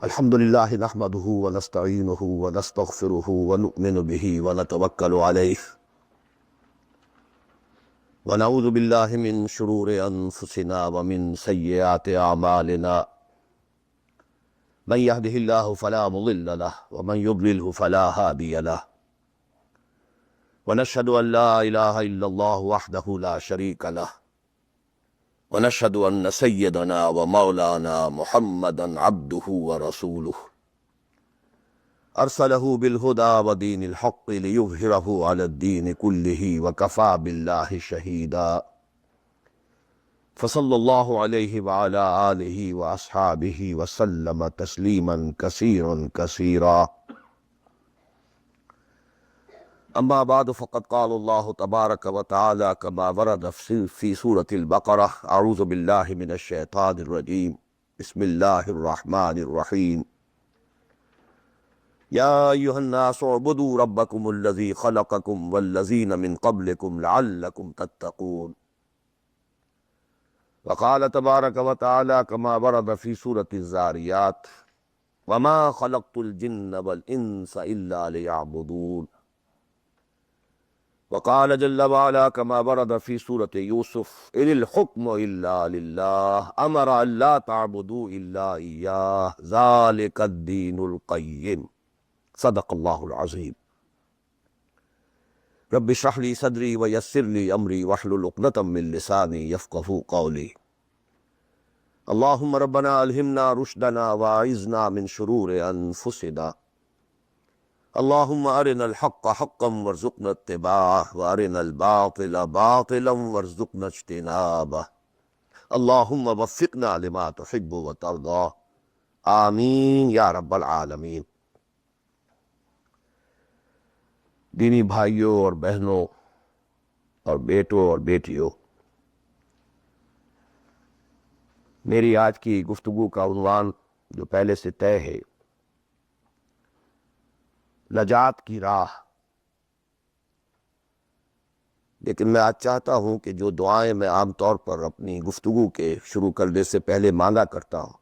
الحمد لله نحمده ونستعينه ونستغفره ونؤمن به ونتوكل عليه ونعوذ بالله من شرور أنفسنا ومن سيئات أعمالنا من يهده الله فلا مضل له ومن يضلله فلا هادي له ونشهد أن لا إله إلا الله وحده لا شريك له ونشهد أن سيدنا ومولانا محمدا عبده ورسوله أرسله بالهدى ودين الحق ليظهره على الدين كله وكفى بالله شهيدا فصلى الله عليه وعلى آله وأصحابه وسلم تسليما كثيرا كثيرا. أما بعد فقد قال الله تبارك وتعالى كما ورد في سورة البقرة: أعوذ بالله من الشيطان الرجيم، بسم الله الرحمن الرحيم. يا أيها الناس اعبدوا ربكم الذي خلقكم والذين من قبلكم لعلكم تتقون. وقال تبارك وتعالى كما ورد في سورة الذاريات: وما خلقت الجن والإنس إلا ليعبدون. وقال جل وعلا كما ورد في سورة يوسف: إن الحكم إلا لله أمر أن لا تعبدوا إلا إياه ذلك الدين القيم. صدق الله العظيم. رب اشرح لي صدري ويسر لي أمري واحلل عقدة من لساني يفقهوا قولي. اللهم ربنا ألهمنا رشدنا وأعذنا من شرور أنفسنا. اللهم أرنا الحق حقا وارزقنا اتباعه وأرنا الباطل باطلا وارزقنا اجتنابه. اللهم وفقنا لما تحب وترضى، آمین یا رب العالمین. دینی بھائیوں اور بہنوں اور بیٹوں اور بیٹیوں، میری آج کی گفتگو کا عنوان جو پہلے سے طے ہے، نجات کی راہ. لیکن میں آج چاہتا ہوں کہ جو دعائیں میں عام طور پر اپنی گفتگو کے شروع کرنے سے پہلے مانگا کرتا ہوں،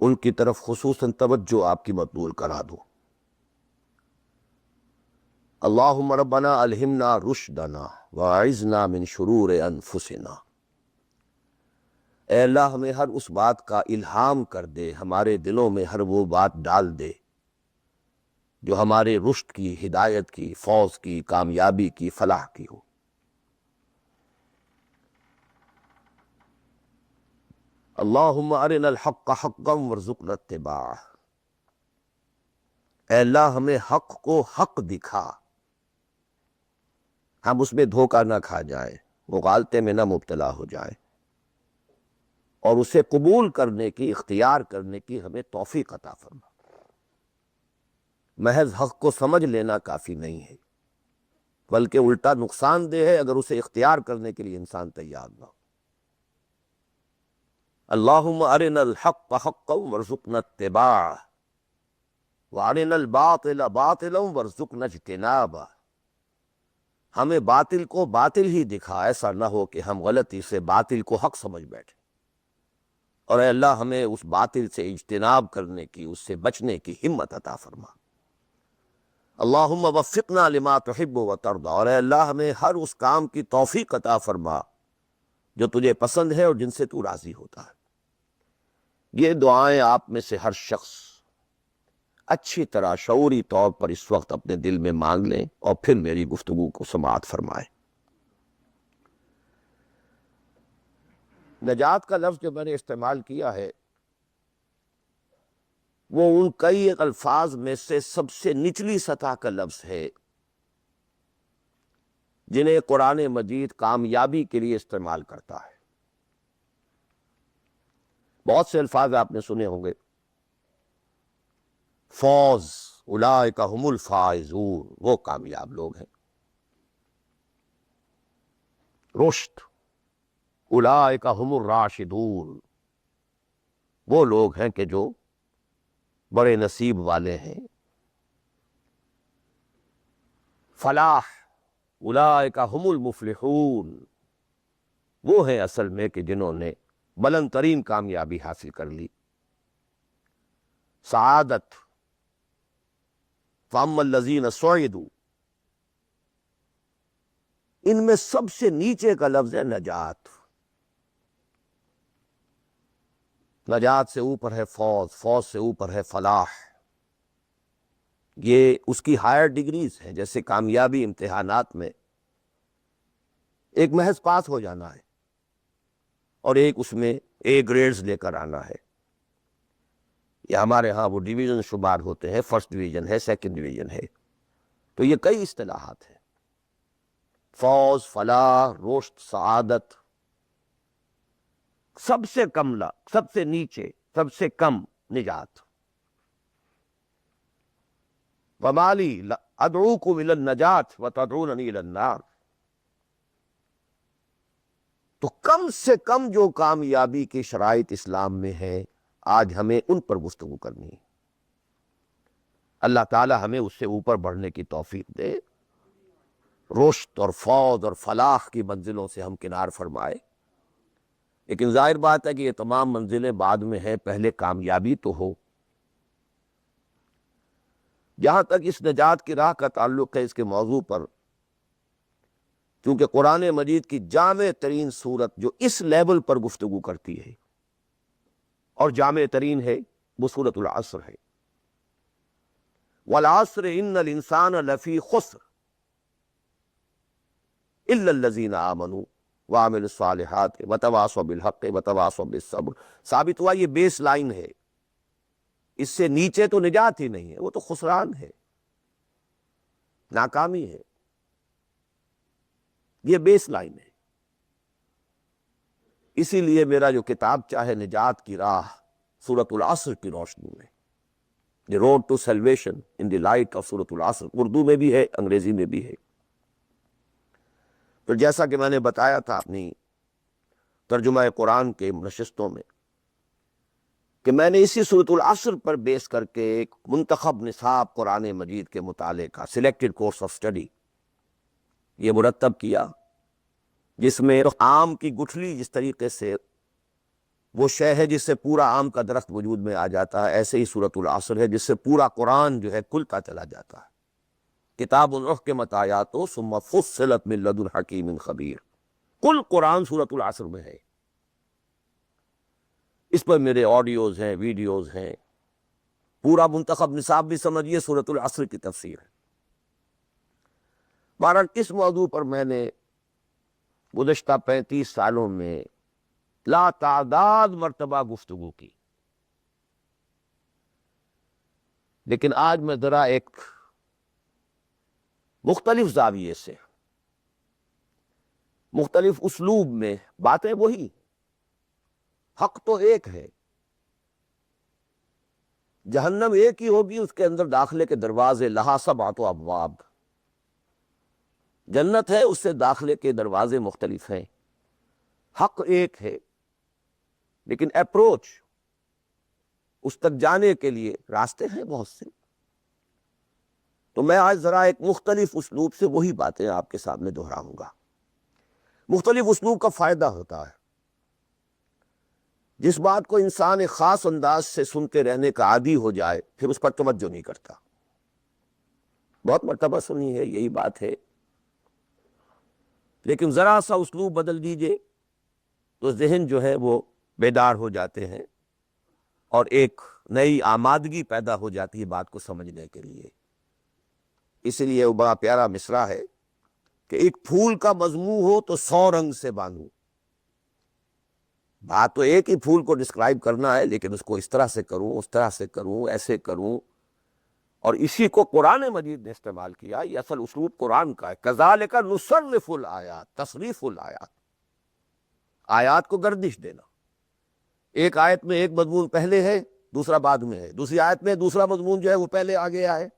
ان کی طرف خصوصاً توجہ آپ کی مبذول کرا دوں. اللہم ربنا الہمنا رشدنا واعذنا من شرور انفسنا. اے اللہ ہمیں ہر اس بات کا الہام کر دے، ہمارے دلوں میں ہر وہ بات ڈال دے جو ہمارے رشد کی، ہدایت کی، فوز کی، کامیابی کی، فلاح کی ہو. اللہم ارنا الحق حقا وارزقنا اتباعہ. اے اللہ ہمیں حق کو حق دکھا، ہم اس میں دھوکہ نہ کھا جائیں، مغالطے میں نہ مبتلا ہو جائیں، اور اسے قبول کرنے کی، اختیار کرنے کی ہمیں توفیق عطا فرما. محض حق کو سمجھ لینا کافی نہیں ہے، بلکہ الٹا نقصان دہ ہے اگر اسے اختیار کرنے کے لیے انسان تیار نہ ہو. اللہم ارنا الحق حقا وارزقنا اتباعہ وارنا الباطل باطلا وارزقنا اجتنابہ. ہمیں باطل کو باطل ہی دکھا، ایسا نہ ہو کہ ہم غلطی سے باطل کو حق سمجھ بیٹھیں. اور اے اللہ ہمیں اس باطل سے اجتناب کرنے کی، اس سے بچنے کی ہمت عطا فرما. اللہم وفقنا لما تحب و ترضی. اور اے اللہ ہمیں ہر اس کام کی توفیق عطا فرما جو تجھے پسند ہے اور جن سے تو راضی ہوتا ہے. یہ دعائیں آپ میں سے ہر شخص اچھی طرح شعوری طور پر اس وقت اپنے دل میں مانگ لیں اور پھر میری گفتگو کو سماعت فرمائیں. نجات کا لفظ جو میں نے استعمال کیا ہے وہ ان کئی الفاظ میں سے سب سے نچلی سطح کا لفظ ہے جنہیں قرآن مجید کامیابی کے لیے استعمال کرتا ہے. بہت سے الفاظ آپ نے سنے ہوں گے: فوز، اولئک هم الفائزون، وہ کامیاب لوگ ہیں. رشد، اولئک هم الراشدون، وہ لوگ ہیں کہ جو بڑے نصیب والے ہیں. فلاح، اولئک هم المفلحون، وہ ہیں اصل میں کہ جنہوں نے بلند ترین کامیابی حاصل کر لی. سعادت. فَأَمَّا الَّذِينَ سُعِدُوا، ان میں سب سے نیچے کا لفظ ہے نجات. نجات سے اوپر ہے فوز، فوز سے اوپر ہے فلاح. یہ اس کی ہائر ڈگریز ہیں. جیسے کامیابی امتحانات میں ایک محض پاس ہو جانا ہے اور ایک اس میں اے گریڈز لے کر آنا ہے. یہ ہمارے ہاں وہ ڈویژن شمار ہوتے ہیں، فرسٹ ڈویژن ہے، سیکنڈ ڈویژن ہے. تو یہ کئی اصطلاحات ہیں. فوز، فلاح، رشد، سعادت. سب سے کم سب سے نیچے، سب سے کم نجات. وَمَا لِي أَدْعُوكُمْ إِلَى النَّجَاةِ وَتَدْعُونَنِي إِلَى النَّارِ. تو کم سے کم جو کامیابی کی شرائط اسلام میں ہے، آج ہمیں ان پر گفتگو کرنی ہے. اللہ تعالی ہمیں اس سے اوپر بڑھنے کی توفیق دے، رشد اور فوز اور فلاح کی منزلوں سے ہم کنار فرمائے. لیکن ظاہر بات ہے کہ یہ تمام منزلیں بعد میں ہیں، پہلے کامیابی تو ہو. جہاں تک اس نجات کی راہ کا تعلق ہے، اس کے موضوع پر کیونکہ قرآن مجید کی جامع ترین صورت جو اس لیول پر گفتگو کرتی ہے اور جامع ترین ہے، وہ سورۃ العصر ہے. وَالْعَصْرِ إِنَّ الْإِنسَانَ لَفِي خُسْرٍ إِلَّا الَّذِينَ آمَنُوا وَعَمِلُوا الصَّالِحَاتِ وَتَوَاصَوْا بِالْحَقِّ وَتَوَاصَوْا بِالصَّبْرِ. ثابت ہوا یہ بیس لائن ہے. اس سے نیچے تو نجات ہی نہیں ہے، وہ تو خسران ہے، ناکامی ہے. یہ بیس لائن ہے. اسی لیے میرا جو کتاب چاہے نجات کی راہ سورۃ العصر کی روشنی میں، the road to salvation in the light of سورۃ العصر، اردو میں بھی ہے، انگریزی میں بھی ہے. تو جیسا کہ میں نے بتایا تھا اپنی ترجمہ قرآن کے نشستوں میں کہ میں نے اسی سورۃ العصر پر بیس کر کے ایک منتخب نصاب قرآن مجید کے مطالعے کا سلیکٹڈ کورس آف اسٹڈی یہ مرتب کیا، جس میں آم کی گٹھلی جس طریقے سے وہ شے ہے جس سے پورا آم کا درخت وجود میں آ جاتا ہے، ایسے ہی سورۃ العصر ہے جس سے پورا قرآن جو ہے کھلتا چلا جاتا ہے. کتاب احکمت آیاتہ ثم فصلت من لدن حکیم خبیر. کل قرآن سورۃ العصر میں ہے. اس پر میرے آڈیوز ہیں، ویڈیوز ہیں. پورا منتخب نصاب بھی سمجھیے سورۃ العصر کی تفسیر ہے. بہرحال اس موضوع پر میں نے گزشتہ 35 سالوں میں لا تعداد مرتبہ گفتگو کی. لیکن آج میں ذرا ایک مختلف زاویے سے، مختلف اسلوب میں، باتیں وہی، حق تو ایک ہے، جہنم ایک ہی ہوگی، اس کے اندر داخلے کے دروازے لہا سبعۃ ابواب. جنت ہے، اس سے داخلے کے دروازے مختلف ہیں. حق ایک ہے لیکن اپروچ، اس تک جانے کے لیے راستے ہیں بہت سے. تو میں آج ذرا ایک مختلف اسلوب سے وہی باتیں آپ کے سامنے دہراؤں گا. مختلف اسلوب کا فائدہ ہوتا ہے. جس بات کو انسان ایک خاص انداز سے سنتے رہنے کا عادی ہو جائے پھر اس پر توجہ نہیں کرتا. بہت مرتبہ سنی ہے، یہی بات ہے. لیکن ذرا سا اسلوب بدل دیجئے تو ذہن جو ہے وہ بیدار ہو جاتے ہیں اور ایک نئی آمادگی پیدا ہو جاتی ہے بات کو سمجھنے کے لیے. اس لیے وہ بڑا پیارا مصرع ہے کہ ایک پھول کا مضمون ہو تو 100 رنگ سے باندھوں. بات تو ایک ہی پھول کو ڈسکرائب کرنا ہے، لیکن اس کو اس طرح سے کروں، اس طرح سے کروں، ایسے کروں. اور اسی کو قرآن مجید نے استعمال کیا. یہ اصل اسلوب قرآن کا ہے. کذالک نصرف الآیات، تصریف الآیات، آیات کو گردش دینا. ایک آیت میں ایک مضمون پہلے ہے، دوسرا بعد میں ہے. دوسری آیت میں دوسرا مضمون جو ہے وہ پہلے آگے آئے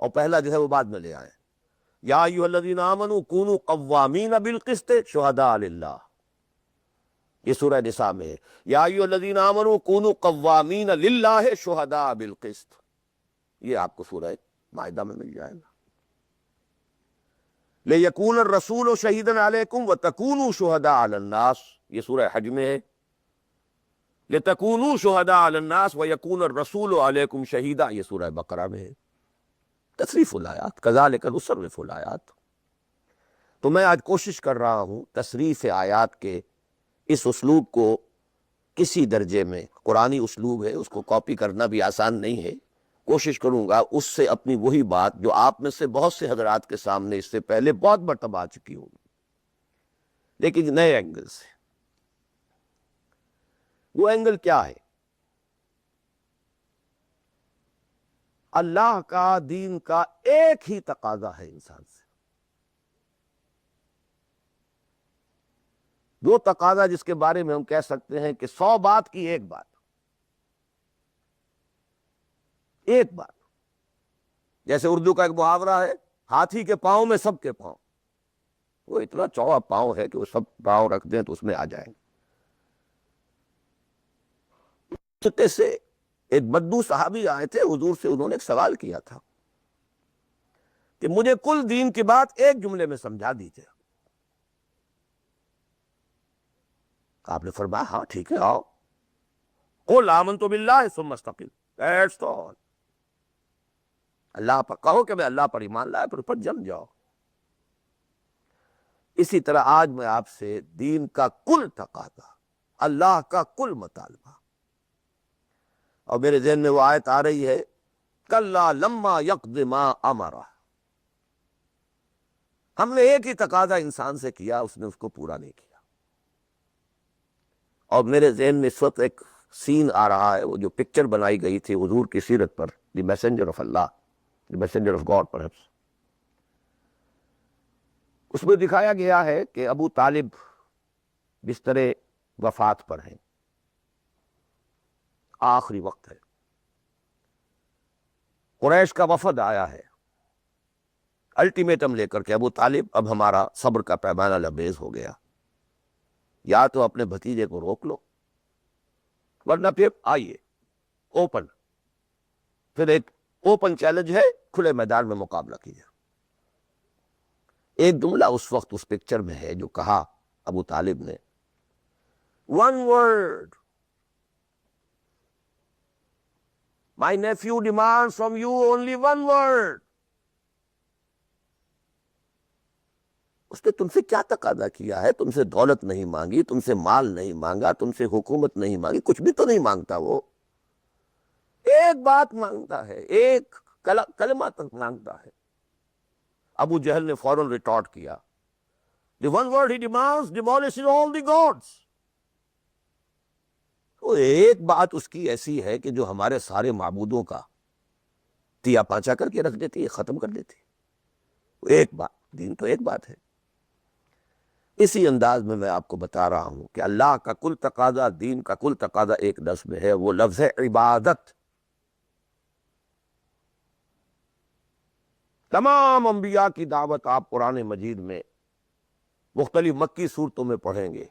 اور پہلا جو ہے وہ بعد میں لے آئے. یا ایھا الذین آمنوا کونوا قوامین بالقسط شہداء للہ، یہ سورہ نساء میں ہے. یا ایھا الذین آمنوا کونوا قوامین للہ شہداء بالقسط، یہ آپ کو سورہ مائدہ میں مل جائے گا. لِیَکُونَ الرَّسُولُ شَہِیدًا عَلَیکُمْ وَتَکُونُوا شُہَدَاءَ عَلَى النَّاسِ، یہ سورہ حج میں ہے. لِتَكُونُوا شُهَدَاءَ عَلَى النَّاسِ وَيَكُونَ الرَّسُولُ عَلَيْكُمْ شَهِيدًا، یہ سورہ بقرہ میں ہے، تصریف الآیات، کذالک نصرف الآیات۔ تو میں آج کوشش کر رہا ہوں تصریف آیات کے اس اسلوب کو کسی درجے میں، قرآنی اسلوب ہے، اس کو کاپی کرنا بھی آسان نہیں ہے، کوشش کروں گا اس سے اپنی وہی بات جو آپ میں سے بہت سے حضرات کے سامنے اس سے پہلے بہت مرتبہ آ چکی ہوں، لیکن نئے اینگل سے۔ وہ اینگل کیا ہے؟ اللہ کا، دین کا ایک ہی تقاضا ہے انسان سے، دو تقاضا جس کے بارے میں ہم کہہ سکتے ہیں کہ 100 بات کی ایک بات، ایک بات۔ جیسے اردو کا ایک محاورہ ہے، ہاتھی کے پاؤں میں سب کے پاؤں، وہ اتنا چوڑا پاؤں ہے کہ وہ سب پاؤں رکھ دیں تو اس میں آ جائیں۔ راستے سے ایک بدو صحابی آئے تھے حضور سے، انہوں نے ایک سوال کیا تھا کہ مجھے کل دین کی بات ایک جملے میں سمجھا دیجیے۔ آپ نے فرمایا ہاں ٹھیک ہے، آؤ، قل آمنت باللہ ثم استقم، دیٹس آل۔ اللہ پر کہو کہ میں اللہ پر ایمان لایا، پھر پر جم جاؤ۔ اسی طرح آج میں آپ سے دین کا کل تقاضا، اللہ کا کل مطالبہ، اور میرے ذہن میں وہ آیت آ رہی ہے کلا لما یقض ما امرہ، ہم نے ایک ہی تقاضا انسان سے کیا، اس نے اس کو پورا نہیں کیا۔ اور میرے ذہن میں اس وقت ایک سین آ رہا ہے، وہ جو پکچر بنائی گئی تھی حضور کی سیرت پر، دی میسنجر آف اللہ، the messenger of God perhaps, اس میں دکھایا گیا ہے کہ ابو طالب بستر وفات پر ہیں، آخری وقت ہے، قریش کا وفد آیا ہے الٹیمیٹم لے کر کے، ابو طالب اب ہمارا صبر کا پیمانہ لبریز ہو گیا، یا تو اپنے بھتیجے کو روک لو ورنہ پھر آئیے اوپن، پھر ایک اوپن چیلنج ہے، کھلے میدان میں مقابلہ کیجیے۔ ایک جملہ اس وقت اس پکچر میں ہے جو کہا ابو طالب نے، one word, my nephew demands from you only one word۔ اس نے تم سے کیا تقاضا کیا ہے؟ تم سے دولت نہیں مانگی، تم سے مال نہیں مانگا، تم سے حکومت نہیں مانگی، کچھ بھی تو نہیں مانگتا، وہ ایک بات مانگتا ہے، ایک کلمہ تک مانگتا ہے۔ ابو جہل نے فوراً ریٹارٹ کیا، the one word he demands demolishes all the gods۔ وہ ایک بات اس کی ایسی ہے کہ جو ہمارے سارے معبودوں کا تیا پانچا کر کے رکھ دیتی ہے، ختم کر دیتی ہے۔ ایک بات، دین تو ایک بات ہے۔ اسی انداز میں آپ کو بتا رہا ہوں کہ اللہ کا کل تقاضا، دین کا کل تقاضا ایک لفظ میں ہے، وہ لفظ ہے عبادت۔ تمام انبیاء کی دعوت آپ قرآن مجید میں مختلف مکی صورتوں میں پڑھیں گے،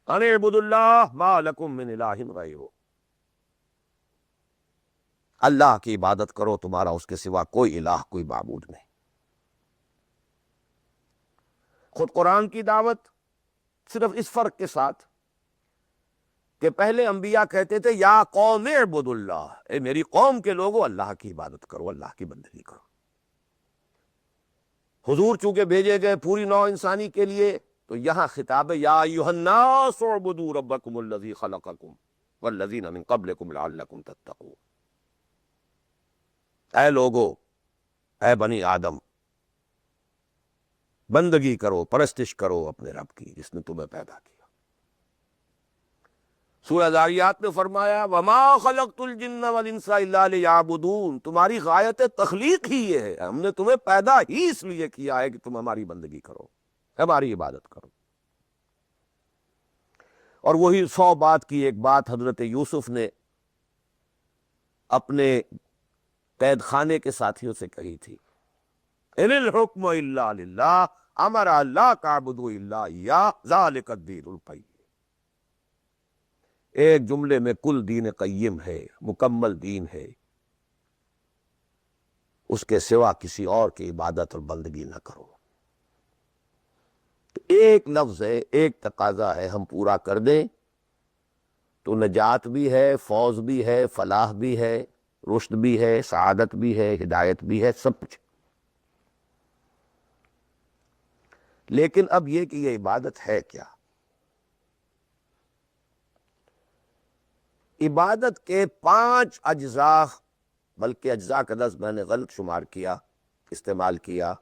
ان اعبدوا اللہ ما لکم من الہ غیرہ، اللہ کی عبادت کرو، تمہارا اس کے سوا کوئی الہ، کوئی معبود نہیں۔ خود قرآن کی دعوت صرف اس فرق کے ساتھ کہ پہلے انبیاء کہتے تھے یا قوم اعبدوا اللہ، اے میری قوم کے لوگوں اللہ کی عبادت کرو، اللہ کی بندگی کرو۔ حضور چونکہ بھیجے گئے پوری نوع انسانی کے لیے، تو یہاں خطاب ہے یا ایھا الناس اعبدوا ربکم الذی خلقکم والذین من قبلکم لعلکم تتقون، اے لوگو، اے بنی آدم، بندگی کرو، پرستش کرو اپنے رب کی جس نے تمہیں پیدا کیا۔ سورہ ذاریات میں فرمایا وما خلقت الجن والانس الا لیعبدون، تمہاری غایت تخلیق ہی یہ ہے، ہم نے تمہیں پیدا ہی اس لیے کیا ہے کہ تم ہماری بندگی کرو، ہماری عبادت کرو۔ اور وہی 100 بات کی ایک بات حضرت یوسف نے اپنے قید خانے کے ساتھیوں سے کہی تھی، ان الحکم الا للہ امر لا تعبدوا الا ایاہ ذلک الدین القیم۔ ایک جملے میں کل دین قیم ہے، مکمل دین ہے، اس کے سوا کسی اور کی عبادت اور بندگی نہ کرو۔ ایک لفظ ہے، ایک تقاضا ہے، ہم پورا کر دیں تو نجات بھی ہے، فوز بھی ہے، فلاح بھی ہے، رشد بھی ہے، سعادت بھی ہے، ہدایت بھی ہے، سب کچھ۔ لیکن اب یہ کہ یہ عبادت ہے کیا؟ عبادت کے 5 اجزاء، بلکہ اجزاء کا لفظ میں نے غلط شمار کیا، استعمال کیا۔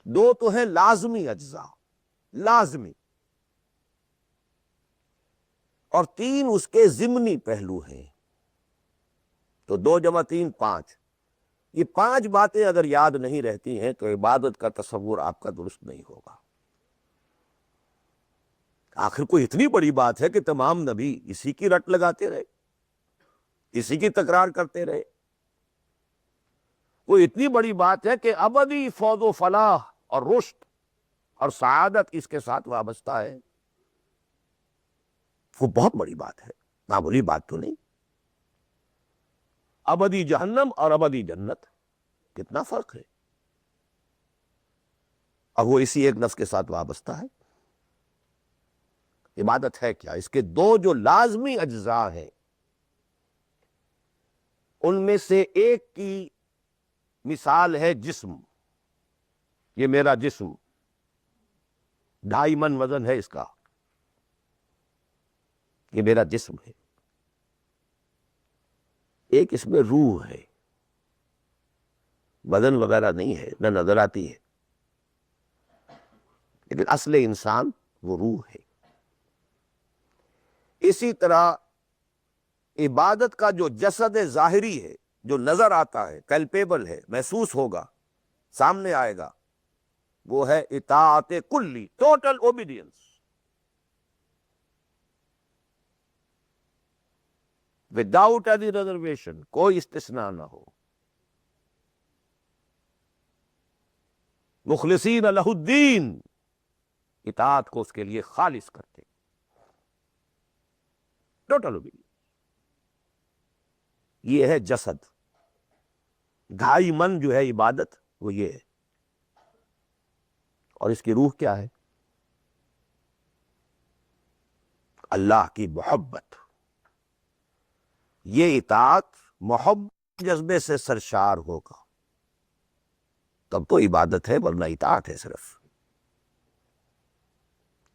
2 تو ہیں لازمی اجزاء، لازمی، اور 3 اس کے ضمنی پہلو ہیں۔ تو 2 جمع 3 5۔ یہ 5 باتیں اگر یاد نہیں رہتی ہیں تو عبادت کا تصور آپ کا درست نہیں ہوگا۔ آخر کوئی اتنی بڑی بات ہے کہ تمام نبی اسی کی رٹ لگاتے رہے، اسی کی تکرار کرتے رہے؟ کوئی اتنی بڑی بات ہے کہ ابدی فوز و فلاح اور رشد اور سعادت اس کے ساتھ وابستہ ہے؟ وہ بہت بڑی بات ہے، معمولی بات تو نہیں۔ ابدی جہنم اور ابدی جنت، کتنا فرق ہے، اور وہ اسی ایک لفظ کے ساتھ وابستہ ہے۔ عبادت ہے کیا؟ اس کے 2 جو لازمی اجزاء ہیں، ان میں سے ایک کی مثال ہے جسم۔ یہ میرا جسم 2.5 من وزن ہے اس کا، یہ میرا جسم ہے۔ ایک اس میں روح ہے، بدن وغیرہ نہیں ہے، نہ نظر آتی ہے، لیکن اصل انسان وہ روح ہے۔ اسی طرح عبادت کا جو جسد ظاہری ہے، جو نظر آتا ہے، کلپیبل ہے، محسوس ہوگا، سامنے آئے گا، وہ ہے اطاعت کلی، total obedience, without any reservation, کوئی استثناء نہ ہو۔ مخلصین لہ الدین، اطاعت کو اس کے لیے خالص کرتے، ٹوٹل اوبیڈینس۔ یہ ہے جسد۔ 2.5 من جو ہے عبادت، وہ یہ ہے۔ اور اس کی روح کیا ہے؟ اللہ کی محبت۔ یہ اطاعت محبت جذبے سے سرشار ہوگا تب تو عبادت ہے، ورنہ اطاعت ہے صرف۔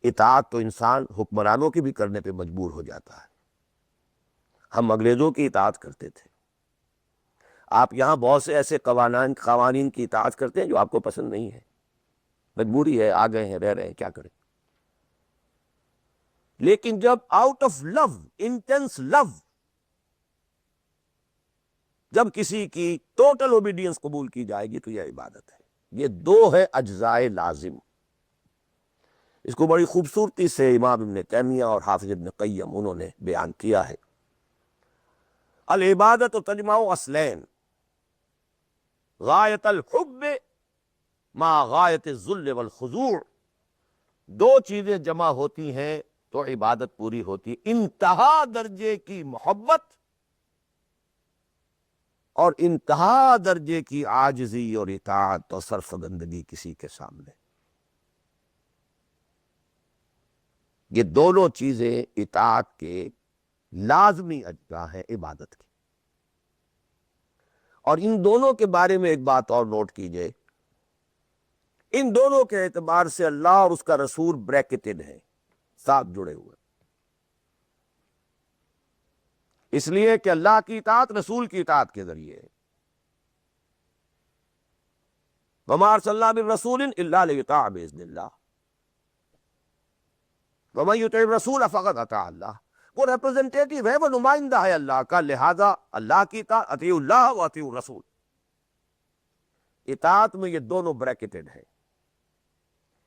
اطاعت تو انسان حکمرانوں کی بھی کرنے پہ مجبور ہو جاتا ہے۔ ہم انگریزوں کی اطاعت کرتے تھے، آپ یہاں بہت سے ایسے قوانین کی اطاعت کرتے ہیں جو آپ کو پسند نہیں ہے، مجبوری ہے، آ گئے ہیں، رہ رہے ہیں، کیا کریں۔ لیکن جب آؤٹ آف لو، انٹینس لو، جب کسی کی ٹوٹل اوبیڈینس قبول کی جائے گی تو یہ عبادت ہے۔ یہ 2 ہے اجزائے لازم۔ اس کو بڑی خوبصورتی سے امام ابن تیمیہ اور حافظ ابن قیم انہوں نے بیان کیا ہے۔ العبادت تجمع اصلین، غایت الحب مع غایت الذل والخضوع۔ 2 چیزیں جمع ہوتی ہیں تو عبادت پوری ہوتی ہے، انتہا درجے کی محبت اور انتہا درجے کی عاجزی اور اطاعت اور سرفگندگی کسی کے سامنے۔ یہ دونوں چیزیں اطاعت کے لازمی اجزاء ہیں عبادت کی۔ اور ان دونوں کے بارے میں ایک بات اور نوٹ کیجئے، ان دونوں کے اعتبار سے اللہ اور اس کا رسول بریکٹڈ ہیں، ساتھ جڑے ہوئے، اس لیے کہ اللہ کی اطاعت رسول کی اطاعت کے ذریعے ہے۔ وَمَا أَرْسَلْنَا مِن رَّسُولٍ إِلَّا لِيُطَاعَ بِإِذْنِ اللَّهِ وَمَن يُطِعِ الرَّسُولَ فَقَدْ أَطَاعَ اللَّهَ۔ وہ ریپرزنٹیٹو ہے، وہ نمائندہ ہے اللہ کا، لہذا اللہ کی اطاعت، اطیعوا اللہ واطیعوا الرسول۔ اطاعت میں یہ دونوں بریکٹڈ ہیں۔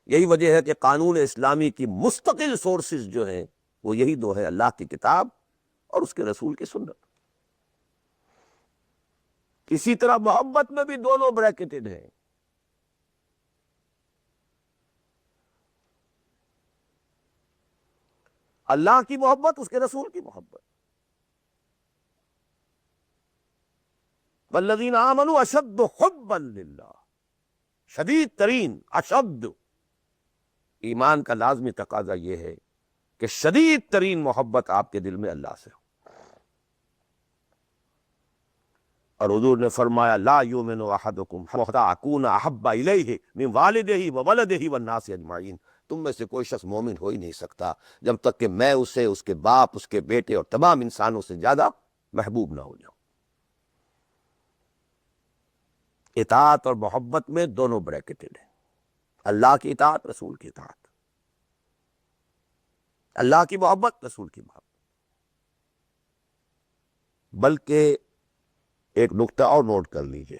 یہی وجہ ہے کہ قانون اسلامی کی مستقل سورسز جو ہیں وہ یہی 2 ہیں، اللہ کی کتاب اور اس کے رسول کی سنت۔ اسی طرح محبت میں بھی دونوں بریکٹڈ ہیں۔ اللہ کی محبت، اس کے رسول کی محبت۔ والذین آمنوا اشد حبا للہ، شدید ترین، اشد۔ ایمان کا لازمی تقاضا یہ ہے کہ شدید ترین محبت آپ کے دل میں اللہ سے ہو۔ اور حضور نے فرمایا لا یؤمن احدکم حتی اکون احب الیہ من والدہ وولدہ والناس اجمعین، تم میں سے کوئی شخص مومن ہو ہی نہیں سکتا جب تک کہ میں اسے، اس کے باپ، اس کے بیٹے اور تمام انسانوں سے زیادہ محبوب نہ ہو جاؤں۔ اطاعت اور محبت میں دونوں بریکٹڈ ہیں، اللہ کی اطاعت، رسول کی اطاعت، اللہ کی محبت، رسول کی محبت۔ بلکہ ایک نقطہ اور نوٹ کر لیجئے،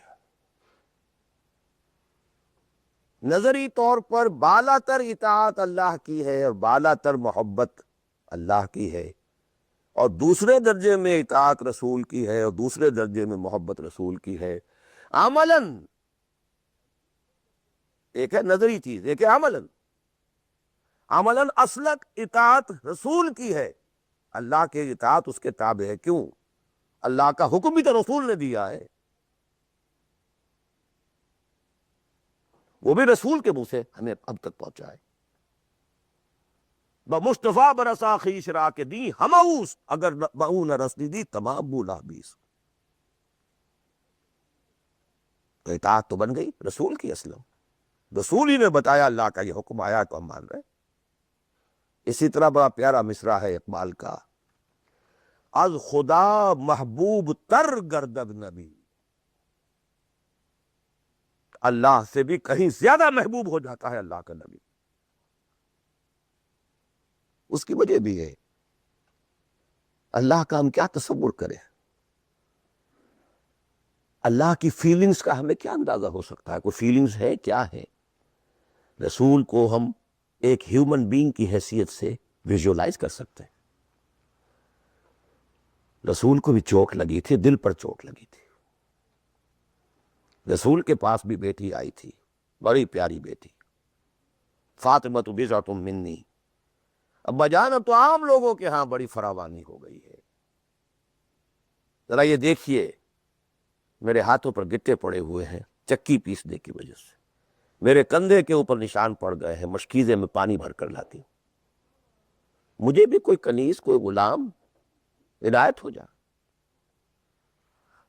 نظری طور پر بالا تر اطاعت اللہ کی ہے اور بالا تر محبت اللہ کی ہے، اور دوسرے درجے میں اطاعت رسول کی ہے اور دوسرے درجے میں محبت رسول کی ہے۔ عملاً ایک ہے نظری چیز، ایک ہے عملاً۔ عملاً اصلت اطاعت رسول کی ہے، اللہ کے اطاعت اس کے تابع ہے۔ کیوں؟ اللہ کا حکم بھی تو رسول نے دیا ہے، وہ بھی رسول کے منہ سے ہمیں اب تک پہنچا ہے۔ بمصطفیٰ برسا خیش را کے دی ہماؤس، اگر بہو نہ رسنی دی تمام بولا بیس۔ تو اطاعت تو بن گئی رسول کی، اسلم رسول ہی نے بتایا، اللہ کا یہ حکم آیا تو ہم مان رہے ہیں۔ اسی طرح بڑا پیارا مصرع ہے اقبال کا، از خدا محبوب تر گردد نبی، اللہ سے بھی کہیں زیادہ محبوب ہو جاتا ہے اللہ کا نبی۔ اس کی وجہ بھی ہے، اللہ کا ہم کیا تصور کریں، اللہ کی فیلنگز کا ہمیں کیا اندازہ ہو سکتا ہے؟ کوئی فیلنگز ہے؟ کیا ہے؟ رسول کو ہم ایک ہیومن بینگ کی حیثیت سے ویژولائز کر سکتے ہیں۔ رسول کو بھی چوٹ لگی تھی، دل پر چوٹ لگی تھی۔ رسول کے پاس بھی بیٹی آئی تھی، بڑی پیاری بیٹی، فاطمۃ بضعۃ منی۔ ابا جان اب تو عام لوگوں کے ہاں بڑی فراوانی ہو گئی ہے، ذرا یہ دیکھیے میرے ہاتھوں پر گٹے پڑے ہوئے ہیں چکی پیسنے کی وجہ سے، میرے کندھے کے اوپر نشان پڑ گئے ہیں، مشکیزے میں پانی بھر کر لاتی ہوں، مجھے بھی کوئی کنیز، کوئی غلام عنایت ہو جا۔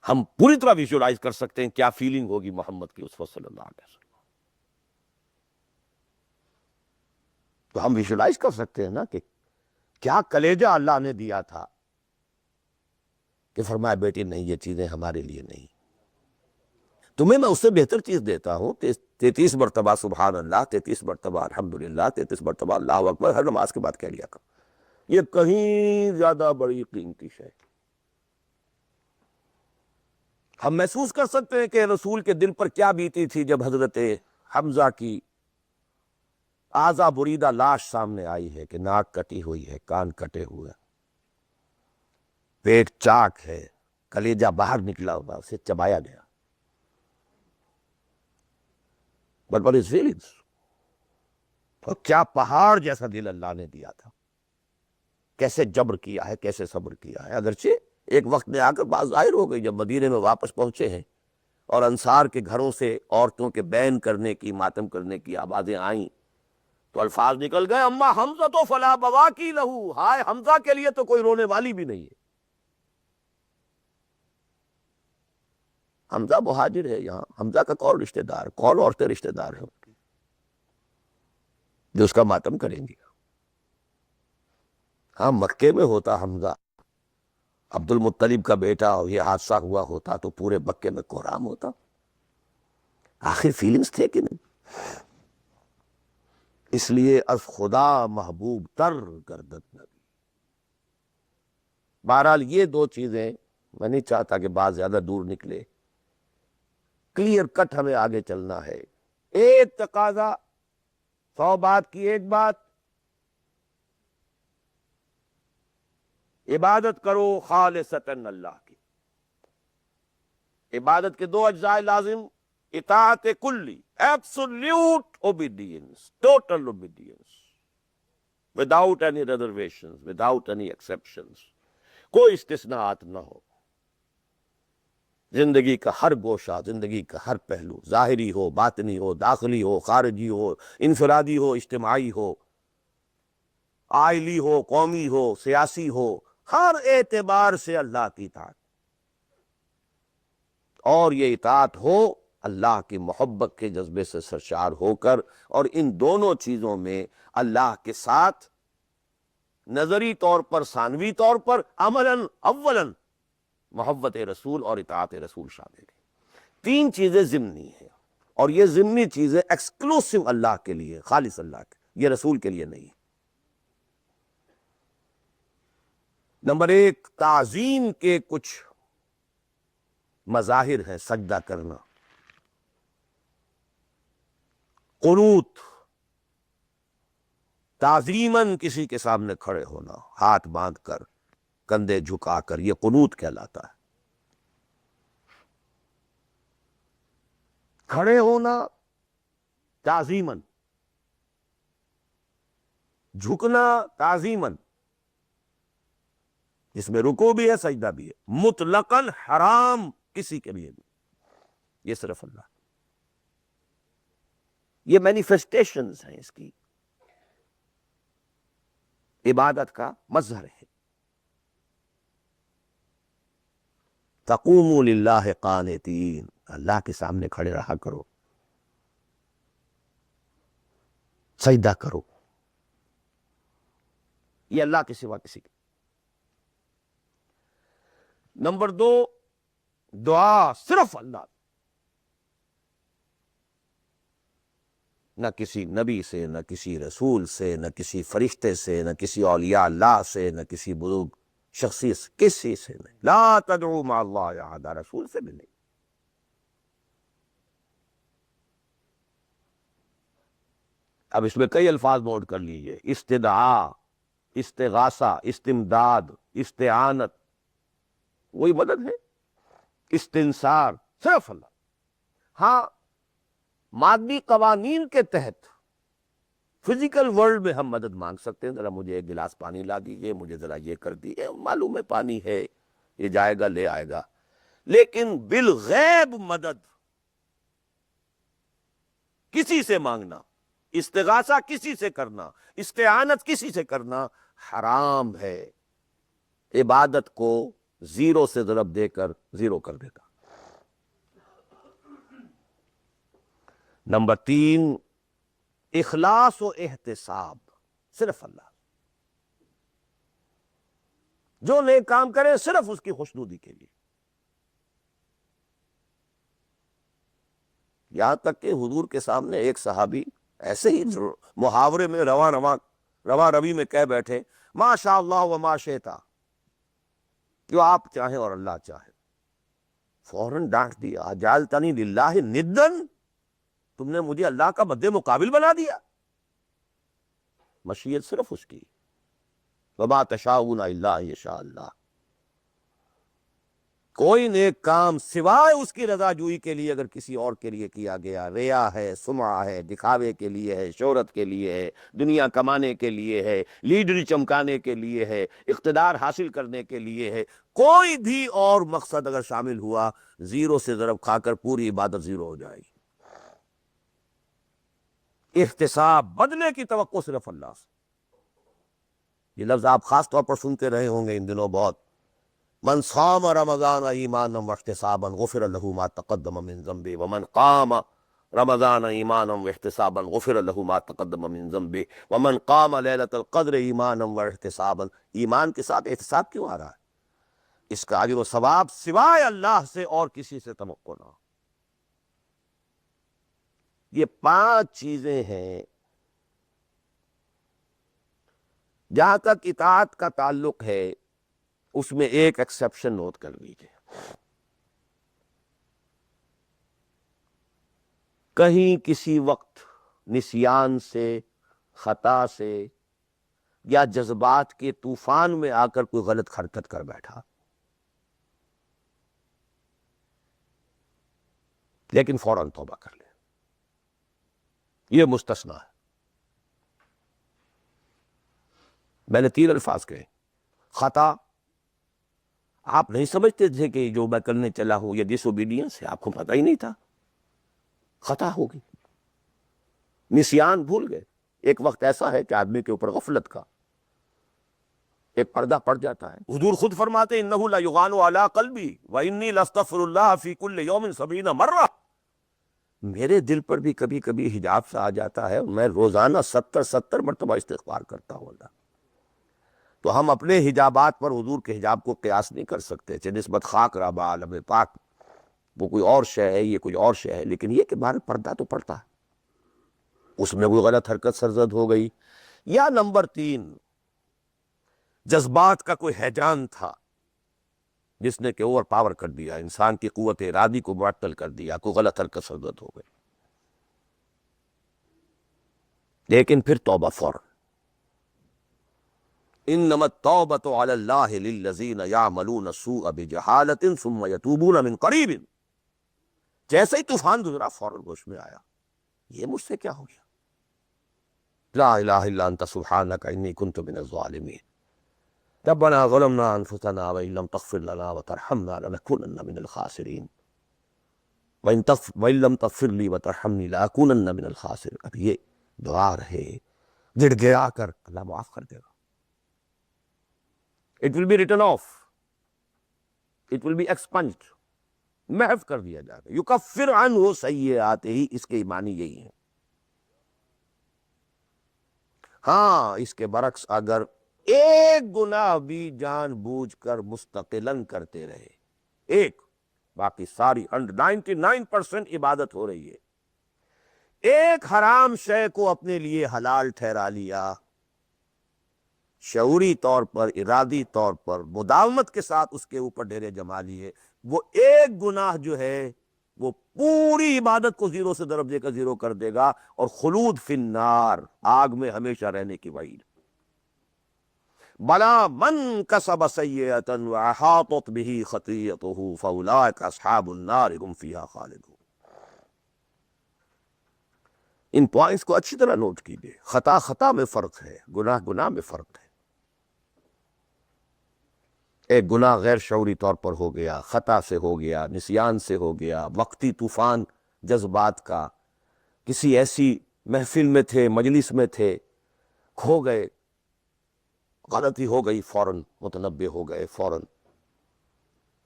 ہم پوری طرح ویژولائز کر سکتے ہیں کیا فیلنگ ہوگی محمد کی اس وقت صلی اللہ علیہ وسلم، تو ہم ویژولائز کر سکتے ہیں نا کہ کیا کلیجہ اللہ نے دیا تھا کہ فرمایا بیٹی نہیں، یہ چیزیں ہمارے لیے نہیں، تمہیں میں اس سے بہتر چیز دیتا ہوں۔ 33 مرتبہ سبحان اللہ، 33 مرتبہ الحمدللہ، 33 مرتبہ اللہ اکبر ہر نماز کے بعد کہہ لیا کرو، یہ کہیں زیادہ بڑی قیمتی ہے۔ ہم محسوس کر سکتے ہیں کہ رسول کے دل پر کیا بیتی تھی جب حضرت حمزہ کی اعضا بریدہ لاش سامنے آئی ہے کہ ناک کٹی ہوئی ہے، کان کٹے ہوئے، پیٹ چاک ہے، کلیجہ باہر نکلا ہوا، اسے چبایا گیا۔ But what is feelings؟ اور کیا پہاڑ جیسا دل اللہ نے دیا تھا، کیسے جبر کیا ہے، کیسے صبر کیا ہے۔ اگرچہ ایک وقت میں آ کر بات ظاہر ہو گئی جب مدینے میں واپس پہنچے ہیں اور انصار کے گھروں سے عورتوں کے بین کرنے کی، ماتم کرنے کی آوازیں آئیں تو الفاظ نکل گئے، اما حمزہ تو فلا بواکی لہو، ہائے حمزہ کے لیے تو کوئی رونے والی بھی نہیں ہے۔ حمزہ مہاجر ہے، یہاں حمزہ کا کون رشتہ دار، کون عورتیں رشتہ دار ہیں جو اس کا ماتم کریں گی؟ ہاں مکے میں ہوتا حمزہ، عبد المطلب کا بیٹا، اور یہ حادثہ ہوا ہوتا تو پورے مکے میں کوہرام ہوتا۔ آخر فیلنگز تھے کہ نہیں؟ اس لیے از خدا محبوب تر گردد نبی۔ بہرحال یہ دو چیزیں، میں نہیں چاہتا کہ بات زیادہ دور نکلے، کلیئر کٹ ہمیں آگے چلنا ہے۔ ایک تقاضا، 100 بات کی ایک بات، عبادت کرو خالصتاً اللہ کی۔ عبادت کے 2 اجزاء لازم، اطاعت کلی، absolute obedience, total obedience, without any reservations, without any exceptions, کوئی استثناءات نہ ہو۔ زندگی کا ہر گوشہ، زندگی کا ہر پہلو، ظاہری ہو، باطنی ہو، داخلی ہو، خارجی ہو، انفرادی ہو، اجتماعی ہو، عائلی ہو، قومی ہو، سیاسی ہو، ہر اعتبار سے اللہ کی اطاعت۔ اور یہ اطاعت ہو اللہ کی محبت کے جذبے سے سرشار ہو کر، اور ان دونوں چیزوں میں اللہ کے ساتھ نظری طور پر، ثانوی طور پر، عملاً اولاً محبت رسول اور اطاعت رسول شامل ہے۔ تین چیزیں ضمنی ہیں، اور یہ ضمنی چیزیں ایکسکلوسیو اللہ کے لیے، خالص اللہ کے، یہ رسول کے لیے نہیں۔ نمبر ایک، تعظیم کے کچھ مظاہر ہیں: سجدہ کرنا، قنوت، تعظیماً کسی کے سامنے کھڑے ہونا، ہاتھ باندھ کر، کندھے جھکا کر، یہ قنوت کہلاتا ہے۔ کھڑے ہونا تعظیماً، جھکنا تعظیماً، اس میں رکوع بھی ہے، سجدہ بھی ہے، مطلقاً حرام کسی کے لیے نہیں، یہ صرف اللہ۔ یہ مینیفیسٹیشنز ہیں اس کی، عبادت کا مظہر ہے۔ تقوموا للہ قانتین، اللہ کے سامنے کھڑے رہا کرو، سجدہ کرو، یہ اللہ کے سوا کسی کے۔ نمبر دو، دعا صرف اللہ، نہ کسی نبی سے، نہ کسی رسول سے، نہ کسی فرشتے سے، نہ کسی اولیاء اللہ سے، نہ کسی بزرگ شخصیت سے، کسی سے نہیں۔ لا تدعو مع اللہ احدا، رسول سے بھی نہیں۔ اب اس میں کئی الفاظ نوٹ کر لیجئے: استدعاء، استغاثہ، استمداد، استعانت، وہی مدد ہے۔ استنصار، صرف اللہ۔ ہاں، مادی قوانین کے تحت فزیکل ورلڈ میں ہم مدد مانگ سکتے ہیں، ذرا مجھے ایک گلاس پانی لا دیجئے، مجھے ذرا یہ کر دیجئے، معلوم ہے پانی ہے، یہ جائے گا لے آئے گا۔ لیکن بالغیب مدد کسی سے مانگنا، استغاثہ کسی سے کرنا، استعانت کسی سے کرنا حرام ہے، عبادت کو زیرو سے ضرب دے کر زیرو کر دیتا۔ نمبر تین، اخلاص و احتساب، صرف اللہ، جو نیک کام کرے صرف اس کی خوشنودی کے لیے۔ یہاں تک کہ حضور کے سامنے ایک صحابی ایسے ہی محاورے میں رواں روی میں کہہ بیٹھے: ما شاء اللہ و ما شئتا، جو آپ چاہیں اور اللہ چاہے۔ فوراً ڈانٹ دیا: اجعلتنی للہ ندن، تم نے مجھے اللہ کا مد مقابل بنا دیا۔ مشیت صرف اس کی، وما تشاءون الا ان یشاء اللہ۔ کوئی نیک کام سوائے اس کی رضا جوئی کے لیے اگر کسی اور کے لیے کیا گیا، ریا ہے، سمعہ ہے، دکھاوے کے لیے ہے، شہرت کے لیے ہے، دنیا کمانے کے لیے ہے، لیڈری چمکانے کے لیے ہے، اقتدار حاصل کرنے کے لیے ہے، کوئی بھی اور مقصد اگر شامل ہوا، زیرو سے ضرب کھا کر پوری عبادت زیرو ہو جائے گی۔ احتساب، بدلے کی توقع صرف اللہ سے۔ یہ لفظ آپ خاص طور پر سنتے رہے ہوں گے ان دنوں بہت: من صام رمضان ایمانا واحتسابا غفر له ما تقدم من ذنبه ومن قام رمضان ایمانا واحتسابا غفر له ما تقدم من ذنبه ومن قام لیلۃ القدر ایمانا واحتسابا۔ ایمان کے ساتھ احتساب کیوں آ رہا ہے؟ اس کا اجر و ثواب سوائے اللہ سے اور کسی سے توقع نہ ہو۔ یہ پانچ چیزیں ہیں۔ جہاں تک اطاعت کا تعلق ہے، اس میں ایک ایکسیپشن نوٹ کر لیجیے۔ کہیں کسی وقت نسیان سے، خطا سے، یا جذبات کے طوفان میں آ کر کوئی غلط حرکت کر بیٹھا، لیکن فوراً توبہ کر لے، یہ مستثنیٰ ہے۔ میں نے تین الفاظ کہے: خطا، آپ نہیں سمجھتے تھے کہ جو میں کرنے چلا ہوں یہ ڈس اوبیڈینس ہے، آپ کو پتہ ہی نہیں تھا، خطا ہوگی۔ نسیان، بھول گئے، ایک وقت ایسا ہے کہ آدمی کے اوپر غفلت کا ایک پردہ پڑ جاتا ہے۔ حضور خود فرماتے انہ لا یغان علی قلبی وانی لاستغفر اللہ فی کل یوم 70 مرہ، میرے دل پر بھی کبھی کبھی حجاب سا آ جاتا ہے، میں روزانہ 70 مرتبہ استغفار کرتا ہوں اللہ۔ تو ہم اپنے حجابات پر حضور کے حجاب کو قیاس نہیں کر سکتے، چاہے نسبت خاک رہا عالم پاک، وہ کوئی اور شے ہے، یہ کوئی اور شے ہے، لیکن یہ کہ بہر پردہ تو پڑتا ہے، اس میں کوئی غلط حرکت سرزد ہو گئی، یا نمبر 3 جذبات کا کوئی ہیجان تھا جس نے کہ اوور پاور کر دیا، انسان کی قوت ارادی کو معطل کر دیا، کوئی غلط حرکت سرزد ہو گئی، لیکن پھر توبہ فوراً۔ انما التوبۃ علی اللہ للذین یعملون السوء بجہالۃ ثم یتوبون من قریب، جیسے ہی طوفان گزرا فوراً ہوش میں آیا، یہ مجھ سے کیا ہو گیا، لا الہ الا انت سبحانک انی کنت من الظالمین، ربنا ظلمنا انفسنا وان لم تغفر لنا وترحمنا لنکونن من الخاسرین وان لم تغفر لی وترحمنی لاکونن من الخاسرین۔ اب یہ دعا رہے، گڑ گڑا کر اللہ معاف کر دے گا۔ It will be written off. It will be expunged. محو کر دیا جائے گا۔ یکفر عنہ سیئات ہی، اس کے معنی یہی ہے۔ ہاں اس کے برعکس اگر ایک گناہ بھی جان بوجھ کر مستقلاً کرتے رہے، ایک، باقی ساری 99% عبادت ہو رہی ہے، ایک حرام شے کو اپنے لیے حلال ٹھہرا لیا، شعوری طور پر، ارادی طور پر مداومت کے ساتھ اس کے اوپر ڈیرے جما لیے، وہ ایک گناہ جو ہے وہ پوری عبادت کو زیرو سے درجے کا زیرو کر دے گا، اور خلود فی النار، آگ میں ہمیشہ رہنے کی وعید۔ بلا من کسب سیئۃ واحاطت بہ خطیئتہ فاولئک اصحاب النار هم فیہا خالدون۔ ان پوائنٹس کو اچھی طرح نوٹ کیجیے، خطا خطا میں فرق ہے، گناہ گناہ میں فرق ہے۔ ایک گناہ غیر شعوری طور پر ہو گیا، خطا سے ہو گیا، نسیان سے ہو گیا، وقتی طوفان جذبات کا، کسی ایسی محفل میں تھے، مجلس میں تھے، کھو گئے، غلطی ہو گئی، فوراً متنبہ ہو گئے فوراً۔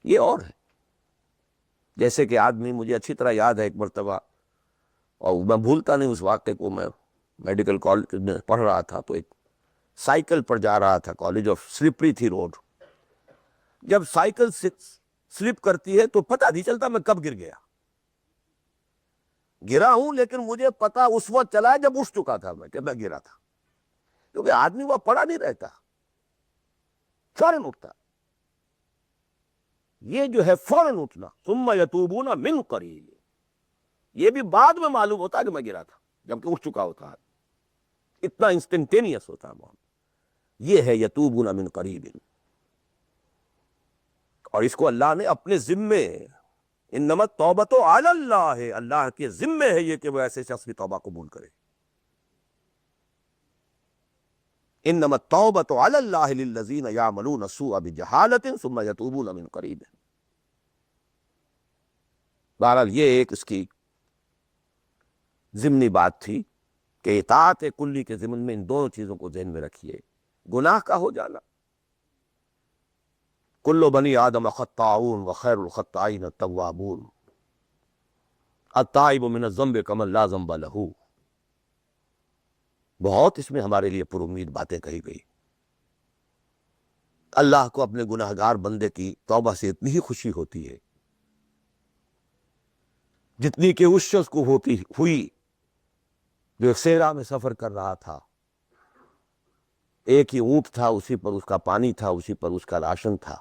یہ اور ہے، جیسے کہ آدمی، مجھے اچھی طرح یاد ہے ایک مرتبہ، اور میں بھولتا نہیں اس واقعے کو، میں میڈیکل کالج میں پڑھ رہا تھا، تو ایک سائیکل پر جا رہا تھا کالج، اور سلپری تھی روڈ، جب سائیکل سلپ کرتی ہے تو پتہ نہیں چلتا میں کب گر گیا، گرا ہوں لیکن مجھے پتا اس وقت چلا ہے جب اٹھ چکا تھا میں کہ میں گرا تھا، کیونکہ آدمی وہ پڑا نہیں رہتا، فوراً اٹھتا۔ یہ جو ہے فوراً اٹھنا، ثم یتوبون من قریب، یہ بھی بعد میں معلوم ہوتا کہ میں گرا تھا جبکہ اٹھ چکا ہوتا ہے، اتنا انسٹنٹینیس ہوتا ہے، یہ ہے یتوبون من قریب۔ اور اس کو اللہ نے اپنے ذمے، انما التوبۃ علی اللہ، اللہ کے ذمے ہے یہ کہ وہ ایسے شخص کی توبہ قبول کرے۔ انما التوبۃ علی اللہ للذین یعملون السوء بجہالۃ ثم یتوبون من قریب۔ بہرحال یہ ایک اس کی ضمنی بات تھی کہ اطاعت کلی کے ضمن میں ان دونوں چیزوں کو ذہن میں رکھیے، گناہ کا ہو جانا، کل بنی آدم خطاؤون وخیر الخطائین التوابون، التائب من الذنب کمن لا ذنب لہ، بہت اس میں ہمارے لیے پر امید باتیں کہی گئی۔ اللہ کو اپنے گناہ گار بندے کی توبہ سے اتنی ہی خوشی ہوتی ہے جتنی کہ اس شخص کو ہوئی جو صحرا میں سفر کر رہا تھا، ایک ہی اونٹ تھا، اسی پر اس کا پانی تھا، اسی پر اس کا راشن تھا،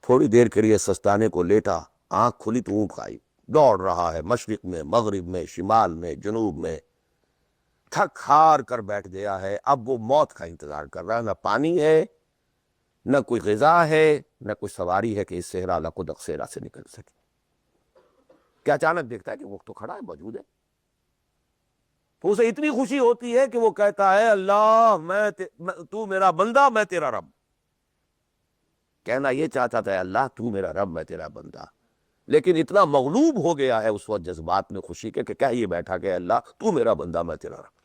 تھوڑی دیر کے لیے سستانے کو لیٹا، آنکھ کھلی تو اونٹ کھائی، دوڑ رہا ہے مشرق میں، مغرب میں، شمال میں، جنوب میں، تھک ہار کر بیٹھ گیا ہے، اب وہ موت کا انتظار کر رہا ہے، نہ پانی ہے، نہ کوئی غذا ہے، نہ کوئی سواری ہے کہ اس صحرا لقدق صحرا سے نکل سکے۔ کیا اچانک دیکھتا ہے کہ وہ تو کھڑا ہے، موجود ہے، تو اسے اتنی خوشی ہوتی ہے کہ وہ کہتا ہے اللہ تو میرا بندہ، میں تیرا رب۔ کہنا یہ چاہتا تھا اللہ تو میرا رب، میں تیرا بندہ، لیکن اتنا مغلوب ہو گیا ہے اس وقت جذبات میں خوشی کے کہ کہہ یہ بیٹھا کہ اللہ تو میرا بندہ، میں تیرا رب۔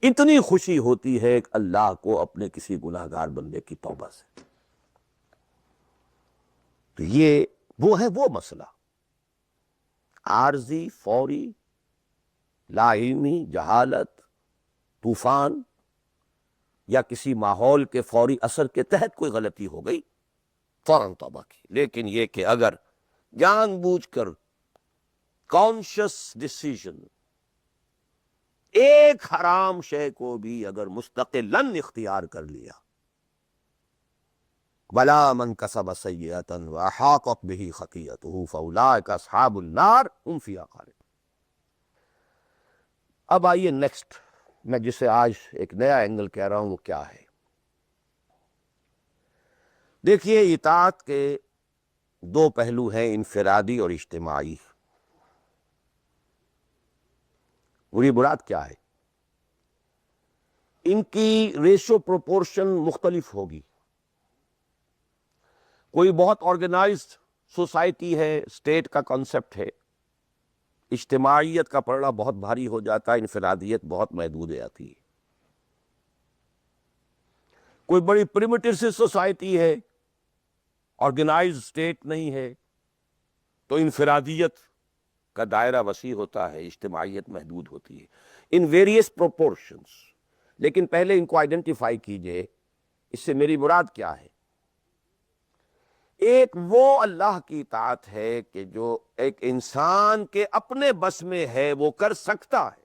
اتنی خوشی ہوتی ہے کہ اللہ کو اپنے کسی گناہگار بندے کی توبہ سے. تو یہ وہ ہے وہ مسئلہ عارضی، فوری، لا علمی، جہالت، طوفان یا کسی ماحول کے فوری اثر کے تحت کوئی غلطی ہو گئی فوراً توبہ کی. لیکن یہ کہ اگر جان بوجھ کر کانشس ڈیسیژن ایک حرام شے کو بھی اگر مستقلاً اختیار کر لیا، وَلَا مَنْ كَسَبَ سَيِّئَةً وَأَحَاطَتْ بِهِ خَطِيئَتُهُ فَأُولَٰئِكَ أَصْحَابُ النَّارِ هُمْ فِيهَا خَالِدُونَ. اب آئیے نیکسٹ، میں جسے آج ایک نیا اینگل کہہ رہا ہوں وہ کیا ہے. دیکھیے اطاعت کے دو پہلو ہیں، انفرادی اور اجتماعی. میری مراد کیا ہے؟ ان کی ریشو پروپورشن مختلف ہوگی. کوئی بہت آرگنائزڈ سوسائٹی ہے، اسٹیٹ کا کانسیپٹ ہے، اجتماعیت کا پڑھنا بہت بھاری ہو جاتا ہے، انفرادیت بہت محدود آتی ہے. کوئی بڑی پریمیٹو سی سوسائٹی ہے، آرگنائزڈ اسٹیٹ نہیں ہے، تو انفرادیت کا دائرہ وسیع ہوتا ہے، اجتماعیت محدود ہوتی ہے. In various proportions. لیکن پہلے ان کو آئیڈینٹیفائی کیجئے، اس سے میری مراد کیا ہے. ایک وہ اللہ کی اطاعت ہے کہ جو ایک انسان کے اپنے بس میں ہے وہ کر سکتا ہے،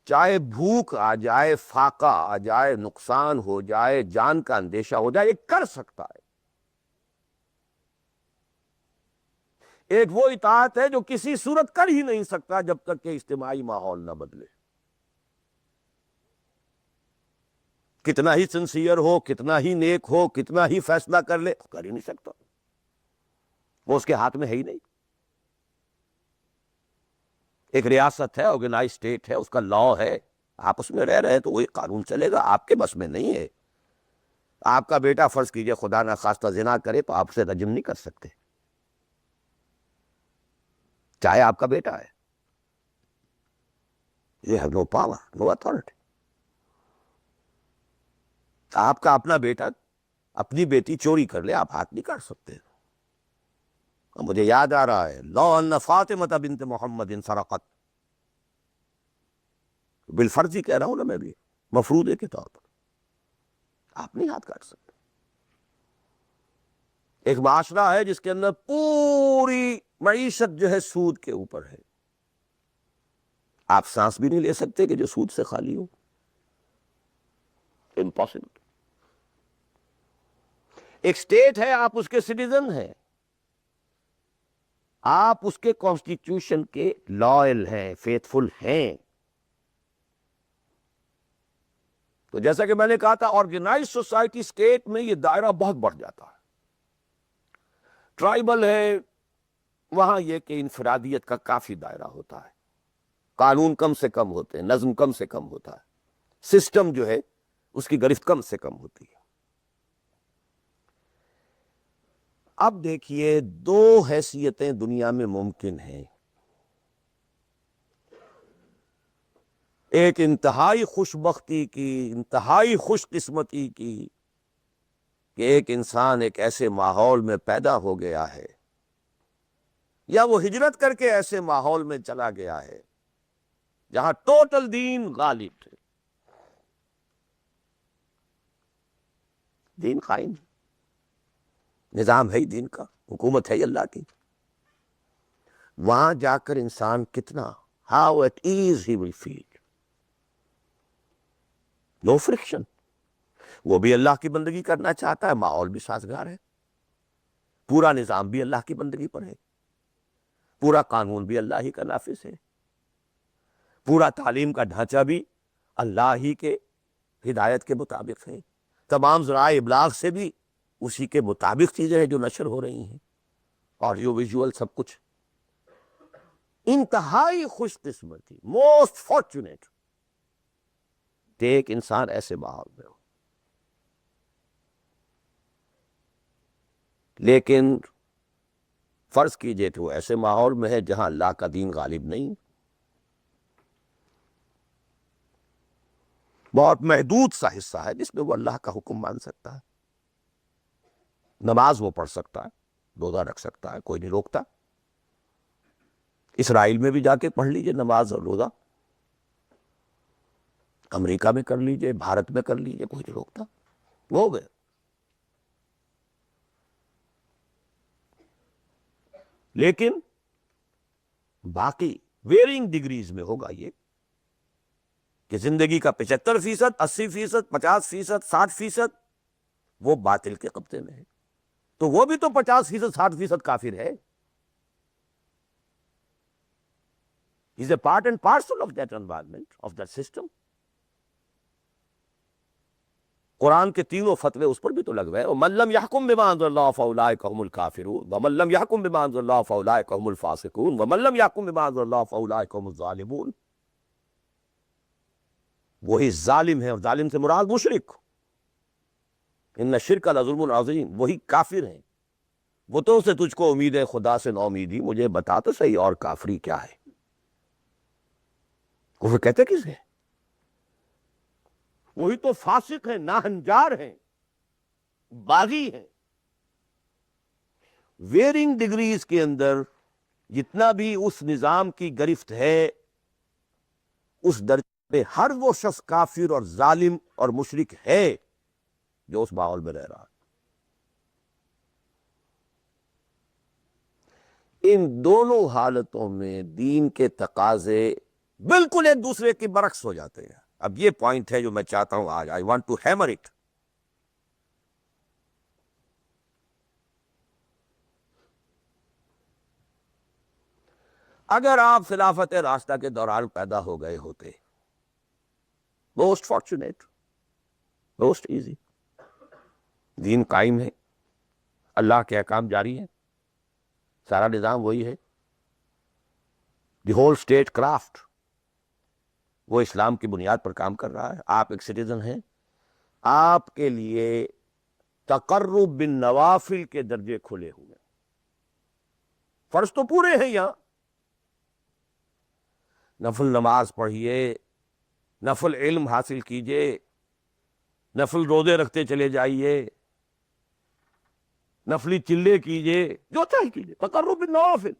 چاہے بھوک آ جائے، فاقہ آ جائے، نقصان ہو جائے، جان کا اندیشہ ہو جائے، یہ کر سکتا ہے. ایک وہ اطاعت ہے جو کسی صورت کر ہی نہیں سکتا جب تک کہ اجتماعی ماحول نہ بدلے. کتنا ہی سنسیئر ہو، کتنا ہی نیک ہو، کتنا ہی فیصلہ کر لے، کر ہی نہیں سکتا، وہ اس کے ہاتھ میں ہے ہی نہیں. ایک ریاست ہے، آرگنائز اسٹیٹ ہے، اس کا لا ہے، آپ اس میں رہ رہے ہیں تو وہی قانون چلے گا، آپ کے بس میں نہیں ہے. آپ کا بیٹا فرض کیجئے خدا نہ خواستہ زنا کرے تو آپ سے رجم نہیں کر سکتے، چاہے آپ کا بیٹا ہے. یہ ہے نو پاور، نو اتھارٹی. آپ کا اپنا بیٹا، اپنی بیٹی چوری کر لے، آپ ہاتھ نہیں کاٹ سکتے. مجھے یاد آ رہا ہے، لو ان فاطمہ بنت محمد سرقت، بالفرض ہی کہہ رہا ہوں نا میں بھی، مفروضے کے طور پر آپ نہیں ہاتھ کاٹ سکتے. ایک معاشرہ ہے جس کے اندر پوری معیشت جو ہے سود کے اوپر ہے، آپ سانس بھی نہیں لے سکتے کہ جو سود سے خالی ہو، امپاسبل. ایک اسٹیٹ ہے، آپ اس کے سٹیزن ہیں، آپ اس کے کانسٹیٹیوشن کے لائل ہیں، فیتھفل ہیں. تو جیسا کہ میں نے کہا تھا، آرگنائز سوسائٹی اسٹیٹ میں یہ دائرہ بہت بڑھ جاتا ہے. ٹرائبل ہے، وہاں یہ کہ انفرادیت کا کافی دائرہ ہوتا ہے، قانون کم سے کم ہوتے ہیں، نظم کم سے کم ہوتا ہے، سسٹم جو ہے اس کی گرفت کم سے کم ہوتی ہے. اب دیکھیے دو حیثیتیں دنیا میں ممکن ہیں. ایک انتہائی خوش بختی کی، انتہائی خوش قسمتی کی، کہ ایک انسان ایک ایسے ماحول میں پیدا ہو گیا ہے یا وہ ہجرت کر کے ایسے ماحول میں چلا گیا ہے جہاں ٹوٹل دین غالب ہے، دین قائم، نظام ہے ہی دین کا، حکومت ہے ہی اللہ کی. وہاں جا کر انسان کتنا how at ease he will feel. No friction. وہ بھی اللہ کی بندگی کرنا چاہتا ہے، ماحول بھی سازگار ہے، پورا نظام بھی اللہ کی بندگی پر ہے، پورا قانون بھی اللہ ہی کا نافذ ہے، پورا تعلیم کا ڈھانچہ بھی اللہ ہی کے ہدایت کے مطابق ہے، تمام ذرائع ابلاغ سے بھی اسی کے مطابق چیزیں ہیں جو نشر ہو رہی ہیں، آڈیو ویژول سب کچھ. انتہائی خوش قسمتی، موسٹ فارچونیٹ کہ ایک انسان ایسے ماحول میں ہو. لیکن فرض کیجئے تو ایسے ماحول میں ہے جہاں اللہ کا دین غالب نہیں، بہت محدود سا حصہ ہے جس میں وہ اللہ کا حکم مان سکتا ہے. نماز وہ پڑھ سکتا ہے, روزہ رکھ سکتا ہے, کوئی نہیں روکتا. اسرائیل میں بھی جا کے پڑھ لیجئے نماز اور روزہ, امریکہ میں کر لیجئے, بھارت میں کر لیجئے, کوئی نہیں روکتا, وہ ہو گئے. لیکن باقی ویرنگ ڈگریز میں ہوگا یہ کہ زندگی کا 75%, 80%, 50%, 60% وہ باطل کے قبضے میں ہے. تو وہ بھی تو 50%, 60% کافر ہے. He's a part and parcel of that environment, of that system. قرآن کے تینوں فتوے اس پر بھی تو لگوے. وَمَن لَّمْ يَحْكُم بِمَا أَنزَلَ اللَّهُ فَأُولَٰئِكَ هُمُ الْكَافِرُونَ وَمَن لَّمْ يَحْكُم بِمَا أَنزَلَ اللَّهُ فَأُولَٰئِكَ هُمُ الْفَاسِقُونَ وَمَن لَّمْ يَحْكُم بِمَا أَنزَلَ اللَّهُ فَأُولَٰئِكَ هُمُ الظَّالِمُونَ. وہی ظالم ہے, اور ظالم سے مراد مشرک. ان الشرک لظلم عظیم, وہی کافر ہیں. بتوں سے تجھ کو امید ہے, خدا سے نا امیدی. مجھے بتا تو صحیح اور کافری کیا ہے. کفر کہتے کسے؟ وہی تو فاسق ہیں, ناہنجار ہیں, باغی ہیں. ویرنگ ڈگریز کے اندر جتنا بھی اس نظام کی گرفت ہے, اس درجے پہ ہر وہ شخص کافر اور ظالم اور مشرک ہے جو اس ماحول میں رہ رہا ہے. ان دونوں حالتوں میں دین کے تقاضے بالکل ایک دوسرے کے برعکس ہو جاتے ہیں. اب یہ پوائنٹ ہے جو میں چاہتا ہوں آج, I want to hammer it. اگر آپ خلافت راستہ کے دوران پیدا ہو گئے ہوتے, موسٹ فارچونیٹ, موسٹ ایزی. دین قائم ہے, اللہ کے احکام جاری ہیں, سارا نظام وہی ہے, دی ہول اسٹیٹ کرافٹ وہ اسلام کی بنیاد پر کام کر رہا ہے. آپ ایک سٹیزن ہیں, آپ کے لیے تقرب بالنوافل کے درجے کھلے ہوئے. فرض تو پورے ہیں یہاں, نفل نماز پڑھیے, نفل علم حاصل کیجئے, نفل روزے رکھتے چلے جائیے, نفلی چلے کیجئے, جو چاہے کیجئے, تقرب بالنوافل.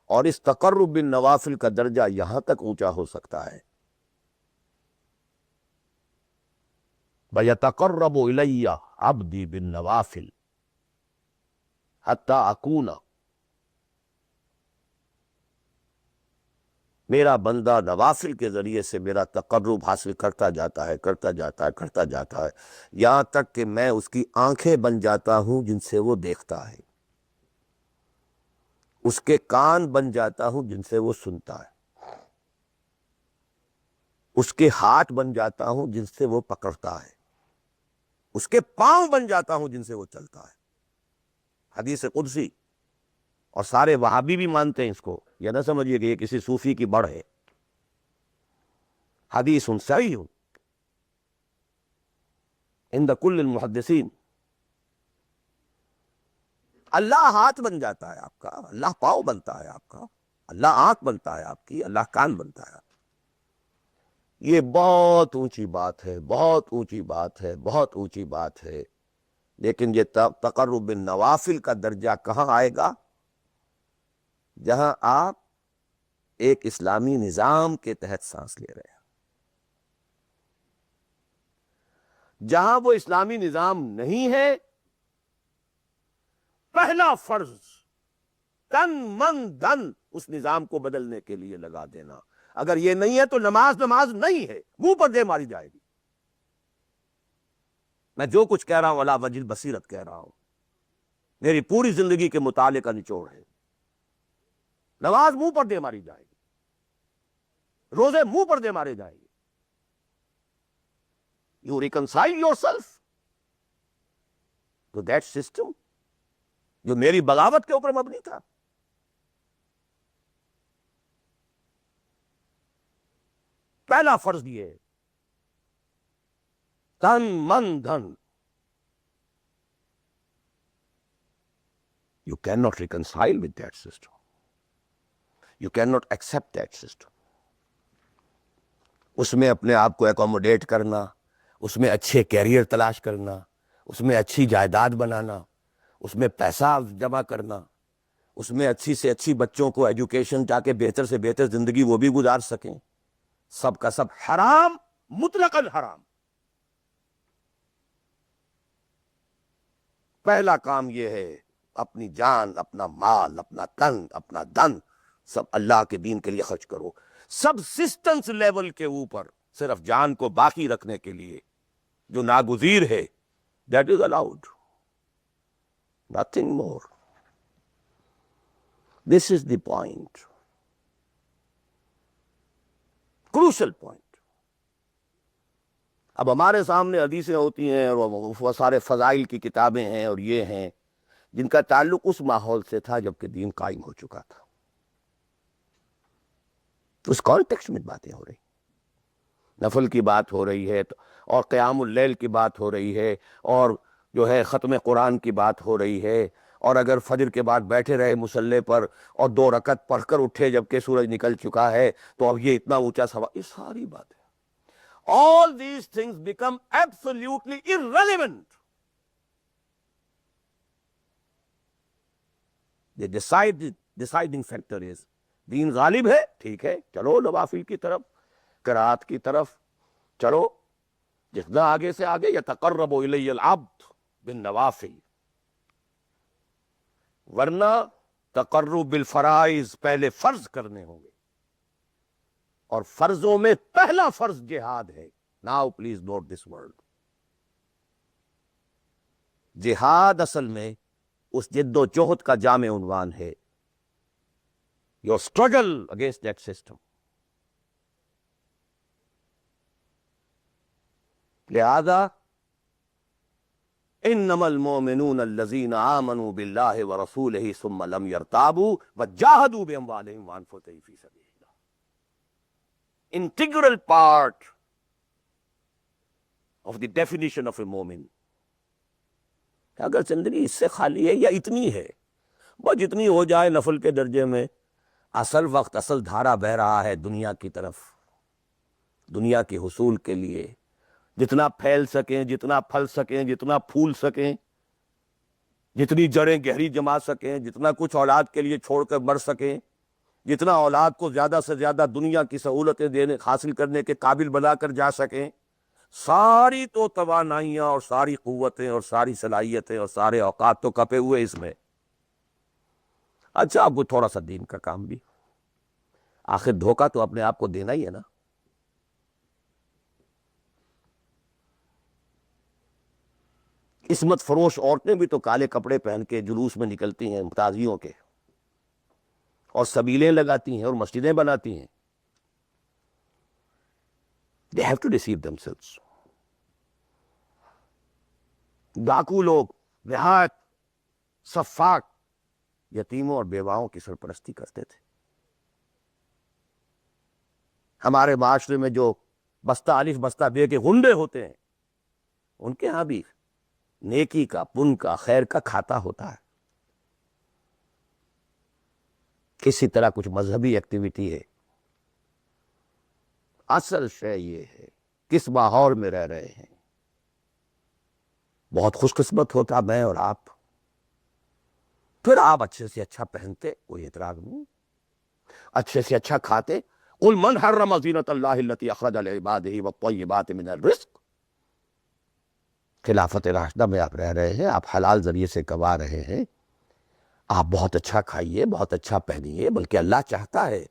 اور اس تقرب بالنوافل کا درجہ یہاں تک اونچا ہو سکتا ہے, بَيَتَقَرَّبُ إِلَيَّ عَبْدِي بِالنَّوَافِلِ حَتَّى أَكُونَ, میرا بندہ نوافل کے ذریعے سے میرا تقرب حاصل کرتا جاتا ہے, کرتا جاتا ہے, کرتا جاتا ہے, یہاں تک کہ میں اس کی آنکھیں بن جاتا ہوں جن سے وہ دیکھتا ہے, اس کے کان بن جاتا ہوں جن سے وہ سنتا ہے, اس کے ہاتھ بن جاتا ہوں جن سے وہ پکڑتا ہے, اس کے پاؤں بن جاتا ہوں جن سے وہ چلتا ہے. حدیث قدسی, اور سارے وہابی بھی مانتے ہیں اس کو, یہ نہ سمجھیے کہ یہ کسی صوفی کی بڑھ ہے. حدیث صحیح عند کل المحدثین. اللہ ہاتھ بن جاتا ہے آپ کا, اللہ پاؤں بنتا ہے آپ کا, اللہ آنکھ بنتا ہے آپ کی, اللہ کان بنتا ہے. یہ بہت اونچی بات ہے, بہت اونچی بات ہے, بہت اونچی بات ہے. لیکن یہ تقرب بالنوافل کا درجہ کہاں آئے گا؟ جہاں آپ ایک اسلامی نظام کے تحت سانس لے رہے ہیں, جہاں وہ اسلامی نظام نہیں ہے. پہلا فرض تن من دھن اس نظام کو بدلنے کے لیے لگا دینا. اگر یہ نہیں ہے تو نماز نہیں ہے, منہ پر دے ماری جائے گی. میں جو کچھ کہہ رہا ہوں علی وجہ بصیرت کہہ رہا ہوں, میری پوری زندگی کے مطالعے کا نچوڑ ہے. نماز منہ پر دے ماری جائے گی, روزے منہ پر دے مارے جائیں گے. You reconcile yourself to that system جو میری بغاوت کے اوپر مبنی تھا. پہلا فرض یہ ہے, تن من دھن. You cannot reconcile with that system. You cannot accept that system. اس میں اپنے آپ کو ایکوموڈیٹ کرنا، اس میں اچھے کیریئر تلاش کرنا، اس میں اچھی جائیداد بنانا، اس میں پیسہ جمع کرنا، اس میں اچھی سے اچھی بچوں کو ایجوکیشن تاکہ بہتر سے بہتر زندگی وہ بھی گزار سکیں، سب کا سب حرام، مطلقاً حرام۔ پہلا کام یہ ہے اپنی جان، اپنا مال، اپنا تن، اپنا دن سب اللہ کے دین کے لیے خرچ کرو۔ سبسسٹنس لیول کے اوپر صرف جان کو باقی رکھنے کے لیے جو ناگزیر ہے، that is allowed, nothing more. This is the point, crucial point. اب ہمارے سامنے حدیثیں ہوتی ہیں اور وہ سارے فضائل کی کتابیں ہیں اور یہ ہیں جن کا تعلق اس ماحول سے تھا جب کہ دین قائم ہو چکا تھا، اس کانٹیکسٹ میں باتیں ہو رہی، نفل کی بات ہو رہی ہے اور قیام اللیل کی بات ہو رہی ہے، اور جو ہے ختم قرآن کی بات ہو رہی ہے، اور اگر فجر کے بعد بیٹھے رہے مصلی پر اور 2 رکعت پڑھ کر اٹھے جبکہ سورج نکل چکا ہے تو اب یہ اتنا اونچا ثواب، یہ ساری بات ہے۔ All these things become absolutely irrelevant. The deciding factor is دین غالب ہے، ٹھیک ہے، چلو نوافل کی طرف، قرات کی طرف چلو، جتنا آگے سے آگے یتقرب الی العبد بالنوافل، ورنہ تقرب بالفرائض پہلے فرض کرنے ہوں گے، اور فرضوں میں پہلا فرض جہاد ہے۔ Now please note this word, جہاد اصل میں اس جد و جہد کا جامع عنوان ہے، your struggle against that system۔ لہذا انما المؤمنون الذین آمنوا باللہ ورسولہ ثم لم يرتابوا وجاہدوا باموالہم وانفسہم فی سبیل اللہ، integral part of the definition of a مومن۔ اگر زندگی اس سے خالی ہے یا اتنی ہے، بس جتنی ہو جائے نفل کے درجے میں، اصل وقت، اصل دھارا بہ رہا ہے دنیا کی طرف، دنیا کے حصول کے لیے، جتنا پھیل سکیں، جتنا پھل سکیں، جتنا پھول سکیں، جتنی جڑیں گہری جما سکیں، جتنا کچھ اولاد کے لیے چھوڑ کر مر سکیں، جتنا اولاد کو زیادہ سے زیادہ دنیا کی سہولتیں دینے حاصل کرنے کے قابل بنا کر جا سکیں، ساری تو توانائیاں اور ساری قوتیں اور ساری صلاحیتیں اور سارے اوقات تو کپے ہوئے اس میں۔ اچھا اب وہ تھوڑا سا دین کا کام بھی، آخر دھوکہ تو اپنے آپ کو دینا ہی ہے نا۔ عصمت فروش عورتیں بھی تو کالے کپڑے پہن کے جلوس میں نکلتی ہیں تازیوں کے، اور سبیلیں لگاتی ہیں اور مسجدیں بناتی ہیں۔ They have to deceive themselves۔ ڈاکو لوگ نہایت سفاک یتیموں اور بیواؤں کی سرپرستی کرتے تھے۔ ہمارے معاشرے میں جو بستہ الف بستہ بے کے غنڈے ہوتے ہیں، ان کے ہاں بھی نیکی کا، پن کا، خیر کا کھاتا ہوتا ہے۔ کسی طرح کچھ مذہبی ایکٹیویٹی ہے، اصل شے یہ ہے کس ماحول میں رہ رہے ہیں۔ بہت خوش قسمت ہوتا میں اور آپ، پھر آپ اچھے سے اچھا پہنتے، کوئی اعتراض نہیں، اچھے سے اچھا کھاتے، قل من حرم زینۃ اللہ التی اخرج لعبادہ والطیبات من الرزق۔ خلافت راشدہ میں آپ رہ رہے ہیں، آپ حلال ذریعے سے کما رہے ہیں، آپ بہت اچھا کھائیے، بہت اچھا پہنیے، بلکہ اللہ چاہتا ہے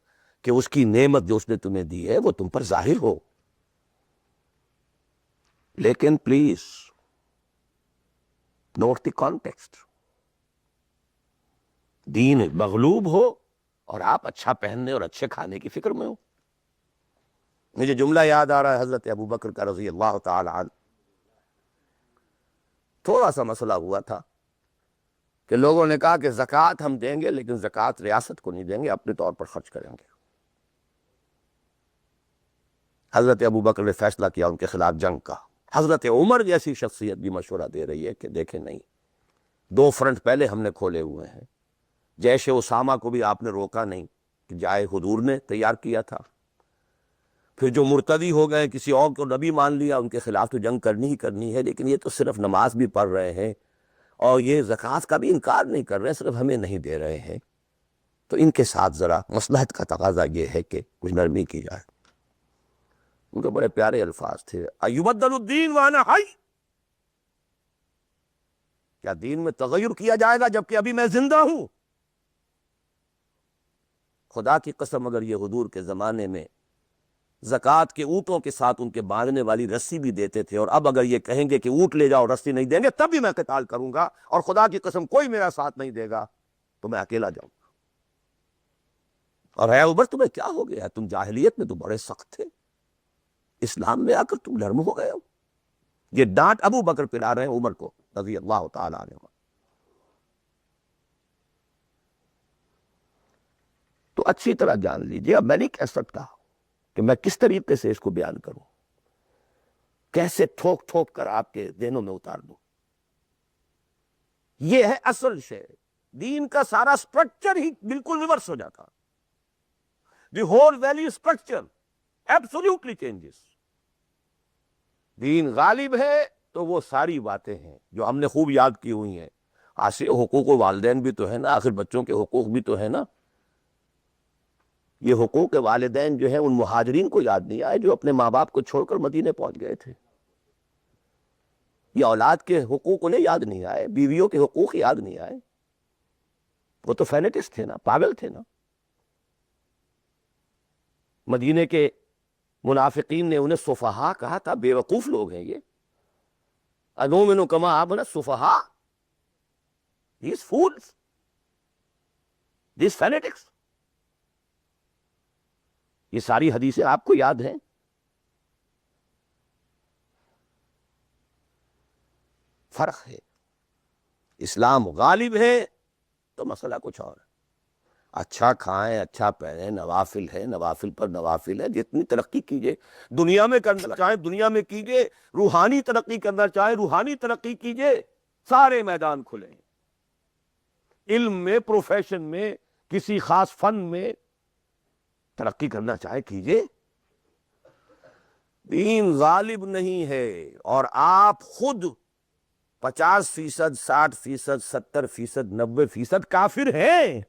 کہ اس کی نعمت جو اس نے تمہیں دی ہے وہ تم پر ظاہر ہو۔ لیکن پلیز نوٹ دی کانٹیکسٹ، دین مغلوب ہو اور آپ اچھا پہننے اور اچھے کھانے کی فکر میں ہو۔ مجھے جملہ یاد آ رہا ہے حضرت ابو بکر کا رضی اللہ تعالی عنہ۔ تھوڑا سا مسئلہ ہوا تھا کہ لوگوں نے کہا کہ زکوٰۃ ہم دیں گے لیکن زکوٰۃ ریاست کو نہیں دیں گے، اپنے طور پر خرچ کریں گے۔ حضرت ابو بکر نے فیصلہ کیا ان کے خلاف جنگ کا۔ حضرت عمر جیسی شخصیت بھی مشورہ دے رہی ہے کہ دیکھیں نہیں، 2 فرنٹ پہلے ہم نے کھولے ہوئے ہیں۔ جیش اسامہ کو بھی آپ نے روکا نہیں کہ جائے حضور نے تیار کیا تھا۔ پھر جو مرتدی ہو گئے، کسی اور کو نبی مان لیا، ان کے خلاف تو جنگ کرنی ہی کرنی ہے، لیکن یہ تو صرف نماز بھی پڑھ رہے ہیں اور یہ زکوٰۃ کا بھی انکار نہیں کر رہے ہیں، صرف ہمیں نہیں دے رہے ہیں، تو ان کے ساتھ ذرا مصلحت کا تقاضا یہ ہے کہ کچھ نرمی کی جائے۔ ان کے بڑے پیارے الفاظ تھے، ایبدل الدین وانا حی، کیا دین میں تغیر کیا جائے گا جبکہ ابھی میں زندہ ہوں؟ خدا کی قسم اگر یہ حضور کے زمانے میں زکوٰۃ کے اونٹوں کے ساتھ ان کے باندھنے والی رسی بھی دیتے تھے، اور اب اگر یہ کہیں گے کہ اونٹ لے جاؤ رسی نہیں دیں گے، تب بھی میں قتال کروں گا، اور خدا کی قسم کوئی میرا ساتھ نہیں دے گا تو میں اکیلا جاؤں گا۔ اور اے عمر تمہیں کیا ہو گیا؟ تم جاہلیت میں تو بڑے سخت تھے، اسلام میں آ کر تم نرم ہو گئے ہو۔ یہ ڈانٹ ابو بکر پلا رہے ہیں عمر کو رضی اللہ تعالیٰ عنہ۔ تو اچھی طرح جان لیجئے، اب میں نہیں کہہ سکتا کہ میں کس طریقے سے اس کو بیان کروں، کیسے ٹھوک ٹھوک کر آپ کے ذہنوں میں اتار دوں۔ یہ ہے اصل شے، دین کا سارا سٹرکچر ہی بالکل ریورس ہو جاتا، the whole value structure absolutely changes. دین غالب ہے تو وہ ساری باتیں ہیں جو ہم نے خوب یاد کی ہوئی ہیں۔ آج حقوق والدین بھی تو ہے نا، آخر بچوں کے حقوق بھی تو ہے نا۔ یہ حقوق والدین جو ہیں ان مہاجرین کو یاد نہیں آئے جو اپنے ماں باپ کو چھوڑ کر مدینے پہنچ گئے تھے۔ یہ اولاد کے حقوق انہیں یاد نہیں آئے، بیویوں کے حقوق یاد نہیں آئے۔ وہ تو فینیٹسٹ تھے نا، پاگل تھے نا۔ مدینے کے منافقین نے انہیں سفہاء کہا تھا، بے وقوف لوگ ہیں یہ۔ انؤمن کما آمن السفہاء، these fools, these fanatics۔ یہ ساری حدیثیں آپ کو یاد ہیں۔ فرق ہے، اسلام غالب ہے تو مسئلہ کچھ اور ہے۔ اچھا کھائیں، اچھا پہنیں، نوافل ہے، نوافل پر نوافل ہے، جتنی ترقی کیجئے، دنیا میں کرنا چاہیں دنیا میں کیجئے، روحانی ترقی کرنا چاہیں روحانی ترقی کیجئے، سارے میدان کھلے ہیں۔ علم میں، پروفیشن میں، کسی خاص فن میں ترقی کرنا چاہے کیجئے۔ دین غالب نہیں ہے، اور آپ خود 50%، 60%، 70%، 90% کافر ہیں،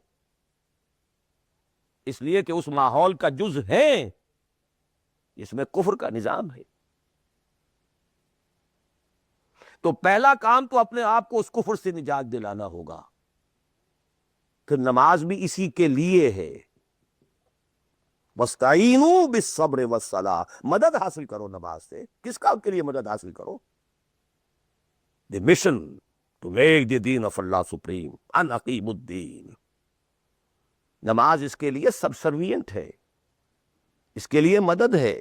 اس لیے کہ اس ماحول کا جز ہیں اس میں کفر کا نظام ہے۔ تو پہلا کام تو اپنے آپ کو اس کفر سے نجات دلانا ہوگا۔ پھر نماز بھی اسی کے لیے ہے، وَاسْتَعِینُوا بِالصَّبْرِ وَالصَّلَاةِ، مدد حاصل کرو نماز سے۔ کس کام کے لیے مدد حاصل کرو؟ The mission to make the دین آف اللہ سپریم، ان اقیم الدین۔ نماز اس کے لیے سب سروینٹ ہے، اس کے لیے مدد ہے۔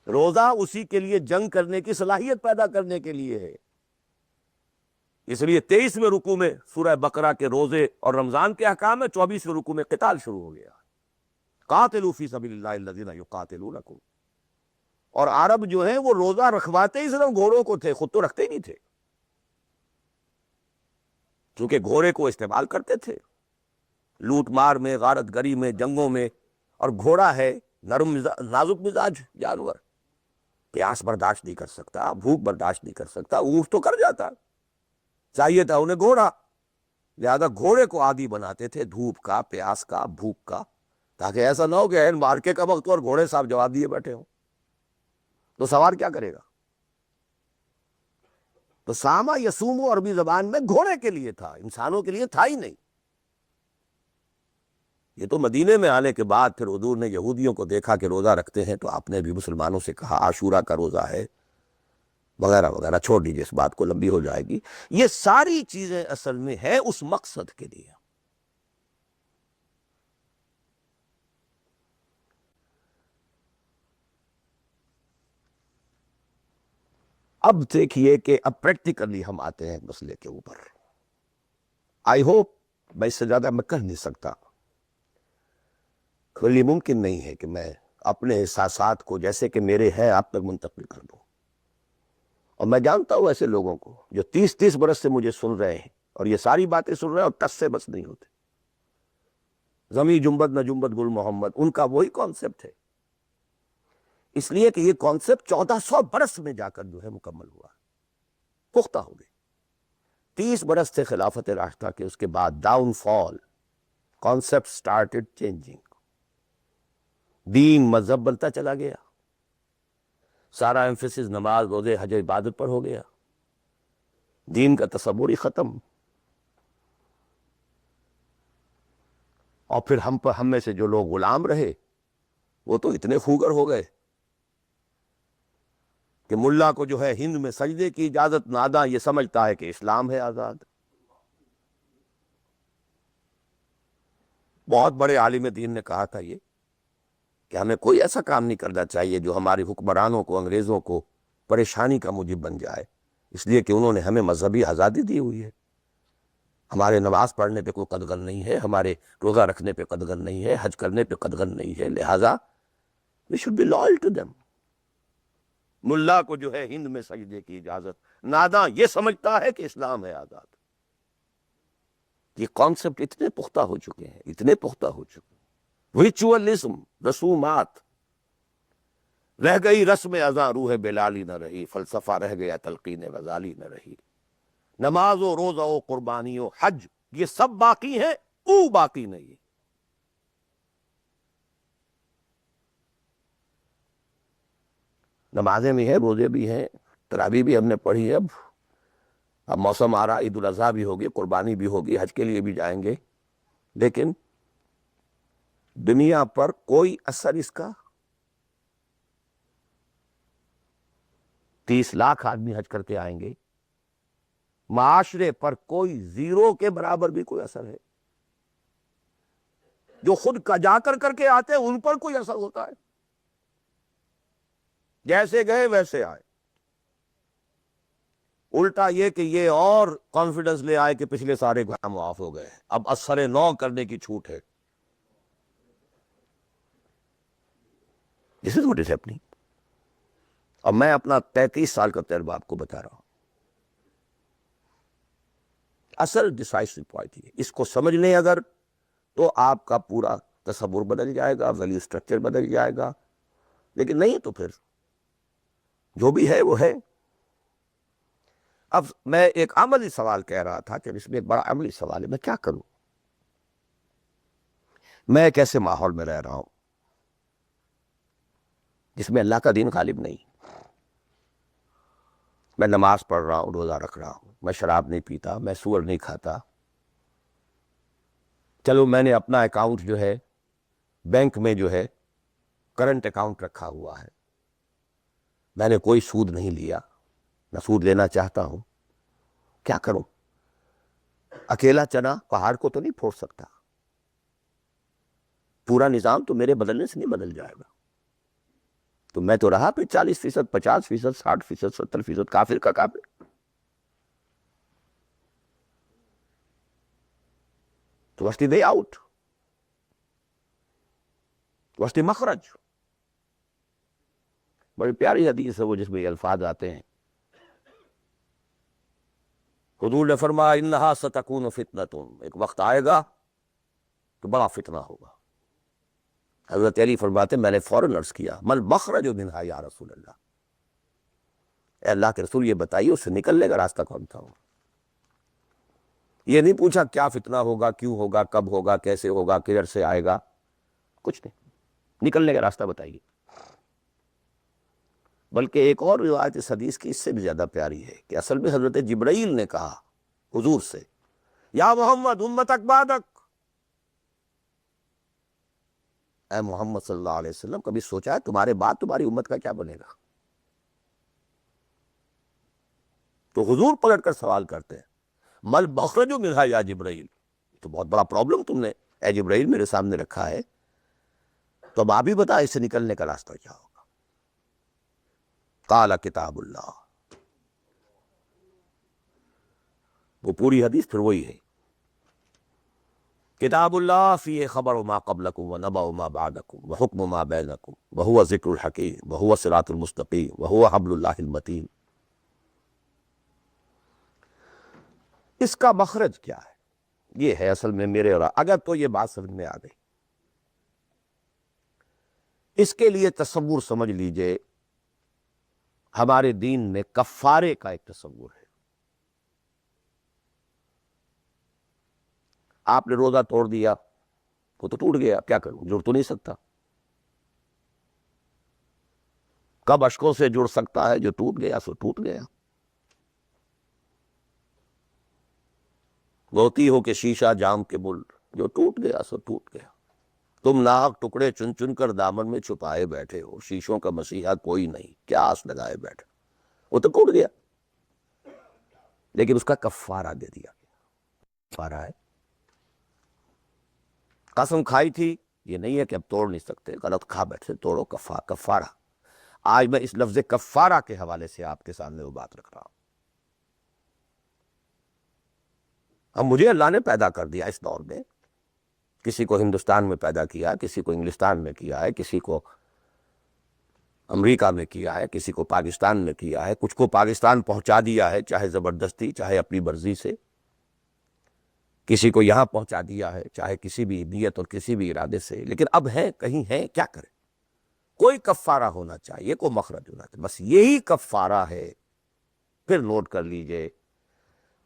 روزہ اسی کے لیے جنگ کرنے کی صلاحیت پیدا کرنے کے لیے ہے۔ اس لیے 23ویں رکوع میں سورہ بقرہ کے روزے اور رمضان کے احکام ہے، 24ویں رکوع میں قتال شروع ہو گیا، قاتلوا فی سبیل اللہ الذین یقاتلونکم۔ اور عرب جو ہیں وہ روزہ رکھواتے ہی صرف گھوڑوں کو تھے، خود تو رکھتے ہی نہیں تھے، کیونکہ گھوڑے کو استعمال کرتے تھے لوٹ مار میں، غارت گری میں، جنگوں میں۔ اور گھوڑا ہے نرم نازک مزاج جانور، پیاس برداشت نہیں کر سکتا، بھوک برداشت نہیں کر سکتا، اونٹ تو کر جاتا، چاہیے تھا انہیں گھوڑا، لہذا گھوڑے کو عادی بناتے تھے دھوپ کا، پیاس کا، بھوک کا، تاکہ ایسا نہ ہو کہ این مارکے کا وقت اور گھوڑے صاحب جواب دیے بیٹھے ہوں تو سوار کیا کرے گا؟ تو ساما یسومو عربی زبان میں گھوڑے کے لیے تھا، انسانوں کے لیے تھا ہی نہیں۔ یہ تو مدینے میں آنے کے بعد پھر حضور نے یہودیوں کو دیکھا کہ روزہ رکھتے ہیں، تو آپ نے بھی مسلمانوں سے کہا عاشورہ کا روزہ ہے وغیرہ وغیرہ، چھوڑ دیجیے اس بات کو، لمبی ہو جائے گی۔ یہ ساری چیزیں اصل میں ہے اس مقصد کے لیے۔ اب دیکھیے کہ اب پریکٹیکلی ہم آتے ہیں مسئلے کے اوپر۔ آئی ہوپ میں اس سے زیادہ میں کہہ نہیں سکتا، یہ ممکن نہیں ہے کہ میں اپنے احساسات کو جیسے کہ میرے ہیں آپ تک منتقل کر دوں۔ اور میں جانتا ہوں ایسے لوگوں کو جو 30 برس سے مجھے سن رہے ہیں اور یہ ساری باتیں سن رہے ہیں اور ٹس سے بس نہیں ہوتے۔ زمیں جنبد نہ جنبد گل محمد، ان کا وہی کانسیپٹ ہے، اس لیے کہ یہ کانسیپٹ 1400 برس میں جا کر جو ہے مکمل ہوا، پختہ ہو گئے۔ 30 برس تھے خلافت راشدہ کے، اس کے بعد ڈاؤن فال، کانسیپٹ سٹارٹڈ چینجنگ، دین مذہب بنتا چلا گیا، سارا ایمفیسس نماز روزے حج عبادت پر ہو گیا، دین کا تصور ہی ختم، اور پھر ہم میں سے جو لوگ غلام رہے وہ تو اتنے خوگر ہو گئے کہ ملا کو جو ہے ہند میں سجدے کی اجازت، ناداں یہ سمجھتا ہے کہ اسلام ہے آزاد۔ بہت بڑے عالم دین نے کہا تھا یہ کہ ہمیں کوئی ایسا کام نہیں کرنا چاہیے جو ہماری حکمرانوں کو، انگریزوں کو پریشانی کا موجب بن جائے، اس لیے کہ انہوں نے ہمیں مذہبی آزادی دی ہوئی ہے، ہمارے نماز پڑھنے پہ کوئی قدغن نہیں ہے، ہمارے روزہ رکھنے پہ قدغن نہیں ہے، حج کرنے پہ قدغن نہیں ہے، لہٰذا we should be loyal to them۔ ملا کو جو ہے ہند میں سجدے کی اجازت، ناداں یہ سمجھتا ہے کہ اسلام ہے آزاد۔ یہ کانسیپٹ اتنے پختہ ہو چکے ہیں، اتنے پختہ ہو چکے ہیں۔ ریچولزم، رسومات، رہ گئی رسم ازاں روح بلالی نہ رہی، فلسفہ رہ گیا تلقین غزالی نہ رہی، نماز و روزہ و قربانی و حج یہ سب باقی ہیں، او باقی نہیں۔ نمازیں بھی ہیں، روزے بھی ہیں، تراویح بھی ہم نے پڑھی ہے، اب موسم آ رہا، عید الاضحیٰ بھی ہوگی، قربانی بھی ہوگی، حج کے لیے بھی جائیں گے، لیکن دنیا پر کوئی اثر اس کا؟ 30 لاکھ آدمی حج کر کے آئیں گے، معاشرے پر کوئی زیرو کے برابر بھی کوئی اثر ہے؟ جو خود کا جا کر کے آتے ہیں ان پر کوئی اثر ہوتا ہے؟ جیسے گئے ویسے آئے۔ الٹا یہ کہ یہ اور کانفیڈنس لے آئے کہ پچھلے سارے گناہ معاف ہو گئے، اب اثر نو کرنے کی چھوٹ ہے۔ This is what is happening۔ اب میں اپنا 33 سال کا تجربہ آپ کو بتا رہا ہوں۔ اصل ڈیسائسو پوائنٹ یہ، اس کو سمجھ لیں اگر تو آپ کا پورا تصور بدل جائے گا، ویلیو اسٹرکچر بدل جائے گا، لیکن نہیں تو پھر جو بھی ہے وہ ہے۔ اب میں ایک عملی سوال کہہ رہا تھا کہ اس میں ایک بڑا عملی سوال ہے، میں کیا کروں؟ میں ایک ایسے ماحول میں رہ رہا ہوں جس میں اللہ کا دین غالب نہیں، میں نماز پڑھ رہا ہوں، روزہ رکھ رہا ہوں، میں شراب نہیں پیتا، میں سور نہیں کھاتا، چلو میں نے اپنا اکاؤنٹ جو ہے بینک میں جو ہے کرنٹ اکاؤنٹ رکھا ہوا ہے، میں نے کوئی سود نہیں لیا، نہ سود لینا چاہتا ہوں، کیا کروں؟ اکیلا چنا پہاڑ کو تو نہیں پھوڑ سکتا، پورا نظام تو میرے بدلنے سے نہیں بدل جائے گا، تو میں تو رہا پھر 40%، 50%، 60%، 70% کافر کا کافر۔ تو what's the way out؟ what's the مخرج؟ بڑی پیاری حدیث ہے وہ جس میں یہ الفاظ آتے ہیں، حضور نے فرمایا انہا ستکون فتنۃ، ایک وقت آئے گا کہ بڑا فتنہ ہوگا۔ حضرت علی فرماتے میں نے فوراً عرض کیا مل مخرج منہا یا رسول اللہ، اے اللہ کے رسول یہ بتائیے اس سے نکلنے کا راستہ کون تھا؟ یہ نہیں پوچھا کیا فتنہ ہوگا، کیوں ہوگا، کب ہوگا، کیسے ہوگا، کدھر سے آئے گا، کچھ نہیں، نکلنے کا راستہ بتائیے۔ بلکہ ایک اور روایت اس حدیث کی اس سے بھی زیادہ پیاری ہے کہ اصل میں حضرت جبرائیل نے کہا حضور سے یا محمد امتک بعدک، اے محمد صلی اللہ علیہ وسلم کبھی سوچا ہے تمہارے بعد تمہاری امت کا کیا بنے گا؟ تو حضور پلٹ کر سوال کرتے ہیں مل مخرج منہا یا جبرائیل، تو بہت بڑا پرابلم تم نے اے جبرائیل میرے سامنے رکھا ہے، تو اب آپ ہی بتا اس سے نکلنے کا راستہ کیا ہوگا؟ قال کتاب اللہ، وہ پوری حدیث پھر وہی ہے، کتاب اللہ فیہ خبر ما قبلکم ونبأ ما بعدکم وحکم ما بینکم وہو ذکر الحکیم وہو صراط المستقیم وہو حبل اللہ المتین۔ اس کا مخرج کیا ہے؟ یہ ہے اصل میں میرے اور اگر تو یہ بات سمجھ میں آ گئی اس کے لیے تصور سمجھ لیجئے، ہمارے دین میں کفارے کا ایک تصور ہے۔ آپ نے روزہ توڑ دیا، وہ تو ٹوٹ گیا، کیا کروں، جڑ تو نہیں سکتا۔ کب اشکوں سے جڑ سکتا ہے؟ جو ٹوٹ گیا سو ٹوٹ گیا۔ موتی ہو کہ شیشہ جام کے بل، جو ٹوٹ گیا سو ٹوٹ گیا۔ تم ناحق ٹکڑے چن چن کر دامن میں چھپائے بیٹھے ہو، شیشوں کا مسیحا کوئی نہیں، کیا آس لگائے بیٹھے، وہ تو ٹوٹ گیا، لیکن اس کا کفارہ دے دیا گیا۔ کفارہ ہے، قسم کھائی تھی، یہ نہیں ہے کہ اب توڑ نہیں سکتے، غلط کھا بیٹھے، توڑو، کفارہ۔ آج میں اس لفظ کفارہ کے حوالے سے آپ کے سامنے وہ بات رکھ رہا ہوں۔ اب مجھے اللہ نے پیدا کر دیا اس دور میں، کسی کو ہندوستان میں پیدا کیا، کسی کو انگلستان میں کیا ہے، کسی کو امریکہ میں کیا ہے، کسی کو پاکستان میں کیا ہے، کچھ کو پاکستان پہنچا دیا ہے، چاہے زبردستی چاہے اپنی مرضی سے، کسی کو یہاں پہنچا دیا ہے چاہے کسی بھی نیت اور کسی بھی ارادے سے، لیکن اب ہے، کہیں ہے، کیا کرے؟ کوئی کفارہ ہونا چاہیے، کوئی مخرج ہونا چاہیے، بس یہی کفارہ ہے۔ پھر نوٹ کر لیجئے،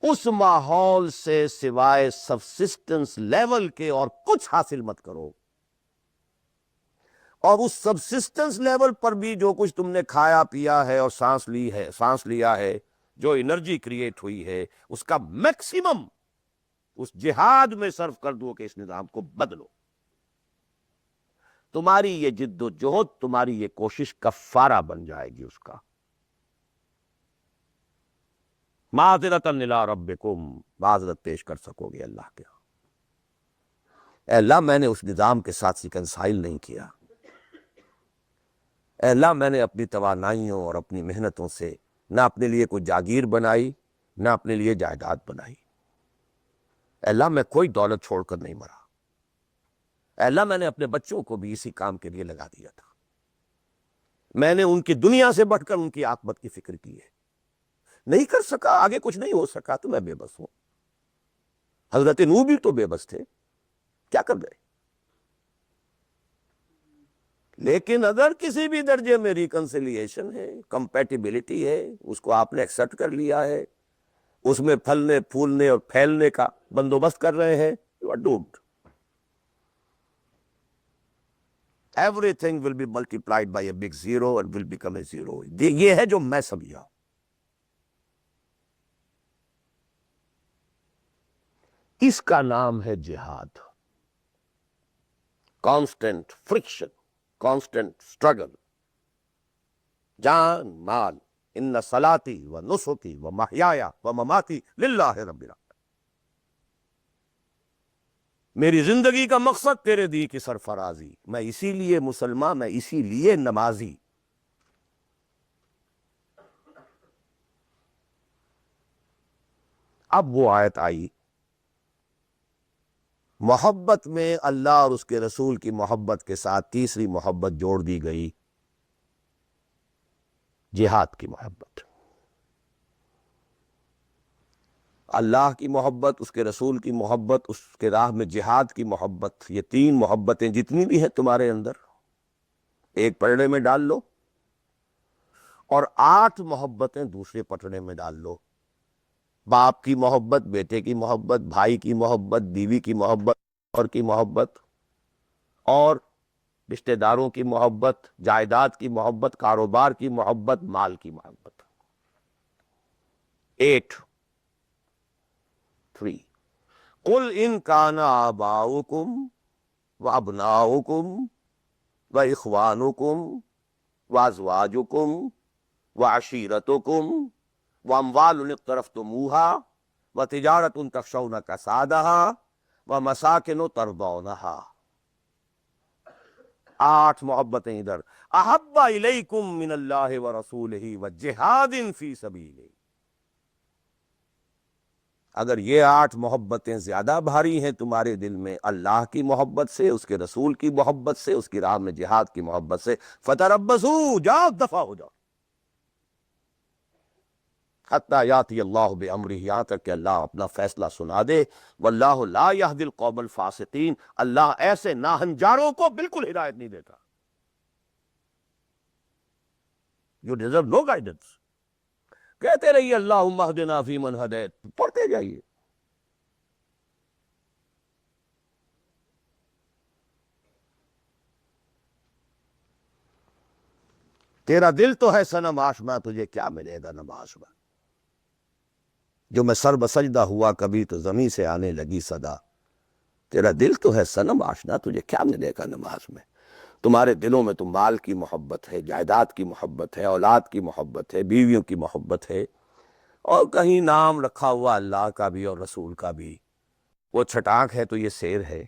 اس ماحول سے سوائے سبسسٹنس لیول کے اور کچھ حاصل مت کرو، اور اس سبسسٹنس لیول پر بھی جو کچھ تم نے کھایا پیا ہے اور سانس لیا ہے، جو انرجی کریٹ ہوئی ہے، اس کا میکسیمم اس جہاد میں صرف کر دو کہ اس نظام کو بدلو۔ تمہاری یہ جد و جہد، تمہاری یہ کوشش کفارہ بن جائے گی اس کا۔ معذرۃ الی ربکم، معذرت پیش کر سکو گے اللہ کے۔ اے اللہ، میں نے اس نظام کے ساتھ ریکنسائل نہیں کیا۔ اے اللہ، میں نے اپنی توانائیوں اور اپنی محنتوں سے نہ اپنے لیے کوئی جاگیر بنائی، نہ اپنے لیے جائیداد بنائی۔ اے اللہ، میں کوئی دولت چھوڑ کر نہیں مرا۔ اے اللہ، میں نے اپنے بچوں کو بھی اسی کام کے لیے لگا دیا تھا۔ میں نے ان کی دنیا سے بڑھ کر ان کی عاقبت کی فکر کی ہے۔ نہیں کر سکا، آگے کچھ نہیں ہو سکا تو میں بے بس ہوں۔ حضرت نوح بھی تو بے بس تھے، کیا کر گئے؟ لیکن اگر کسی بھی درجے میں ریکنسیلیشن ہے، کمپیٹیبلٹی ہے، اس کو آپ نے ایکسپٹ کر لیا ہے، اس میں پھلنے پھولنے اور پھیلنے کا بندوبست کر رہے ہیں، you are doomed. Everything will be multiplied by a big zero and will become a zero۔ یہ ہے جو میں سمجھا۔ اس کا نام ہے جہاد۔ کانسٹنٹ فرکشن، کانسٹنٹ اسٹرگل، جان مال، ان صلاتی و نسکی و محیای و مماتی للہ رب العالمین۔ میری زندگی کا مقصد تیرے دی کی سرفرازی، میں اسی لیے مسلمان، میں اسی لیے نمازی۔ اب وہ آیت آئی، محبت میں اللہ اور اس کے رسول کی محبت کے ساتھ تیسری محبت جوڑ دی گئی، جہاد کی محبت۔ اللہ کی محبت، اس کے رسول کی محبت، اس کے راہ میں جہاد کی محبت، یہ تین محبتیں جتنی بھی ہیں تمہارے اندر، ایک پٹڑے میں ڈال لو، اور 8 محبتیں دوسرے پٹڑے میں ڈال لو۔ باپ کی محبت، بیٹے کی محبت، بھائی کی محبت، بیوی کی محبت، اور کی محبت، اور رشتہ داروں کی محبت، جائیداد کی محبت، کاروبار کی محبت، مال کی محبت۔ 8 3 قل ان کان آباؤکم وابناؤکم واخوانکم وازواجکم وعشیرتکم واموال اقترفتموها وتجارۃ تخشون کسادها ومساکن ترضونها۔ 8 محبتیں ادھر، احب الیکم من اللہ ورسولہ وجہاد فی سبیلہ۔ اگر یہ 8 محبتیں زیادہ بھاری ہیں تمہارے دل میں اللہ کی محبت سے، اس کے رسول کی محبت سے، اس کی راہ میں جہاد کی محبت سے، فتربصوا، جاؤ دفع ہو جاؤ، حتی یاتی اللہ بامرہ، یہاں تک کہ اللہ اپنا فیصلہ سنا دے۔ واللہ لا یہدی القوم الفاسقین، اللہ ایسے ناہنجاروں کو بالکل ہدایت نہیں دیتا۔ You deserve no guidance. کہتے رہیے اللہم اہدنا فیمن ہدیت، پڑھتے جائیے. تیرا دل تو ہے صنم آشنا، تجھے کیا ملے گا نماز میں. جو میں سر بسجدہ ہوا کبھی تو زمین سے آنے لگی صدا. تیرا دل تو ہے صنم آشنا، تجھے کیا ملے گا نماز میں. تمہارے دلوں میں تو مال کی محبت ہے، جائیداد کی محبت ہے، اولاد کی محبت ہے، بیویوں کی محبت ہے، اور کہیں نام رکھا ہوا اللہ کا بھی اور رسول کا بھی. وہ چھٹانک ہے تو یہ سیر ہے.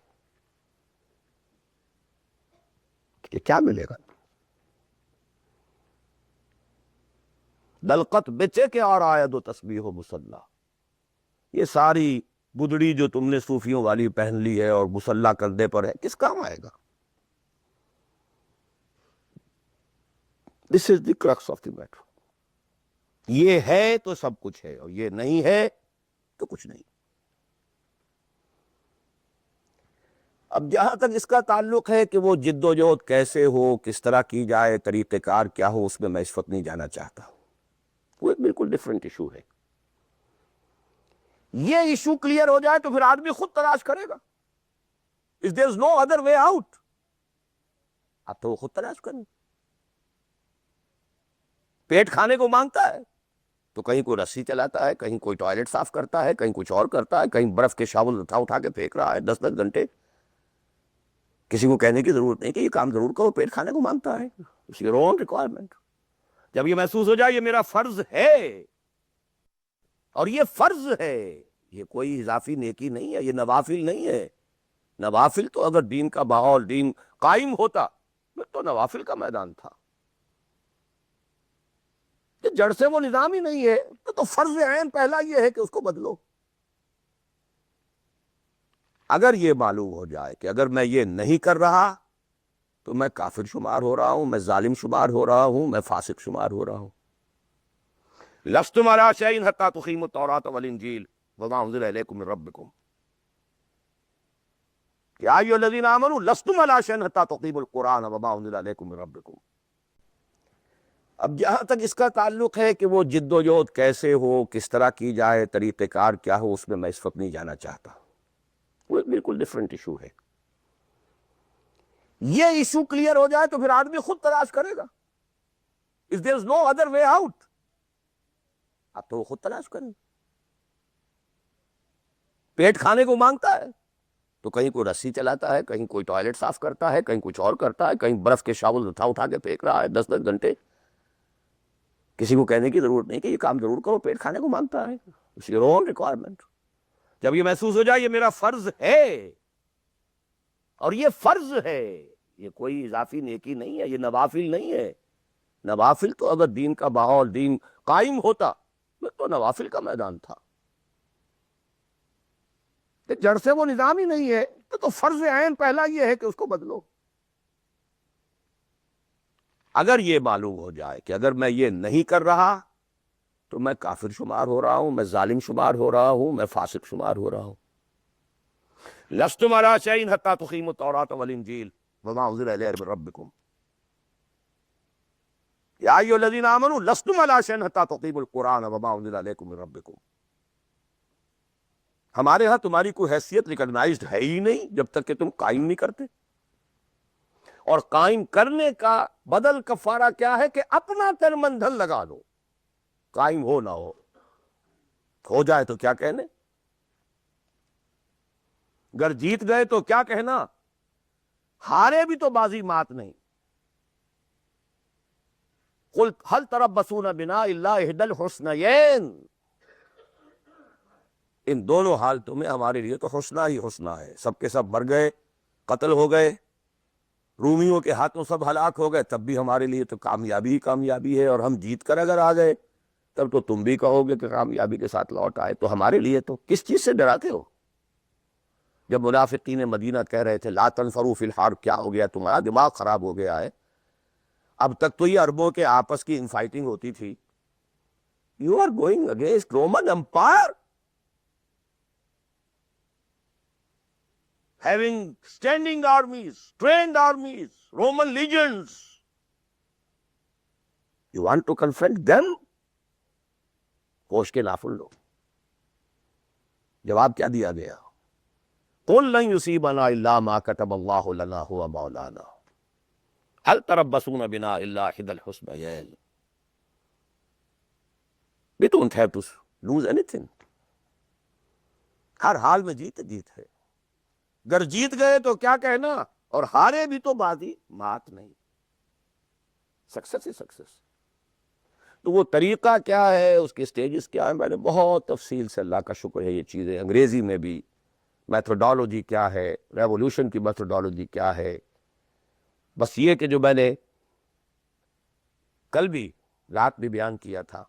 یہ کیا ملے گا؟ دلقت بچے کے اور آید و تسبیح و مصلی. یہ ساری بدڑی جو تم نے صوفیوں والی پہن لی ہے اور مصلی کندھے پر ہے، کس کام آئے گا؟ دس از دی کرکس آف دی میٹر. یہ ہے تو سب کچھ ہے، اور یہ نہیں ہے تو کچھ نہیں. اب جہاں تک اس کا تعلق ہے کہ وہ جد و جہد کیسے ہو، کس طرح کی جائے، طریقہ کار کیا ہو، اس میں میں اس وقت نہیں جانا چاہتا. وہ ایک بالکل ڈیفرنٹ ایشو ہے. یہ ایشو کلیئر ہو جائے تو پھر آدمی خود تلاش کرے گا. If there is no other way out، اب تو وہ خود تلاش کریں. پیٹ کھانے کو مانگتا ہے تو کہیں کوئی رسی چلاتا ہے، کہیں کوئی ٹوائلٹ صاف کرتا ہے، کہیں کچھ اور کرتا ہے، کہیں برف کے شاول اٹھا کے پھینک رہا ہے 10 گھنٹے. کسی کو کہنے کی ضرورت نہیں کہ یہ کام ضرور کرو، پیٹ کھانے کو مانگتا ہے. اس کی own requirement. جب یہ محسوس ہو جائے یہ میرا فرض ہے، اور یہ فرض ہے، یہ کوئی اضافی نیکی نہیں ہے، یہ نوافل نہیں ہے. نوافل تو اگر دین کا ماحول، دین قائم ہوتا پھر تو نوافل کا میدان تھا. کہ جڑ سے وہ نظام ہی نہیں ہے تو فرض عین پہلا یہ ہے کہ اس کو بدلو. اگر یہ معلوم ہو جائے کہ اگر میں یہ نہیں کر رہا تو میں کافر شمار ہو رہا ہوں، میں ظالم شمار ہو رہا ہوں، میں فاسق شمار ہو رہا ہوں. لستم علی شیء حتی تقیموا التوراۃ والانجیل وما انزل الیکم من ربکم یا ایھا الذین آمنوا لستم علی شیء حتی تقیموا القرآن وما انزل الیکم من ربکم. اب جہاں تک اس کا تعلق ہے کہ وہ جد و جہد کیسے ہو، کس طرح کی جائے، طریقہ کار کیا ہو، اس میں میں اس وقت نہیں جانا چاہتا. وہ ایک بالکل ڈیفرنٹ ایشو ہے. یہ ایشو کلیئر ہو جائے تو پھر آدمی خود تلاش کرے گا. If there is no other way out، اب تو وہ خود تلاش کریں. پیٹ کھانے کو مانگتا ہے تو کہیں کوئی رسی چلاتا ہے، کہیں کوئی ٹوائلٹ صاف کرتا ہے، کہیں کچھ اور کرتا ہے، کہیں برف کے شاول اٹھا کے پھینک رہا ہے 10 گھنٹے. کسی کو کہنے کی ضرورت نہیں کہ یہ کام ضرور کرو، پیٹ کھانے کو مانگتا ہے. اس کی own requirement. جب یہ محسوس ہو جائے یہ میرا فرض ہے، اور یہ فرض ہے، یہ کوئی اضافی نیکی نہیں ہے، یہ نوافل نہیں ہے. نوافل تو اگر دین کا ماحول، دین قائم ہوتا تو نوافل کا میدان تھا. کہ جڑ سے وہ نظام ہی نہیں ہے تو فرض عین پہلا یہ ہے کہ اس کو بدلو. اگر یہ معلوم ہو جائے کہ اگر میں یہ نہیں کر رہا تو میں کافر شمار ہو رہا ہوں، میں ظالم شمار ہو رہا ہوں، میں فاسق شمار ہو رہا ہوں. لستم علی شیء حتی تقیموا التوراۃ والانجیل وما انزل الیکم من ربکم یا ایھا الذین آمنوا لستم علی شیء حتی تقیموا القرآن وما انزل الیکم من ربکم. ہمارے ہاں تمہاری کوئی حیثیت ریکگنائزڈ ہے ہی نہیں جب تک کہ تم قائم نہیں کرتے. اور قائم کرنے کا بدل کفارہ کیا ہے کہ اپنا تن من دھن لگا دو. قائم ہو نہ ہو جائے تو کیا کہنے، گر جیت گئے تو کیا کہنا، ہارے بھی تو بازی مات نہیں. قل هل تربصون بنا الا احدى الحسنيين. ان دونوں حالتوں میں ہمارے لیے تو حسنہ ہی حسنہ ہے. سب کے سب مر گئے، قتل ہو گئے، رومیوں کے ہاتھوں سب ہلاک ہو گئے، تب بھی ہمارے لیے تو کامیابی ہی کامیابی ہے. اور ہم جیت کر اگر آ گئے تب تو تم بھی کہو گے کہ کامیابی کے ساتھ لوٹ آئے. تو ہمارے لیے تو کس چیز سے ڈراتے ہو؟ جب منافقین مدینہ کہہ رہے تھے لا تنفروا فی الحرب، کیا ہو گیا تمہارا دماغ خراب ہو گیا ہے؟ اب تک تو یہ عربوں کے آپس کی ان فائٹنگ ہوتی تھی. You are going against Roman Empire having standing armies, trained armies, Roman legions. You want to confront them? کوش کے نافل لو. جواب کیا دیا گیا؟ قل لن يصيبنا الا ما كتب الله لنا هو مولانا هل تربصون بنا الا احدى الحسنيين. We don't have to lose anything. ہر حال میں جیت جیت ہے. گر جیت گئے تو کیا کہنا، اور ہارے بھی تو بازی مات نہیں. سکسس ہی سکسس. تو وہ طریقہ کیا ہے، اس کے سٹیجز کیا ہیں، میں نے بہت تفصیل سے، اللہ کا شکر ہے، یہ چیزیں انگریزی میں بھی، میتھوڈالوجی کیا ہے، ریولوشن کی میتھوڈالوجی کیا ہے. بس یہ کہ جو میں نے کل بھی رات بھی بیان کیا تھا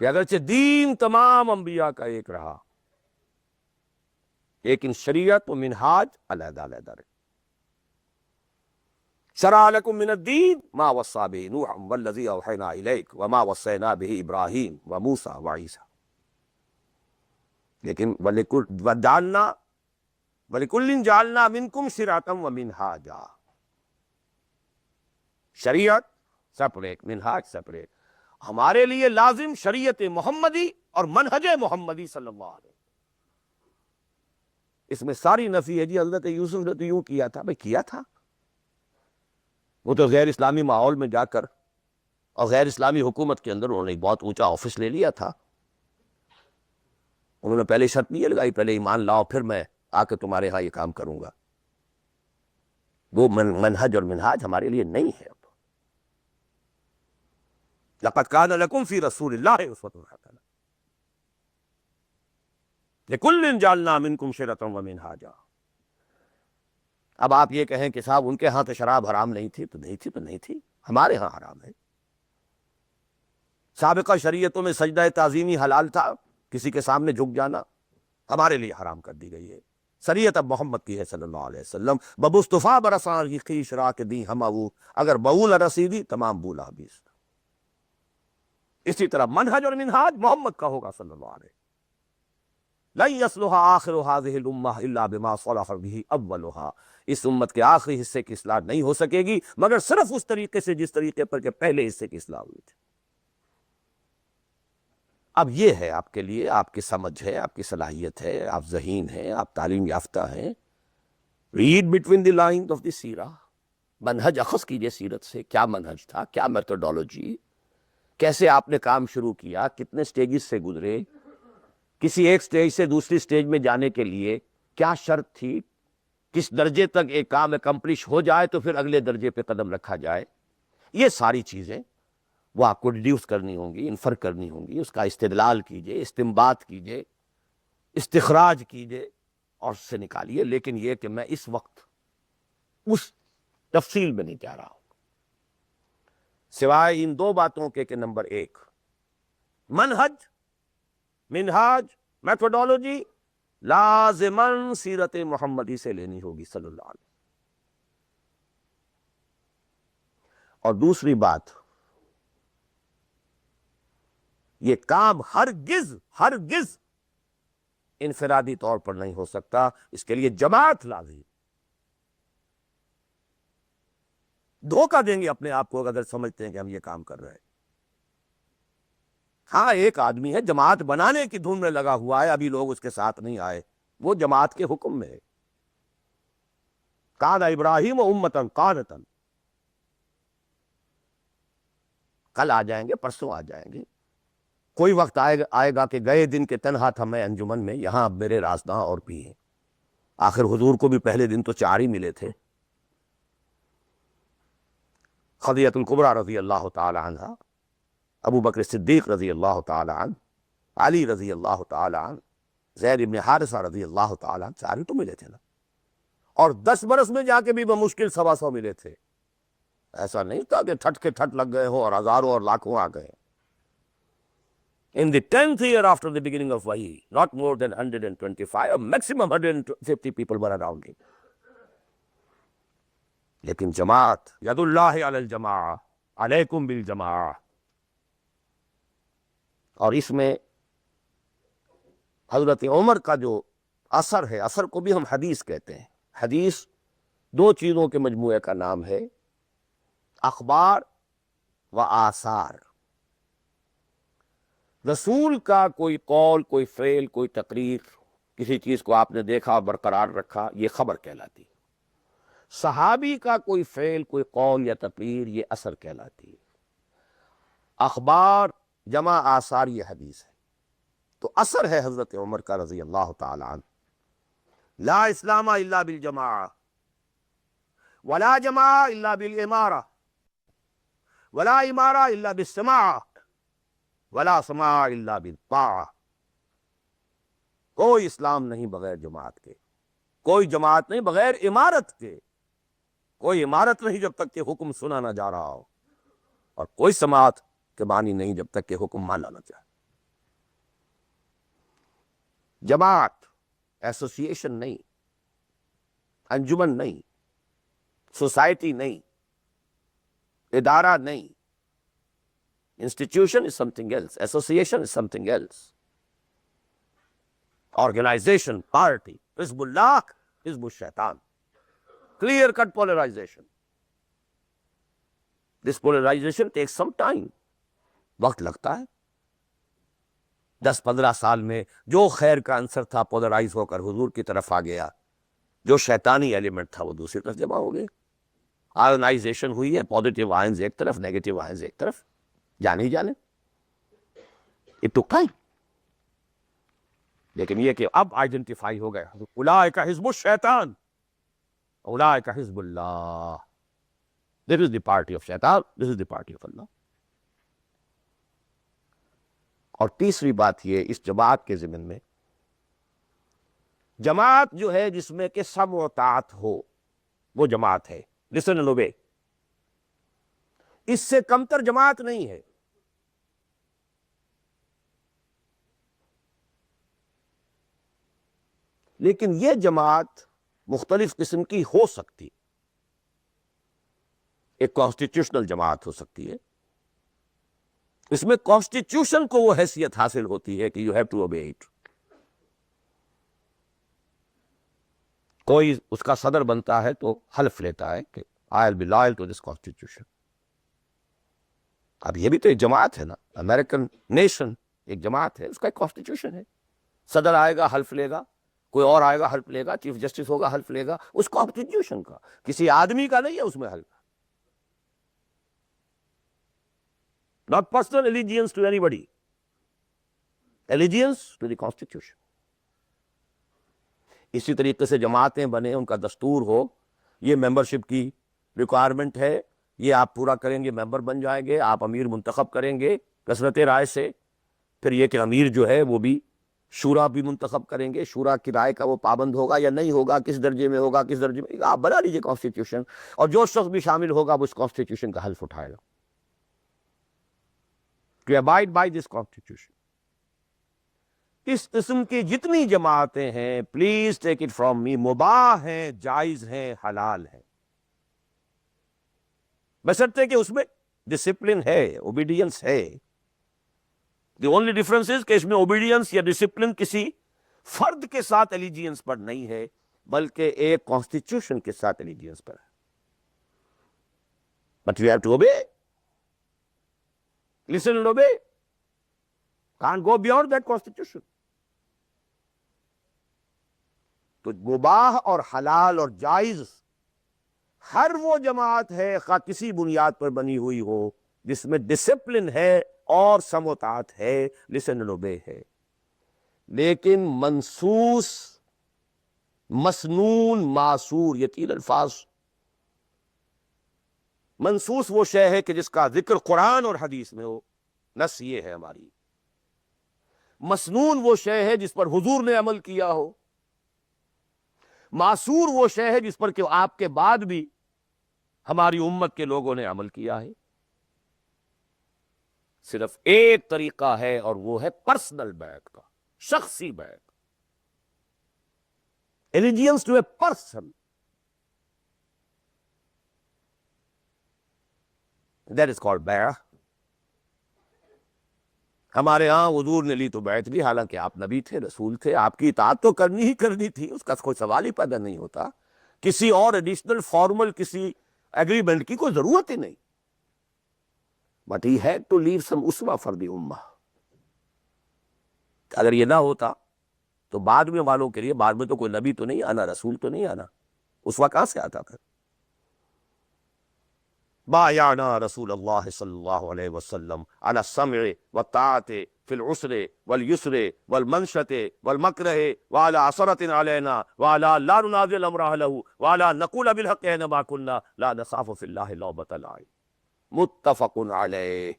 کہ اگرچہ دین تمام انبیاء کا ایک رہا، لیکن شریعت و منہاج علیحدہ علیحدہ رہے. شرع لکم من الدین ما وصی بہ نوحا والذی اوحینا الیک وما وصینا بہ ابراہیم وموسیٰ وعیسیٰ. لیکن وَلِكُلٍّ جَعَلْنَا مِنْكُمْ شِرْعَةً وَمِنْهَاجًا. شریعت سپریٹ، منہاج سپریٹ. ہمارے لیے لازم شریعت محمدی اور منہج محمدی صلی اللہ علیہ وسلم. اس میں ساری نفی ہے. جی حضرت یوسف نے تو یوں کیا تھا. بھئی کیا تھا، وہ تو غیر اسلامی ماحول میں جا کر اور غیر اسلامی حکومت کے اندر انہوں نے ایک بہت اونچا آفس لے لیا تھا. انہوں نے پہلے شرط نہیں لگائی پہلے ایمان لاؤ پھر میں آ کے تمہارے ہاں یہ کام کروں گا. وہ منہج اور منہاج ہمارے لیے نہیں ہے. اب لقد کان لکم فی رسول اللہ اسوۃ حسنہ لکل جعلنا منکم شرعۃ ومنہاجا. اب آپ یہ کہیں کہ صاحب ان کے ہاں تو شراب حرام نہیں تھی، تو نہیں تھی تو نہیں تھی، ہمارے ہاں حرام ہے. سابقہ شریعتوں میں سجدہ تعظیمی حلال تھا، کسی کے سامنے جھک جانا ہمارے لیے حرام کر دی گئی ہے. شریعت اب محمد کی ہے صلی اللہ علیہ وسلم. ببصطفیٰ برساں کی خیش را کے دی ہم او، اگر بول رسیدی تمام بولا بیس. اسی طرح منہج اور منہاج محمد کا ہوگا صلی اللہ علیہ وسلم. لن یصلح آخر هذه الامہ الا بما صلح به اولها. اس امت کے آخری حصے کی اصلاح نہیں ہو سکے گی مگر صرف اس طریقے سے جس طریقے پر کہ پہلے حصے کی اصلاح ہوئی تھی. اب یہ ہے آپ کے لیے، آپ کی سمجھ ہے، آپ کی صلاحیت ہے، آپ ذہین ہیں، آپ تعلیم یافتہ ہیں. Read between the lines of the سیرہ. منہج اخذ کیجئے سیرت سے. کیا منہج تھا، کیا میتھوڈالوجی، کیسے آپ نے کام شروع کیا، کتنے سٹیجز سے گزرے، کسی ایک سٹیج سے دوسری سٹیج میں جانے کے لیے کیا شرط تھی، کس درجے تک ایک کام اکمپلش ہو جائے تو پھر اگلے درجے پہ قدم رکھا جائے. یہ ساری چیزیں وہ آپ کو ڈیڈیوس کرنی ہوں گی، انفر کرنی ہوں گی. اس کا استدلال کیجئے، استنباط کیجئے، استخراج کیجئے اور اس سے نکالیے. لیکن یہ کہ میں اس وقت اس تفصیل میں نہیں جا رہا ہوں، سوائے ان دو باتوں کے کہ نمبر ایک، منہج، منہاج، میتھوڈالوجی لازماً سیرت محمدی سے لینی ہوگی صلی اللہ علیہ وسلم. اور دوسری بات، یہ کام ہرگز ہرگز انفرادی طور پر نہیں ہو سکتا. اس کے لیے جماعت لازم. دھوکہ دیں گے اپنے آپ کو اگر سمجھتے ہیں کہ ہم یہ کام کر رہے ہیں. ہاں ایک آدمی ہے جماعت بنانے کی دھن میں لگا ہوا ہے، ابھی لوگ اس کے ساتھ نہیں آئے، وہ جماعت کے حکم میں ہے. کان ابراہیم امتاً قانتاً. کل آ جائیں گے، پرسوں آ جائیں گے. کوئی وقت آئے گا کہ گئے دن کے تنہا تھا میں انجمن میں، یہاں اب میرے رازداں اور بھی ہیں. آخر حضور کو بھی پہلے دن تو 4 ہی ملے تھے. خدیجہ الکبریٰ رضی اللہ تعالی عنہ، ابو بکر صدیق رضی اللہ تعالی عنہ، علی رضی اللہ تعالی عنہ، زید بن حارثہ رضی اللہ تعالی عنہ، 4 ہی تو ملے تھے نا. اور 10 برس میں جا کے بھی بمشکل 125 ملے تھے. ایسا نہیں تھا کہ ٹھٹ کے ٹھٹ لگ گئے ہو اور ہزاروں اور لاکھوں آ گئے. In the 10th year after the beginning of Wahi, not more than 125, or maximum 150 people were around him. لیکن جماعت، ید اللہ علی الجماع، علیکم بالجماع. اور اس میں حضرت عمر کا جو اثر ہے، اثر کو بھی ہم حدیث کہتے ہیں. حدیث 2 چیزوں کے مجموعے کا نام ہے، اخبار و آثار. رسول کا کوئی قول، کوئی فعل، کوئی تقریر، کسی چیز کو آپ نے دیکھا اور برقرار رکھا، یہ خبر کہلاتی ہے. صحابی کا کوئی فعل، کوئی قول یا تقریر، یہ اثر کہلاتی ہے. اخبار جمع آثار یہ حدیث ہے. تو اثر ہے حضرت عمر کا رضی اللہ تعالی عنہ. لا اسلام الا بالجماعہ ولا جماعہ الا بالامارہ ولا امارہ الا بالسماع ولا سماع الا بالطاعہ. کوئی اسلام نہیں بغیر جماعت کے، کوئی جماعت نہیں بغیر امارت کے، کوئی امارت نہیں جب تک کہ حکم سنا نہ جا رہا ہو، اور کوئی سماعت کے معنی نہیں جب تک کہ حکم مانا نہ جائے. جماعت ایسوسیشن نہیں، انجمن نہیں، سوسائٹی نہیں، ادارہ نہیں. Institution is something else, association is something else. Organization, party, حزب اللہ، حزب الشیطان. Clear cut polarization. This polarization take some time. وقت لگتا ہے. 10-15 سال میں جو خیر کا عنصر تھا پولرائز ہو کر حضور کی طرف آ گیا، جو شیطانی ایلیمنٹ تھا وہ دوسری طرف جمع ہو گئے. آئونائزیشن ہوئی ہے، پازیٹیو آئنز ایک طرف، نیگیٹو آئنز ایک طرف. جانے ہی جانے. It took time. لیکن یہ کہ اب آئیڈینٹیفائی ہو گئے، اولئک حزب الشیطان اولئک حزب اللہ. دس از دی پارٹی آف شیطان، دس از دی پارٹی آف اللہ. اور تیسری بات یہ اس جماعت کے ضمن میں، جماعت جو ہے جس میں کہ سمع و طاعت ہو، وہ جماعت ہے. Listen and obey. اس سے کمتر جماعت نہیں ہے. لیکن یہ جماعت مختلف قسم کی ہو سکتی. ایک کانسٹیٹیوشنل جماعت ہو سکتی ہے، اس میں کانسٹیٹیوشن کو وہ حیثیت حاصل ہوتی ہے کہ you have to obey it. کوئی اس کا صدر بنتا ہے تو حلف لیتا ہے کہ I will be loyal to this constitution. اب یہ بھی تو ایک جماعت ہے نا. امریکن نیشن ایک جماعت ہے، اس کا ایک کانسٹیٹیوشن ہے. صدر آئے گا حلف لے گا، کوئی اور آئے گا حلف لے گا، چیف جسٹس ہوگا حلف لے گا. اس کانسٹیٹیوشن کا، کسی آدمی کا نہیں ہے اس میں حلف. Not personal allegiance to anybody. Allegiance to the Constitution. اسی طریقے سے جماعتیں بنے، ان کا دستور ہو، یہ ممبرشپ کی ریکوائرمنٹ ہے، یہ آپ پورا کریں گے ممبر بن جائیں گے. آپ امیر منتخب کریں گے کثرت رائے سے. پھر یہ کہ امیر جو ہے وہ بھی شورا بھی منتخب کریں گے. شورا کی رائے کا وہ پابند ہوگا یا نہیں ہوگا، کس درجے میں ہوگا، کس درجے میں. آپ بنا لیجیے کانسٹیٹیوشن، اور جو شخص بھی شامل ہوگا وہ اس کانسٹیٹیوشن کا حلف اٹھائے گا. To abide by this constitution. اس قسم کی جتنی جماعتیں ہیں، please take it from me, مباح ہیں، جائز ہیں، حلال ہیں، بشرطے کہ اس میں ڈسپلن ہے، اوبیڈینس ہے. دی اونلی ڈفرنس از کہ اس میں اوبیڈینس یا ڈسپلن کسی فرد کے ساتھ ایلیجینس پر نہیں ہے، بلکہ ایک کانسٹیٹیوشن کے ساتھ ایلیجینس پر ہے. But you have to obey. Listen and obey. Can't go beyond that constitution. تو مباح اور حلال اور جائز ہر وہ جماعت ہے، خواہ کسی بنیاد پر بنی ہوئی ہو، جس میں ڈسپلن ہے اور سمع و طاعت ہے، listen and obey ہے. لیکن منصوص، مسنون، معصور، یہ 3 الفاظ. منصوص وہ شے ہے کہ جس کا ذکر قرآن اور حدیث میں ہو، نص یہ ہے ہماری. مسنون وہ شے ہے جس پر حضور نے عمل کیا ہو. معصور وہ شے ہے جس پر کہ آپ کے بعد بھی ہماری امت کے لوگوں نے عمل کیا ہے. صرف ایک طریقہ ہے اور وہ ہے پرسنل بیعت کا، شخصی بیعت. allegiance to a person. That is called بیع. ہمارے ہاں حضور نے لی تو بیعت لی، حالانکہ آپ نبی تھے، رسول تھے، آپ کی اطاعت تو کرنی ہی کرنی تھی، اس کا کوئی سوال ہی پیدا نہیں ہوتا. کسی اور ایڈیشنل فارمل کسی ایگریمنٹ کی کوئی ضرورت ہی نہیں. But he had to leave some uswa for the ummah. اگر یہ نہ ہوتا تو بعد میں والوں کے لیے، بعد میں تو کوئی نبی تو نہیں آنا، رسول تو نہیں آنا، اسوا کہاں سے آتا پھر؟ بایعنا رسول اللہ صلی اللہ علیہ وسلم علی السمع والطاعۃ فی العسر والیسر والمنشۃ والمکرہ وعلی عثرۃ علینا وعلی لا ننازع الامر اہلہ وعلی نقول بالحق اینما کنا لا نخاف فی اللہ لومۃ لائم. متفق علیہ،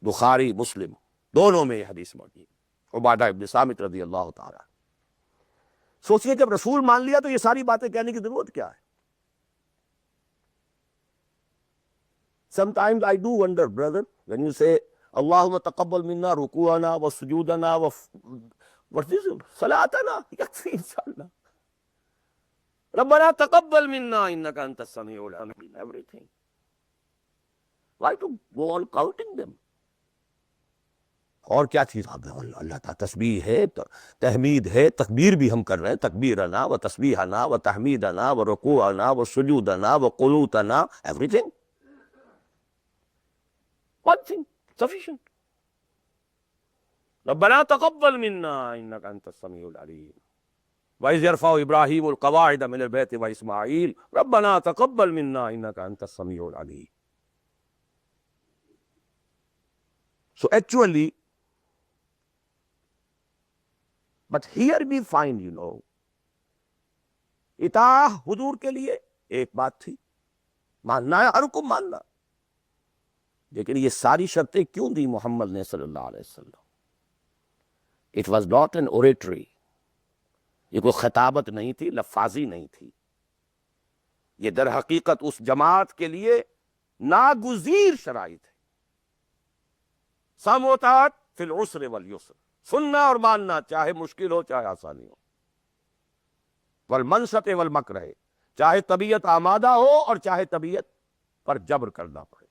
بخاری مسلم دونوں میں یہ حدیث موجود ہے. عبادہ ابن صامت رضی اللہ تعالیٰ. سوچئے جب رسول مان لیا تو یہ ساری باتیں کہنے کی ضرورت کیا ہے؟ Sometimes I do wonder, brother, when you say, Allahumma taqabbal minna ruku'ana wa sujudana wa what's this? Salatana. Yakfi inshallah. Rabbana taqabbal minna innaka antas sami'ul alim. Everything. Why to go on counting them? اور کیا چیز؟ اللہ تعالیٰ تسبیح ہے، تحمید ہے، تکبیر بھی ہم کر رہے ہیں، تکبیرنا و تسبیحنا و تحمیدنا و رکوعنا و سجودنا و قنوتنا، everything. One thing sufficient. ربنا تقبل منا انك انت السميع العليم وإذ يرفع ابراهيم القواعد من البيت واسماعيل ربنا تقبل منا انك انت السميع العليم. So actually, but here we find, اطاعہ حضور کے لیے ایک بات تھی، ماننا ہے، ہر حکم ماننا، لیکن یہ ساری شرطیں کیوں دی محمد نے صلی اللہ علیہ وسلم؟ It was not an oratory, یہ کوئی خطابت نہیں تھی، لفاظی نہیں تھی، یہ در حقیقت اس جماعت کے لیے ناگزیر شرائط ہے. سمع و طاعت فی العسر والیسر، سننا اور ماننا چاہے مشکل ہو چاہے آسانی ہو، والمنشط والمکرہ، چاہے طبیعت آمادہ ہو اور چاہے طبیعت پر جبر کرنا پڑے.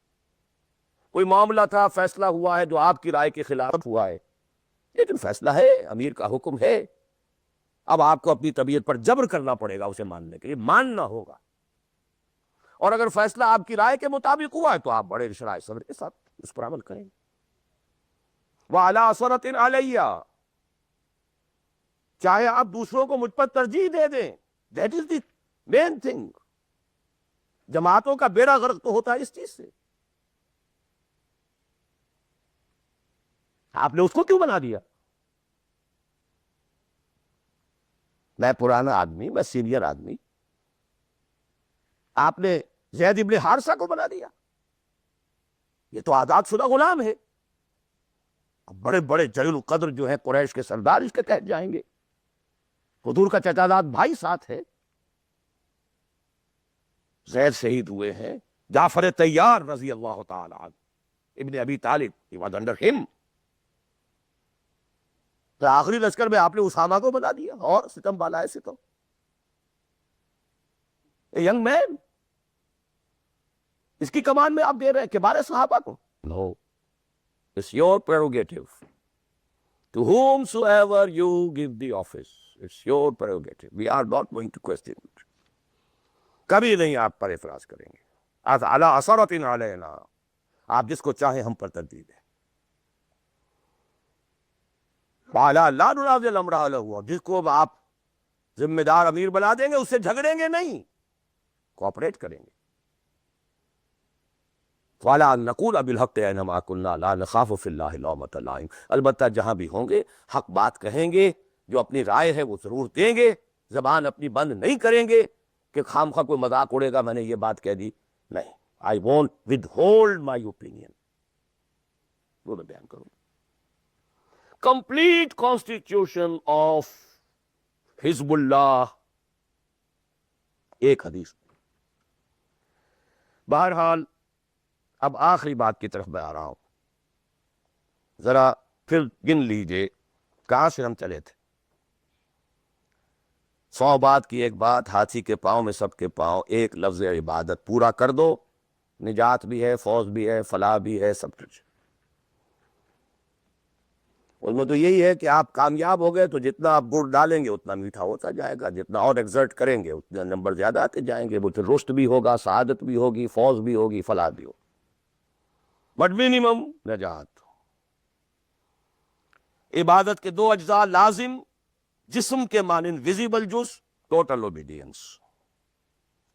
کوئی معاملہ تھا، فیصلہ ہوا ہے جو آپ کی رائے کے خلاف ہوا ہے، لیکن فیصلہ ہے، امیر کا حکم ہے، اب آپ کو اپنی طبیعت پر جبر کرنا پڑے گا اسے ماننے کے لیے، ماننا ہوگا. اور اگر فیصلہ آپ کی رائے کے مطابق ہوا ہے تو آپ بڑے شرائع صبر کے ساتھ اس پر عمل کریں. وَعَلَىٰ عَصَرَةٍ عَلَيَّ، چاہے آپ دوسروں کو مجھ پر ترجیح دے دیں، that is the main thing. جماعتوں کا بیڑا غرق تو ہوتا ہے اس چیز سے. آپ نے اس کو کیوں بنا دیا؟ میں پرانا آدمی، میں سینئر آدمی، آپ نے زید ابن حارثہ کو بنا دیا. یہ تو آزاد شدہ غلام ہے. اب بڑے بڑے جلیل القدر جو ہیں قریش کے سردار اس کے تحت جائیں گے. حضور کا چچا داد بھائی ساتھ ہے، زید شہید ہوئے ہیں، جعفر طیار رضی اللہ تعالی عنہ، ابن ابی طالب، he was under him. تو آخری لشکر میں آپ نے اسامہ کو بنا دیا، اور ستم بالا ہے ستم. A young man، اس کی کمان میں آپ دے رہے ہیں کبار صحابہ کو. No. It's your prerogative. To whomsoever you give the office, it's your prerogative. We are not going to question it. کبھی نہیں آپ پر اعتراض کریں گے. عَلَىٰ عَصَرَةٍ عَلَيْنَا، آپ جس کو چاہیں ہم پر ترجیح دیں. وَعَلَىٰ لَا نُنَازِعُ الْأَمْرَ أَهْلَهُ، جس کو آپ ذمہ دار امیر بنا دیں گے اس سے جھگڑیں گے نہیں، کوآپریٹ کریں گے. وَعَلَىٰ نَقُولَ بِالْحَقِّ أَيْنَمَا كُنَّا لَا نَخَافُ فِي اللَّهِ لَوْمَةَ لَائِمٍ. البتہ جہاں بھی ہوں گے حق بات کہیں گے، جو اپنی رائے ہے وہ ضرور دیں گے، زبان اپنی بند نہیں کریں گے کہ خام خواہ کوئی مذاق اڑے گا میں نے یہ بات کہہ دی. نہیں، I won't withhold my opinion. وہ میں بیان کروں. Complete constitution of حزب اللہ، ایک حدیث. بہرحال اب آخری بات کی طرف میں آ رہا ہوں، ذرا پھر گن لیجئے کہاں سے ہم چلے تھے. 100 بات کی ایک بات، ہاتھی کے پاؤں میں سب کے پاؤں، ایک لفظ عبادت پورا کر دو، نجات بھی ہے، فوز بھی ہے، فلاح بھی ہے، سب کچھ. اس میں تو یہی ہے کہ آپ کامیاب ہو گئے تو جتنا آپ گڑ ڈالیں گے اتنا میٹھا ہوتا جائے گا، جتنا اور ایگزرٹ کریں گے اتنا نمبر زیادہ آتے جائیں گے، وہ پھر رشد بھی ہوگا، سعادت بھی ہوگی، فوز بھی ہوگی، فلاح بھی ہوگی. بٹ منیمم نجات. عبادت کے دو اجزاء لازم، جسم کے مانند ویزیبل جز ٹوٹل اوبیڈینس،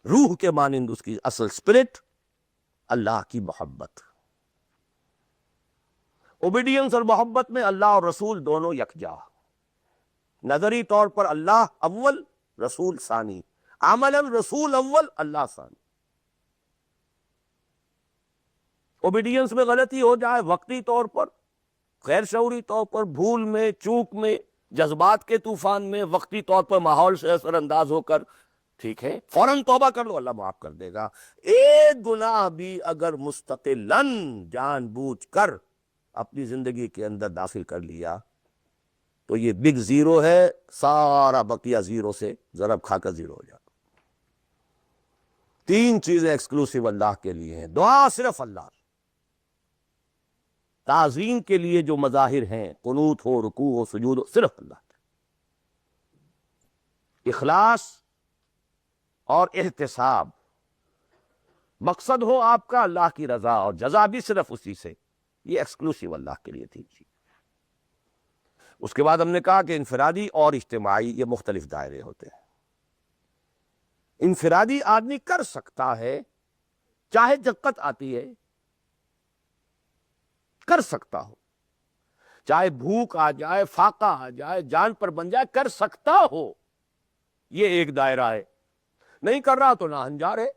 روح کے مانند اس کی اصل اسپرٹ اللہ کی محبت. اوبیڈینس اور محبت میں اللہ اور رسول دونوں یکجا، نظری طور پر اللہ اول رسول ثانی، عملاً رسول اول اللہ ثانی. اوبیڈینس میں غلطی ہو جائے وقتی طور پر، غیر شعوری طور پر، بھول میں، چوک میں، جذبات کے طوفان میں، وقتی طور پر ماحول سے اثر انداز ہو کر، ٹھیک ہے فوراً توبہ کر لو، اللہ معاف کر دے گا. ایک گناہ بھی اگر مستقلاً جان بوجھ کر اپنی زندگی کے اندر داخل کر لیا تو یہ بگ زیرو ہے، سارا بقیہ زیرو سے ضرب کھا کر زیرو ہو جاتا. تین چیزیں ایکسکلوسیو اللہ کے لیے ہیں. دعا صرف اللہ، تعظیم کے لیے جو مظاہر ہیں، قنوت ہو، رکوع ہو، سجود ہو، صرف اللہ. اخلاص اور احتساب، مقصد ہو آپ کا اللہ کی رضا اور جزا بھی صرف اسی سے، یہ ایکسکلوسیو اللہ کے لیے تھی. اس کے بعد ہم نے کہا کہ انفرادی اور اجتماعی یہ مختلف دائرے ہوتے ہیں. انفرادی آدمی کر سکتا ہے، چاہے دقت آتی ہے کر سکتا ہو، چاہے بھوک آ جائے، فاقہ آ جائے، جان پر بن جائے، کر سکتا ہو. یہ ایک دائرہ ہے. نہیں کر رہا تو ناہنجار ہے.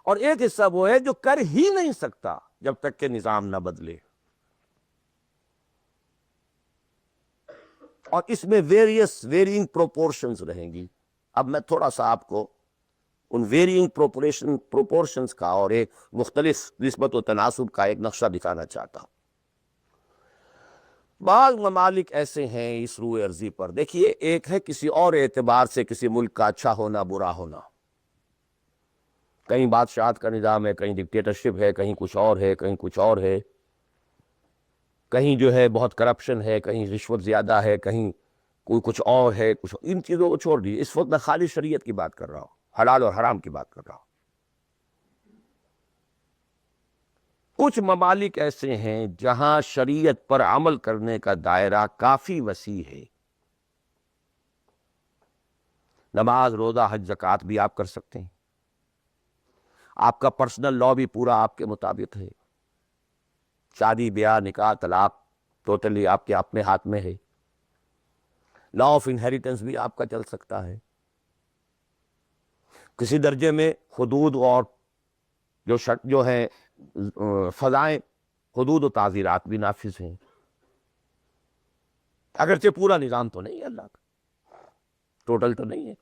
اور ایک حصہ وہ ہے جو کر ہی نہیں سکتا جب تک کہ نظام نہ بدلے. اور اس میں ویرینگ پروپورشنز رہیں گی. اب میں تھوڑا سا آپ کو ان ویرینگ پروپورشنز کا اور ایک مختلف نسبت و تناسب کا ایک نقشہ دکھانا چاہتا ہوں. بعض ممالک ایسے ہیں اس روئے ارضی پر، دیکھیے ایک ہے کسی اور اعتبار سے کسی ملک کا اچھا ہونا برا ہونا. کہیں بادشاہت کا نظام ہے، کہیں ڈکٹیٹرشپ ہے، کہیں کچھ اور ہے، کہیں کچھ اور ہے، کہیں جو ہے بہت کرپشن ہے، کہیں رشوت زیادہ ہے، کہیں کوئی کچھ اور ہے، کچھ. ان چیزوں کو چھوڑ دیجیے، اس وقت میں خالی شریعت کی بات کر رہا ہوں، حلال اور حرام کی بات کر رہا ہوں. کچھ ممالک ایسے ہیں جہاں شریعت پر عمل کرنے کا دائرہ کافی وسیع ہے. نماز، روزہ، حج، زکوٰۃ بھی آپ کر سکتے ہیں. آپ کا پرسنل لا بھی پورا آپ کے مطابق ہے. شادی، بیاہ، نکاح، طلاق ٹوٹلی آپ کے اپنے ہاتھ میں ہے. لا آف انہیریٹنس بھی آپ کا چل سکتا ہے. کسی درجے میں حدود اور جو ہیں فضائیں، حدود و تعزیرات بھی نافذ ہیں. اگرچہ پورا نظام تو نہیں ہے اللہ کا، ٹوٹل تو نہیں ہے.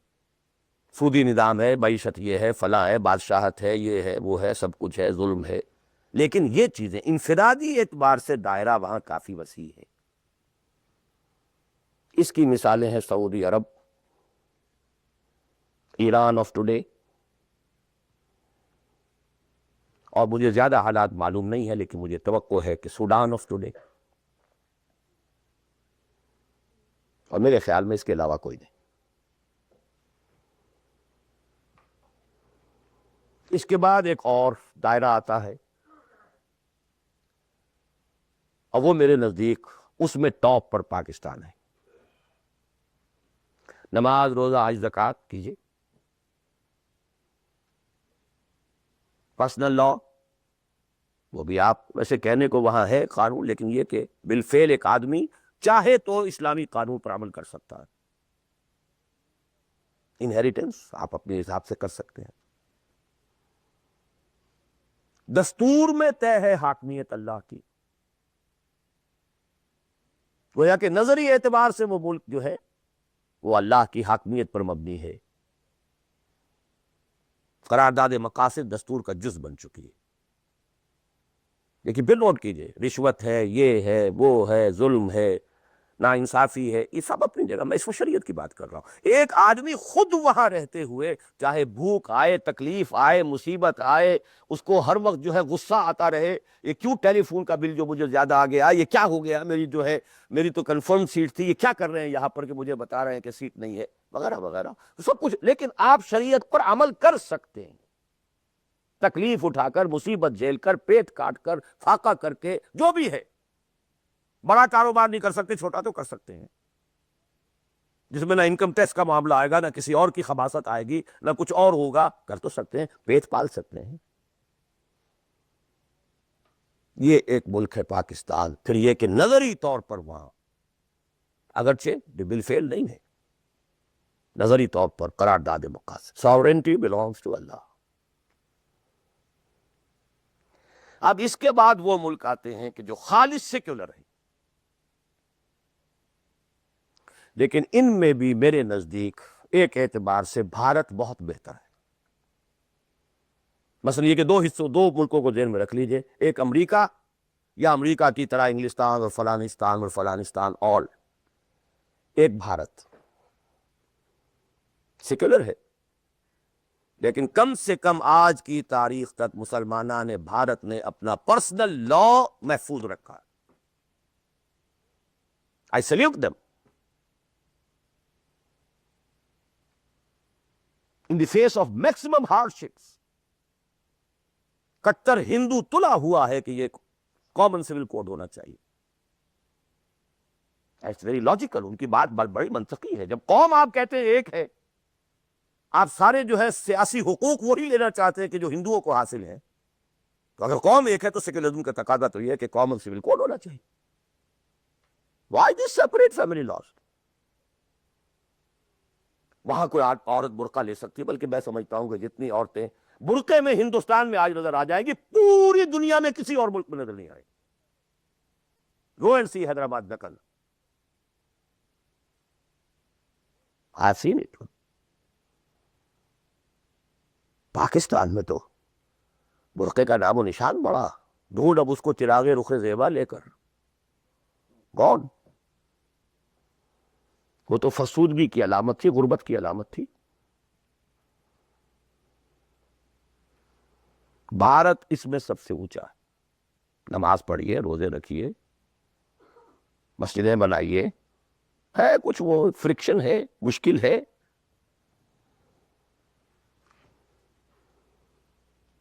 سودی نظام ہے، معیشت یہ ہے، فلاں ہے، بادشاہت ہے، یہ ہے، وہ ہے، سب کچھ ہے، ظلم ہے. لیکن یہ چیزیں انفرادی اعتبار سے دائرہ وہاں کافی وسیع ہے. اس کی مثالیں ہیں سعودی عرب، ایران آف ٹوڈے، اور مجھے زیادہ حالات معلوم نہیں ہے لیکن مجھے توقع ہے کہ سوڈان آف ٹوڈے، اور میرے خیال میں اس کے علاوہ کوئی نہیں. اس کے بعد ایک اور دائرہ آتا ہے، اور وہ میرے نزدیک اس میں ٹاپ پر پاکستان ہے. نماز، روزہ، حج، زکوٰۃ کیجیے. پرسنل لا وہ بھی آپ ویسے کہنے کو وہاں ہے قانون، لیکن یہ کہ بالفعل ایک آدمی چاہے تو اسلامی قانون پر عمل کر سکتا ہے. انہیریٹنس آپ اپنے حساب سے کر سکتے ہیں. دستور میں طے ہے حاکمیت اللہ کی. گویا کہ نظری اعتبار سے وہ ملک جو ہے وہ اللہ کی حاکمیت پر مبنی ہے. قرارداد مقاصد دستور کا جز بن چکی ہے. لیکن پھر نوٹ کیجئے، رشوت ہے، یہ ہے، وہ ہے، ظلم ہے، ناانصافی ہے، یہ سب اپنی جگہ. میں اس میں شریعت کی بات کر رہا ہوں. ایک آدمی خود وہاں رہتے ہوئے چاہے بھوک آئے، تکلیف آئے، مصیبت آئے، اس کو ہر وقت جو ہے غصہ آتا رہے، یہ کیوں ٹیلی فون کا بل جو مجھے زیادہ آ گیا، یہ کیا ہو گیا، میری جو ہے میری تو کنفرم سیٹ تھی، یہ کیا کر رہے ہیں یہاں پر کہ مجھے بتا رہے ہیں کہ سیٹ نہیں ہے، وغیرہ وغیرہ سب کچھ. لیکن آپ شریعت پر عمل کر سکتے ہیں. تکلیف اٹھا کر، مصیبت جھیل کر، پیٹ کاٹ کر، فاقہ کر کے، جو بھی ہے، بڑا کاروبار نہیں کر سکتے، چھوٹا تو کر سکتے ہیں، جس میں نہ انکم ٹیکس کا معاملہ آئے گا، نہ کسی اور کی خباثت آئے گی، نہ کچھ اور ہوگا، کر تو سکتے ہیں، پیٹ پال سکتے ہیں۔ یہ ایک ملک ہے پاکستان۔ پھر یہ کہ نظری طور پر وہاں اگرچہ بل فیل نہیں ہے، نظری طور پر قرارداد مقاصد، ساورنٹی belongs to اللہ۔ اب اس کے بعد وہ ملک آتے ہیں کہ جو خالص سیکولر ہیں، لیکن ان میں بھی میرے نزدیک ایک اعتبار سے بھارت بہت بہتر ہے۔ مثلا یہ کہ دو ملکوں کو ذہن میں رکھ لیجئے، ایک امریکہ، یا امریکہ کی طرح انگلستان اور فلانستان اور فلانستان، اور ایک بھارت سیکولر ہے، لیکن کم سے کم آج کی تاریخ تک مسلمانان نے، بھارت نے اپنا پرسنل لا محفوظ رکھا۔ I salute them in the face of maximum hardships۔ کٹر ہندو تلا ہوا ہے کہ یہ کامن سول کوڈ ہونا چاہیے۔ It's very logical، ان کی بات بڑی منطقی ہے۔ جب قوم آپ کہتے ہیں ایک ہے، آپ سارے جو ہے سیاسی حقوق وہی لینا چاہتے ہیں کہ جو ہندوؤں کو حاصل ہیں، تو اگر قوم ایک ہے تو سیکولرزم کا تقاضا تو یہ ہے کہ کامن سول کوڈ ہونا چاہیے۔ Why this separate family laws؟ وہاں کوئی عورت برقع لے سکتی ہے، بلکہ میں سمجھتا ہوں کہ جتنی عورتیں برقعے میں ہندوستان میں آج نظر آ جائیں گی، پوری دنیا میں کسی اور ملک میں نظر نہیں آئے۔ Go and see حیدرآباد نقل، I've seen it۔ پاکستان میں تو برقعے کا نام و نشان بڑا، ڈھونڈ اب اس کو چراغ رخ زیبا لے کر گون۔ وہ تو فرسودگی کی علامت تھی، غربت کی علامت تھی۔ بھارت اس میں سب سے اونچا ہے۔ نماز پڑھیے، روزے رکھیے، مسجدیں بنائیے، ہے کچھ وہ فرکشن ہے، مشکل ہے،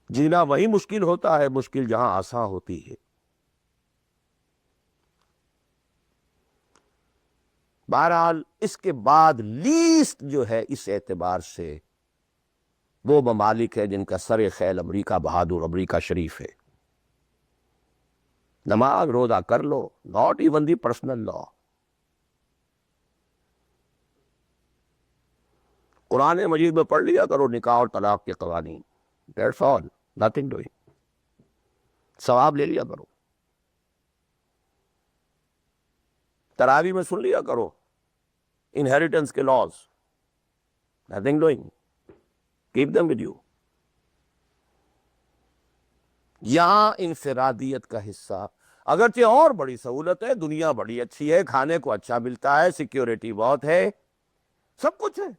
جینا وہی مشکل ہوتا ہے، مشکل جہاں آسان ہوتی ہے۔ بہرحال اس کے بعد لیسٹ جو ہے اس اعتبار سے وہ ممالک ہے جن کا سر خیل امریکہ بہادر، امریکہ شریف ہے۔ نماز روزہ کر لو، ناٹ ایون دی پرسنل لا۔ قرآن مجید میں پڑھ لیا کرو نکاح اور طلاق کے قوانین، دیٹس آل، نتھنگ ڈوئنگ، ثواب لے لیا کرو۔ تراویح میں سن لیا کرو انہیریٹنس کے laws, nothing doing, keep them with you. یہاں انفرادیت کا حصہ، اگرچہ اور بڑی سہولت ہے، دنیا بڑی اچھی ہے، کھانے کو اچھا ملتا ہے، سیکیورٹی بہت ہے، سب کچھ ہے۔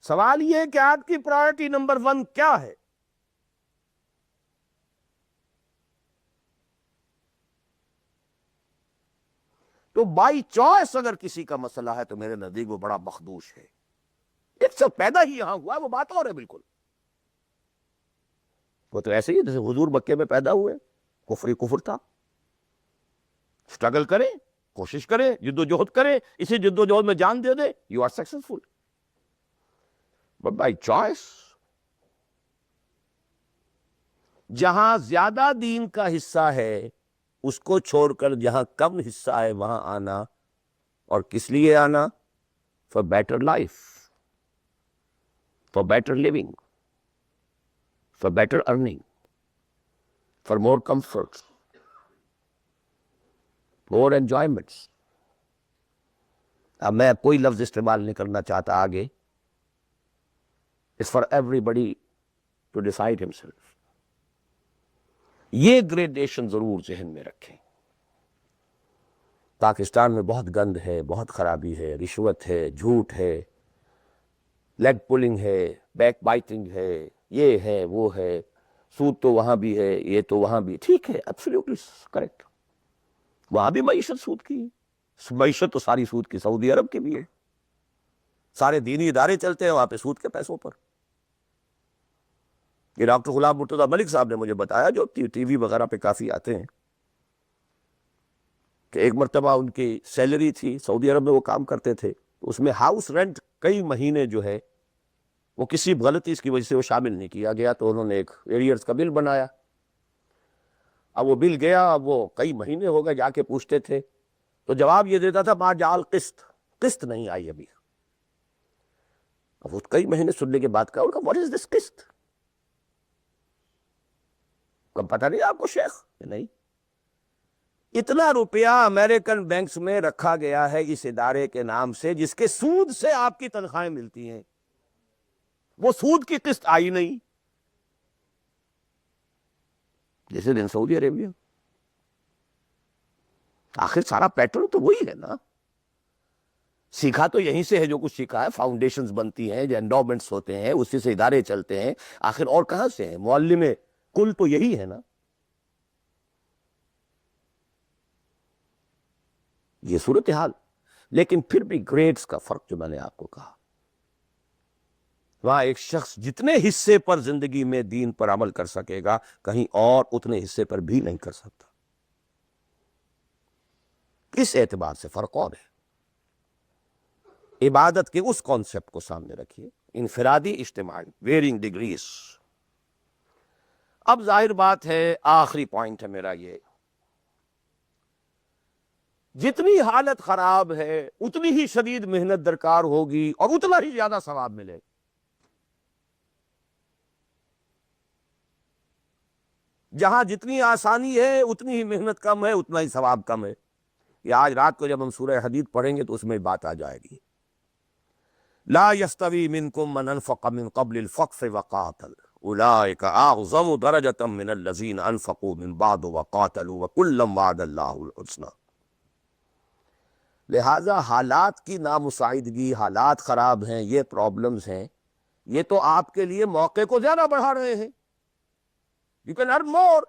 سوال یہ ہے کہ آپ کی پرائرٹی نمبر 1 کیا ہے؟ تو بائی چوائس اگر کسی کا مسئلہ ہے تو میرے نزدیک وہ بڑا مخدوش ہے۔ ایک سب پیدا ہی یہاں ہوا ہے، وہ بات اور ہے بالکل۔ وہ تو ایسے ہی جیسے حضور مکے میں پیدا ہوئے، کفر تھا۔ سٹرگل کریں، کوشش کریں، جد و جہد کریں، اسی جد و جہد میں جان دے دیں، you are successful. But by choice, جہاں زیادہ دین کا حصہ ہے اس کو چھوڑ کر جہاں کم حصہ ہے وہاں آنا، اور کس لیے آنا؟ For better life, for better living, for better earning, for more comfort, more enjoyments. اب میں کوئی لفظ استعمال نہیں کرنا چاہتا آگے، it's for everybody to decide himself۔ یہ گریڈیشن ضرور ذہن میں رکھیں۔ پاکستان میں بہت گند ہے، بہت خرابی ہے، رشوت ہے، جھوٹ ہے، لیگ پولنگ ہے، بیک بائٹنگ ہے، یہ ہے، وہ ہے، سود تو وہاں بھی ہے، یہ تو وہاں بھی، ٹھیک ہے، ایبسلیوٹلی کریکٹ۔ وہاں بھی معیشت سود کی، معیشت تو ساری سود کی، سعودی عرب کی بھی ہے، سارے دینی ادارے چلتے ہیں وہاں پہ سود کے پیسوں پر۔ یہ ڈاکٹر غلام مرتضیٰ ملک صاحب نے مجھے بتایا، جو ٹی وی وغیرہ پہ کافی آتے ہیں، کہ ایک مرتبہ ان کی سیلری تھی، سعودی عرب میں وہ کام کرتے تھے، اس میں ہاؤس رینٹ کئی مہینے جو ہے وہ کسی غلطی کی وجہ سے وہ شامل نہیں کیا گیا، تو انہوں نے ایک ایریئرز کا بل بنایا۔ اب وہ بل گیا، اب وہ کئی مہینے ہو گئے، جا کے پوچھتے تھے تو جواب یہ دیتا تھا ما جعل قسط نہیں آئی ابھی۔ اب وہ کئی مہینے سننے کے بعد کہا، واٹ از دس قسط؟ پتہ نہیں آپ کو شیخ؟ نہیں، اتنا روپیہ امریکن بینکس میں رکھا گیا ہے اس ادارے کے نام سے، جس کے سود سے آپ کی تنخواہیں ملتی ہیں، وہ سود کی قسط آئی نہیں۔ جیسے دن سعودی عربیہ، آخر سارا پیٹرن تو وہی ہے نا، سیکھا تو یہیں سے ہے، جو کچھ سیکھا ہے، فاؤنڈیشنز بنتی ہیں، جو انڈومنٹس ہوتے ہیں، اسی سے ادارے چلتے ہیں، آخر اور کہاں سے ہیں؟ معلم کل تو یہی ہے نا۔ یہ صورتحال، لیکن پھر بھی گریڈز کا فرق جو میں نے آپ کو کہا، وہاں ایک شخص جتنے حصے پر زندگی میں دین پر عمل کر سکے گا، کہیں اور اتنے حصے پر بھی نہیں کر سکتا۔ اس اعتبار سے فرق اور ہے۔ عبادت کے اس کانسیپٹ کو سامنے رکھیے، انفرادی، اجتماعی، ویرنگ ڈگریز۔ اب ظاہر بات ہے، آخری پوائنٹ ہے میرا یہ، جتنی حالت خراب ہے اتنی ہی شدید محنت درکار ہوگی اور اتنا ہی زیادہ ثواب ملے گا۔ جہاں جتنی آسانی ہے اتنی ہی محنت کم ہے، اتنا ہی ثواب کم ہے۔ یہ آج رات کو جب ہم سورہ حدید پڑھیں گے تو اس میں بات آ جائے گی۔ لا يستوي منكم من انفق من قبل الفتح وقاتل اولئک اعظم درجة من الذین انفقوا من بعد وقاتلوا وکلا وعد اللہ الحسنی۔ لہذا حالات کی نامساعدگی، حالات خراب ہیں، یہ پرابلمز ہیں، یہ تو آپ کے لیے موقع کو زیادہ بڑھا رہے ہیں۔ You can earn more.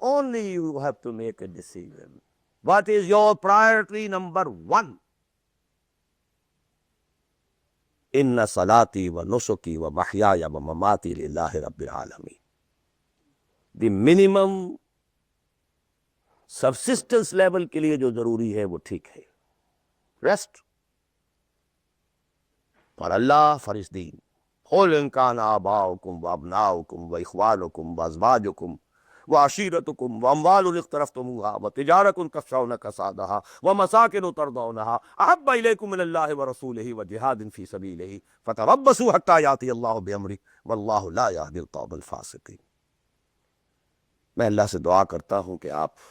Only you have to make a decision. What is your priority number one? ان صلاتی و نسکی و محیای و مماتی للہ رب العالمین۔ دی منیمم سبسسٹنس لیول کے لیے جو ضروری ہے وہ ٹھیک ہے، ریسٹ فار اللہ، فار اس دین۔ قل ان کان آباؤکم وابناؤکم واخوانکم وازواجکم وعشیرتکم واموال اقترفتموها وتجارۃ تخشون کسادها ومساکن ترضونها احب الیکم من اللہ ورسولہ وجہاد فی سبیلہ فتربصوا حتی یأتی اللہ بامرہ واللہ لا یہدی القوم الفاسقین۔ میں اللہ سے دعا کرتا ہوں کہ آپ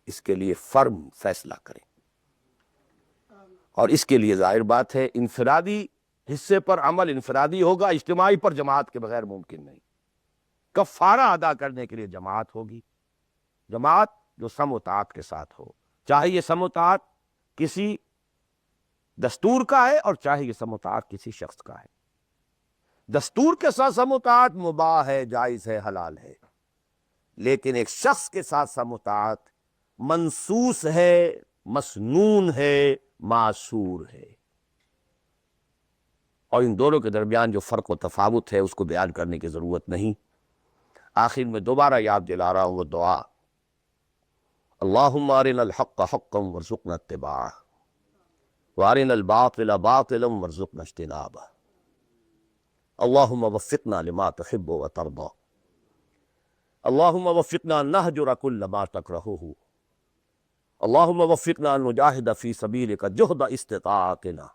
اس کے لیے فرم فیصلہ کریں، اور اس کے لیے ظاہر بات ہے انفرادی حصے پر عمل انفرادی ہوگا، اجتماعی پر جماعت کے بغیر ممکن نہیں۔ کفارہ ادا کرنے کے لیے جماعت ہوگی، جماعت جو سم و طاعت کے ساتھ ہو، چاہے یہ سم و طاعت کسی دستور کا ہے اور چاہے یہ سم و طاعت کسی شخص کا ہے۔ دستور کے ساتھ سم و طاعت مباح ہے، جائز ہے، حلال ہے، لیکن ایک شخص کے ساتھ سم و طاعت منسوس ہے، مسنون ہے، معصور ہے، اور ان دونوں کے درمیان جو فرق و تفاوت ہے اس کو بیان کرنے کی ضرورت نہیں۔ آخر میں دوبارہ یاد دلا رہا ہوں وہ دعا، اللہم ارنا الحق حقا وارزقنا اتباعہ وارنا الباطل باطلا وارزقنا اجتنابہ، اللہم وفقنا لما تحب وترضى، اللہم وفقنا ان نہجر کل ما تکرہہ، اللہم وفقنا ان نجاہد فی سبیلک جہد استطاعتنا،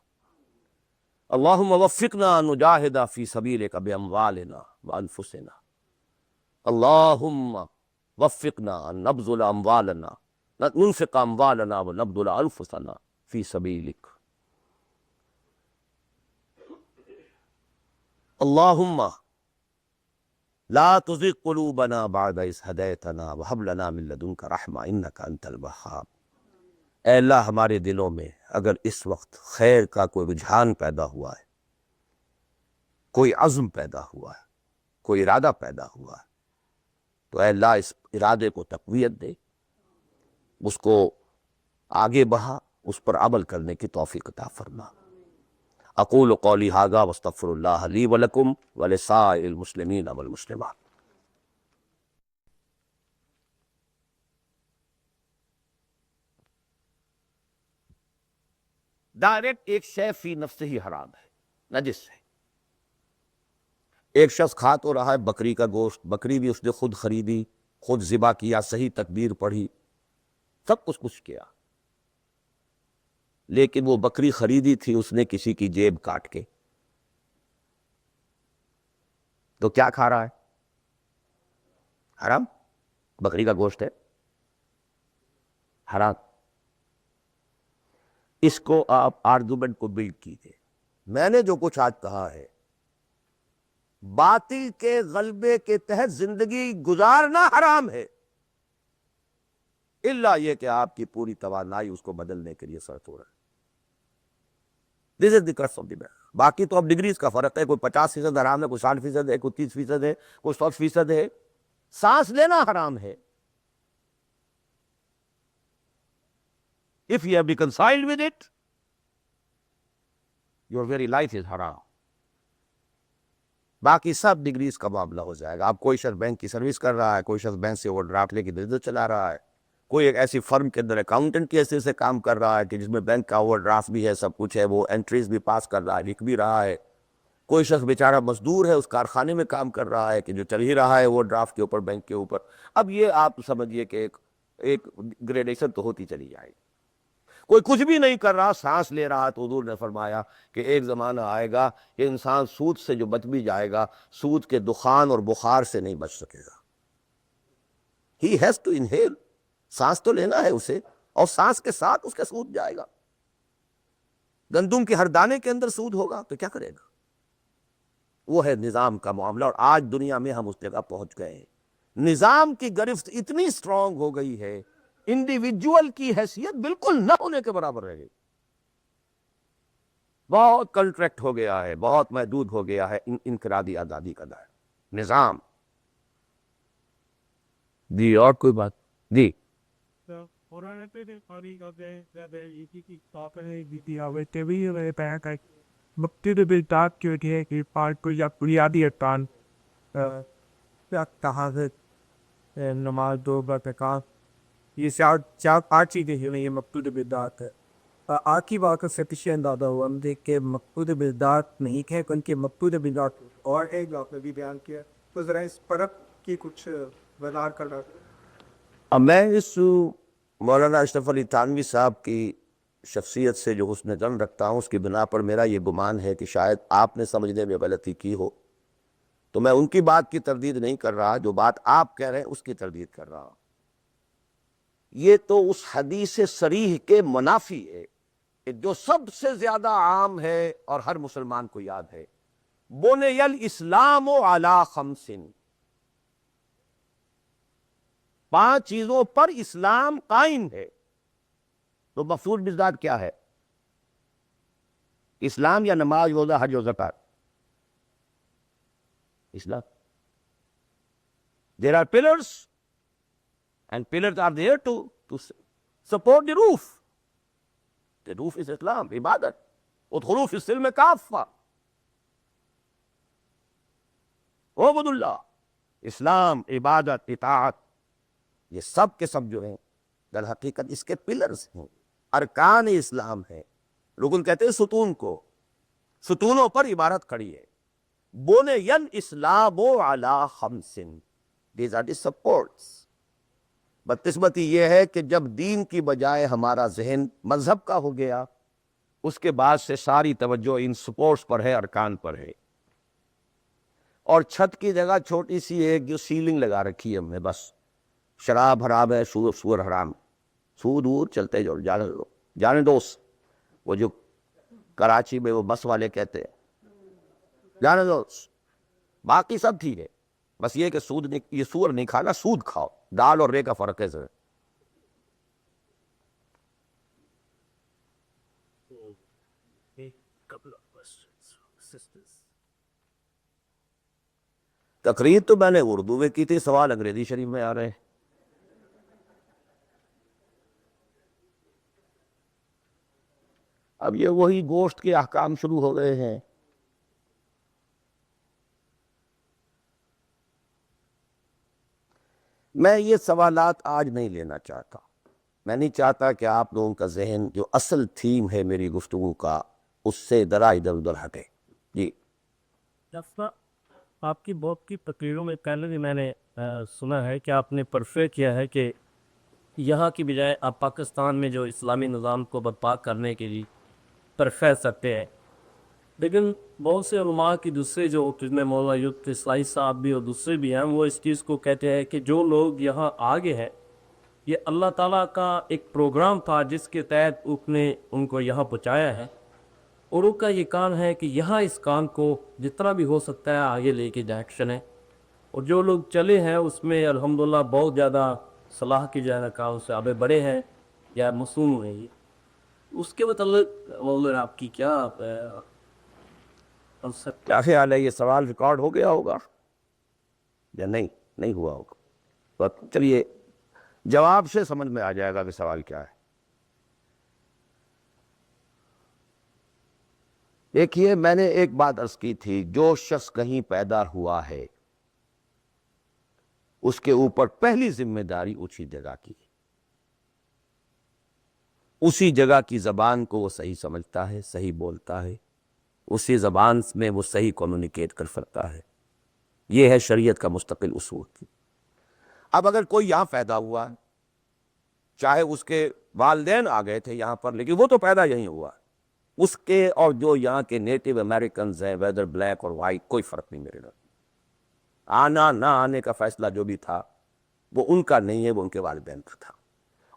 اللہم وفقنا ان نجاہد فی سبیلک باموالنا وانفسنا، اللہم وفقنا ان نبذل اموالنا ننفق اموالنا ونبذل انفسنا فی سبیلک، اللہم لا تزغ قلوبنا بعد اذ ہدیتنا وہب لنا من لدنک رحمہ انک انت الوہاب۔ اے اللہ، ہمارے دلوں میں اگر اس وقت خیر کا کوئی رجحان پیدا ہوا ہے، کوئی عزم پیدا ہوا ہے، کوئی ارادہ پیدا ہوا ہے، تو اے اللہ اس ارادے کو تقویت دے، اس کو آگے بڑھا، اس پر عمل کرنے کی توفیق عطا فرما۔ اقول قولی ھذا واستغفر اللہ لی ولکم ولسائر المسلمین والمسلمات. ڈائریکٹ ایک شے فی نفس ہی حرام ہے، نجس ہے. ایک شخص کھا تو رہا ہے بکری کا گوشت، بکری بھی اس نے خود خریدی، خود ذبح کیا، صحیح تکبیر پڑھی، سب کچھ کیا، لیکن وہ بکری خریدی تھی اس نے کسی کی جیب کاٹ کے، تو کیا کھا رہا ہے؟ حرام. بکری کا گوشت ہے، حرام. اس کو آپ آرگومنٹ کو بلڈ کیجئے. میں نے جو کچھ آج کہا ہے، باطل کے غلبے کے تحت زندگی گزارنا حرام ہے، الا یہ کہ آپ کی پوری توانائی اس کو بدلنے کے لیے صرف ہو رہا ہے. This is the crux of the matter. باقی تو اب ڈگریز کا فرق ہے، کوئی 50% حرام ہے، کوئی 60% ہے، کوئی 30% ہے، کوئی 100% ہے. سانس لینا حرام ہے. If you have reconciled with it, your very life is haram. باقی سب ڈگریز کا معاملہ ہو جائے گا. آپ کوئی شخص بینک کی سروس کر رہا ہے، کوئی شخص بینک سے اوور ڈرافٹ لے کے بزنس چلا رہا ہے، کوئی ایک ایسی فرم کے اندر اکاؤنٹنٹ کی حیثیت سے کام کر رہا ہے کہ جس میں بینک کا اوور ڈرافٹ بھی ہے، سب کچھ ہے، وہ انٹریز بھی پاس کر رہا ہے، لکھ بھی رہا ہے. کوئی شخص بیچارہ مزدور ہے، اس کارخانے میں کام کر رہا ہے کہ جو چل ہی رہا ہے وہ ڈرافٹ کے اوپر، بینک کے اوپر. اب یہ آپ سمجھیے کہ ایک گریڈیشن تو ہوتی چلی جائے گی. کوئی کچھ بھی نہیں کر رہا، سانس لے رہا، تو حضور نے فرمایا کہ ایک زمانہ آئے گا کہ انسان سود سے جو بچ بھی جائے گا، سود کے دخان اور بخار سے نہیں بچ سکے گا. He has to inhale. سانس تو لینا ہے اسے، اور سانس کے ساتھ اس کا سود جائے گا. گندم کے ہر دانے کے اندر سود ہوگا تو کیا کرے گا؟ وہ ہے نظام کا معاملہ، اور آج دنیا میں ہم اس جگہ پہنچ گئے ہیں. نظام کی گرفت اتنی سٹرونگ ہو گئی ہے، انڈیویجول کی حیثیت بالکل نہ ہونے کے برابر رہ گئی. بہت کنٹریکٹ ہو گیا ہے، بہت محدود ہو گیا ہے انفرادی آزادی کا دائرہ. نظام. جی اور کوئی بات؟ جی مقتد بالذات جو ہے کہ پارٹ کو یا بنیادی ارکان کہاں سے نماز دو رکعات، یہ چار 8 چیزیں جو ہیں یہ مقتد بالذات ہے. آج کی بات کا ستیشی اندازہ ہوا ہم دیکھ کے مقتد بالذات نہیں ہے، ان کے مقتد بالذات اور ایک آپ نے بھی بیان کیا، تو ذرا اس فرق کی کچھ وضاحت کر رہا. اب میں اس مولانا اشرف علی تھانوی صاحب کی شخصیت سے جو حسن ظن رکھتا ہوں، اس کی بنا پر میرا یہ گمان ہے کہ شاید آپ نے سمجھنے میں غلطی کی ہو، تو میں ان کی بات کی تردید نہیں کر رہا، جو بات آپ کہہ رہے ہیں اس کی تردید کر رہا ہوں. یہ تو اس حدیث صریح کے منافی ہے کہ جو سب سے زیادہ عام ہے اور ہر مسلمان کو یاد ہے، بنی الاسلام علی 5، 5 چیزوں پر اسلام قائم ہے. تو مقصود بالذات کیا ہے؟ اسلام یا نماز، روزہ، حج و زکات؟ اسلام. There are pillars and pillars are there to support the roof. The roof is Islam, عبادت. ادخلوا فی السلم کافہ، اعبدوا اللہ. اسلام، عبادت، اطاعت، یہ سب کے سب جو ہیں در حقیقت اس کے پلرز ہیں، ارکان اسلام ہیں. رکن کہتے ہیں ستون کو، ستونوں پر عبارت کھڑی ہے. بنی الاسلام علی 5، these are the supports. بدقسمتی یہ ہے کہ جب دین کی بجائے ہمارا ذہن مذہب کا ہو گیا، اس کے بعد سے ساری توجہ ان سپورٹس پر ہے، ارکان پر ہے. اور چھت کی جگہ چھوٹی سی ایک جو سیلنگ لگا رکھی ہے ہم نے، بس شراب حرام ہے، سور حرام، سود وود چلتے جو جانے دو. وہ جو کراچی میں وہ بس والے کہتے ہیں جانے دو، باقی سب ٹھیک ہے، بس یہ کہ سود نہیں، یہ سور نہیں کھانا، سود کھاؤ. دال اور رے کا فرق ہے سر. تقریر تو میں نے اردو میں کی تھی، سوال انگریزی شریف میں آ رہے ہیں. اب یہ وہی گوشت کے احکام شروع ہو گئے ہیں. میں یہ سوالات آج نہیں لینا چاہتا. میں نہیں چاہتا کہ آپ لوگوں کا ذہن جو اصل تھیم ہے میری گفتگو کا اس سے ذرا ادھر ادھر ہٹے. جی ڈاکٹر صاحب، آپ کی بہت کی تقریروں میں پہلے بھی میں نے سنا ہے کہ آپ نے پرفے کیا ہے کہ یہاں کی بجائے آپ پاکستان میں جو اسلامی نظام کو برپا کرنے کے لیے پرفے سکتے ہیں، لیکن بہت سے علماء کی دوسرے جو جس میں مولانا یوسف اصلاحی صاحب بھی اور دوسرے بھی ہیں، وہ اس چیز کو کہتے ہیں کہ جو لوگ یہاں آگے ہیں یہ اللہ تعالیٰ کا ایک پروگرام تھا جس کے تحت اس نے ان کو یہاں پہنچایا ہے، اور ان کا یہ کام ہے کہ یہاں اس کام کو جتنا بھی ہو سکتا ہے آگے لے کے جائیں چلیں. اور جو لوگ چلے ہیں اس میں الحمدللہ بہت زیادہ صلاح کی جائے کام سے آگے بڑے ہیں یا مصنوع ہوئے ہیں. اس کے متعلق مولانا آپ کی کیا concept؟ کیا خیال ہے یہ سوال ریکارڈ ہو گیا ہوگا یا نہیں ہوا ہوگا؟ تو چلیے جواب سے سمجھ میں آ جائے گا کہ سوال کیا ہے. دیکھیے میں نے ایک بات عرض کی تھی، جو شخص کہیں پیدا ہوا ہے اس کے اوپر پہلی ذمہ داری اسی جگہ کی ہے. اسی جگہ کی زبان کو وہ صحیح سمجھتا ہے، صحیح بولتا ہے، اسی زبان میں وہ صحیح کمیونیکیٹ کر سکتا ہے. یہ ہے شریعت کا مستقل اصول. اب اگر کوئی یہاں پیدا ہوا ہے، چاہے اس کے والدین آ گئے تھے یہاں پر لیکن وہ تو پیدا یہیں ہوا، اس کے اور جو یہاں کے نیٹو امریکنز ہیں ویدر بلیک اور وائٹ کوئی فرق نہیں میرے نظر. آنا نہ آنے کا فیصلہ جو بھی تھا وہ ان کا نہیں ہے، وہ ان کے والدین کا تھا.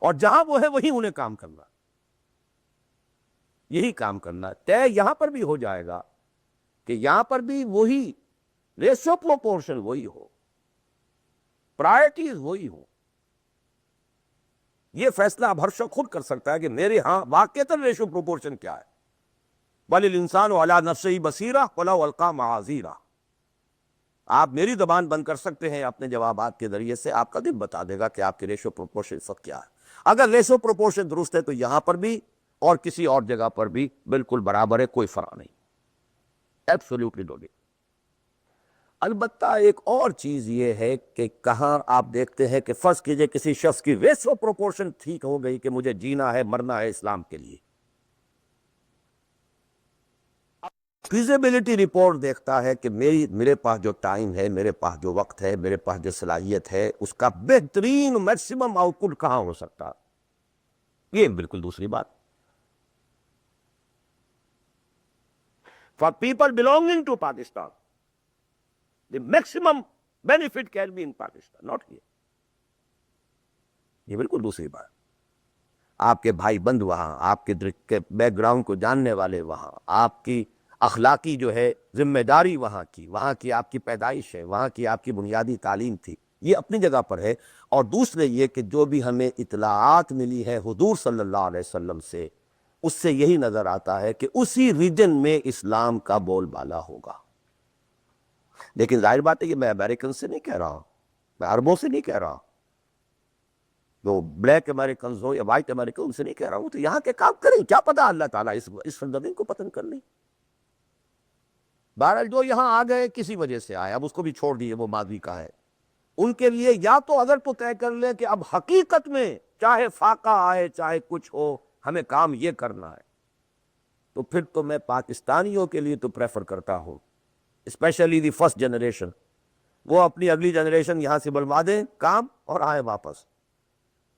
اور جہاں وہ ہے وہی انہیں کام کرنا، یہی کام کرنا طے یہاں پر بھی ہو جائے گا کہ یہاں پر بھی وہی ریشو پروپورشن وہی ہو، پرائرٹیز وہی ہو. یہ فیصلہ اب ہر شخص خود کر سکتا ہے کہ میرے ہاں واقعتاً ریشو پروپورشن کیا ہے. بل الانسان علی نفسہ بصیرہ ولو القی معاذیرہ. آپ میری زبان بند کر سکتے ہیں اپنے جوابات کے ذریعے سے، آپ کا دل بتا دے گا کہ آپ کے ریشو پروپورشن سب کیا ہے. اگر ریشو پروپورشن درست ہے تو یہاں پر بھی اور کسی اور جگہ پر بھی بالکل برابر ہے، کوئی فرق نہیں. ایبسولوٹلی ڈولی. البتہ ایک اور چیز یہ ہے کہ کہاں آپ دیکھتے ہیں کہ فرض کیجئے کسی شخص کی ریشو پروپورشن ٹھیک ہو گئی کہ مجھے جینا ہے مرنا ہے اسلام کے لیے، فیزیبلٹی رپورٹ دیکھتا ہے کہ میرے پاس جو ٹائم ہے، میرے پاس جو وقت ہے، میرے پاس جو صلاحیت ہے، اس کا بہترین میکسیمم آؤٹ پٹ کہاں ہو سکتا. یہ بالکل دوسری بات. For people belonging to Pakistan the maximum benefit can be in Pakistan, not here. یہ بالکل دوسری بات. آپ کے بھائی بند وہاں، آپ کے بیک گراؤنڈ کو جاننے والے وہاں، آپ کی اخلاقی جو ہے ذمہ داری وہاں کی آپ کی پیدائش ہے، وہاں کی آپ کی بنیادی تعلیم تھی، یہ اپنی جگہ پر ہے. اور دوسرے یہ کہ جو بھی ہمیں اطلاعات ملی ہے حضور صلی اللہ علیہ وسلم سے، اس سے یہی نظر آتا ہے کہ اسی ریجن میں اسلام کا بول بالا ہوگا. لیکن ظاہر بات ہے کہ میں امریکن سے نہیں کہہ رہا ہوں، میں عربوں سے نہیں کہہ رہا ہوں، جو بلیک امریکنز ہو یا وائٹ امریکن ان سے نہیں کہہ رہا ہوں. تو یہاں کے کام کریں، کیا پتہ اللہ تعالیٰ اس زمین کو پتن کر لیں. بہرحال جو یہاں آ گئے کسی وجہ سے آئے، اب اس کو بھی چھوڑ دیے، وہ ماضی کا ہے. ان کے لیے یا تو اگر تو طے کر لیں کہ اب حقیقت میں چاہے فاقہ آئے چاہے کچھ ہو ہمیں کام یہ کرنا ہے، تو پھر تو میں پاکستانیوں کے لیے تو پریفر کرتا ہوں، اسپیشلی دی فرسٹ جنریشن، وہ اپنی اگلی جنریشن یہاں سے بلوا دیں کام اور آئیں واپس.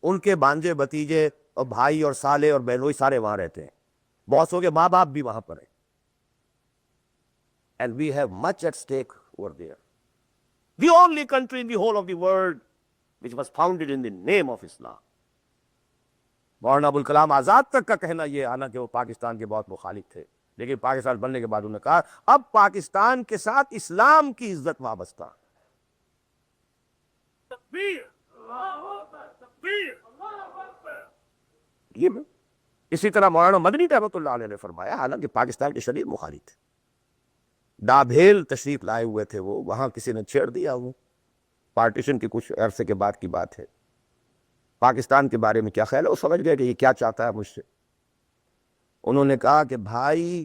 ان کے بانجے بتیجے اور بھائی اور سالے اور بہنوئی سارے وہاں رہتے ہیں، بہت سو کے ماں باپ بھی وہاں پر ہیں. And we have much at stake over there. The only country in the whole of the world which was founded in the name of Islam. Maulana Abul Kalam Azad تک کا کہنا یہ آنا کہ وہ پاکستان کے بہت مخالف تھے، لیکن پاکستان بننے کے بعد انہوں نے کہا اب پاکستان کے ساتھ اسلام کی عزت وابستہ. یہ اسی طرح مولانا مدنی رحمۃ اللہ علیہ نے فرمایا، حالانکہ پاکستان کے شدید مخالف تھے، ڈابھیل تشریف لائے ہوئے تھے، وہ وہاں کسی نے چھیڑ دیا، وہ پارٹیشن کے کچھ عرصے کے بعد کی بات ہے. پاکستان کے بارے میں کیا خیال ہے، وہ سمجھ گئے کہ یہ کیا چاہتا ہے مجھ سے. انہوں نے کہا کہ بھائی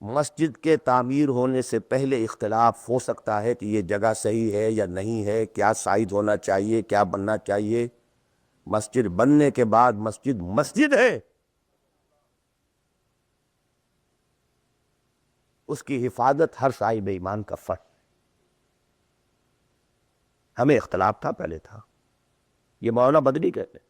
مسجد کے تعمیر ہونے سے پہلے اختلاف ہو سکتا ہے کہ یہ جگہ صحیح ہے یا نہیں ہے، کیا سائز ہونا چاہیے، کیا بننا چاہیے۔ مسجد بننے کے بعد مسجد مسجد ہے، اس کی حفاظت ہر صاحب ایمان کا فرض۔ ہمیں اختلاف تھا، پہلے تھا، یہ مولانا بدری کہتے ہیں،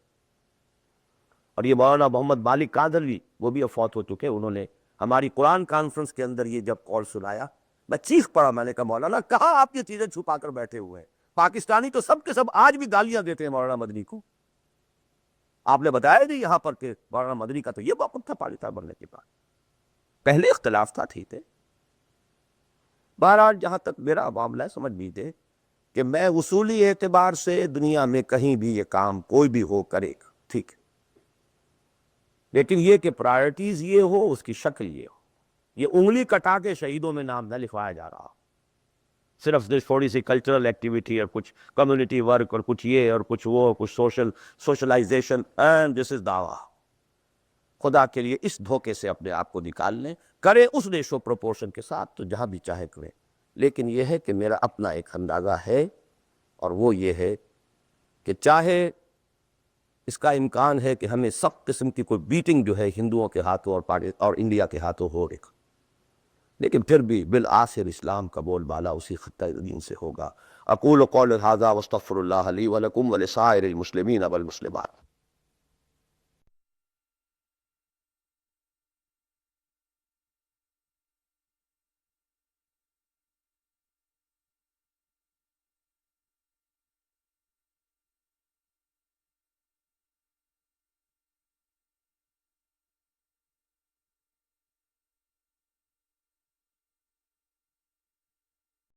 اور یہ مولانا محمد مالک کادروی وہ بھی اب فوت ہو چکے، انہوں نے ہماری قرآن کانفرنس کے اندر یہ جب کال سنایا میں چیخ پڑا، میں نے کہا مولانا کہاں آپ یہ چیزیں چھپا کر بیٹھے ہوئے ہیں؟ پاکستانی تو سب کے سب آج بھی گالیاں دیتے ہیں مولانا مدنی کو، آپ نے بتایا نہیں یہاں پر کہ مولانا مدنی کا تو یہ موقف تھا پاکستان بننے کے بعد، پہلے اختلاف تھا، ٹھیک ہے۔ بہرحال جہاں تک میرا معاملہ ہے، سمجھ لیجیے کہ میں اصولی اعتبار سے دنیا میں کہیں بھی یہ کام کوئی بھی ہو کرے گا، ٹھیک ہے، لیکن یہ کہ پرائرٹیز یہ ہو، اس کی شکل یہ ہو، یہ انگلی کٹا کے شہیدوں میں نام نہ لکھوایا جا رہا، صرف تھوڑی سی کلچرل ایکٹیویٹی اور کچھ کمیونٹی ورک اور کچھ یہ اور کچھ وہ، کچھ سوشلائزیشن، اینڈ دس از دعویٰ۔ خدا کے لیے اس دھوکے سے اپنے آپ کو نکال لیں، کریں اس ریشو پروپورشن کے ساتھ تو جہاں بھی چاہے کریں، لیکن یہ ہے کہ میرا اپنا ایک اندازہ ہے، اور وہ یہ ہے کہ چاہے اس کا امکان ہے کہ ہمیں سخت قسم کی کوئی بیٹنگ جو ہے ہندوؤں کے ہاتھوں اور انڈیا کے ہاتھوں ہو رہی، لیکن پھر بھی بالآخر اسلام کا بول بالا اسی خطہ دین سے ہوگا۔ اقول قول ھذا واستغفر اللہ لی ولکم ولسائر المسلمین والمسلمات۔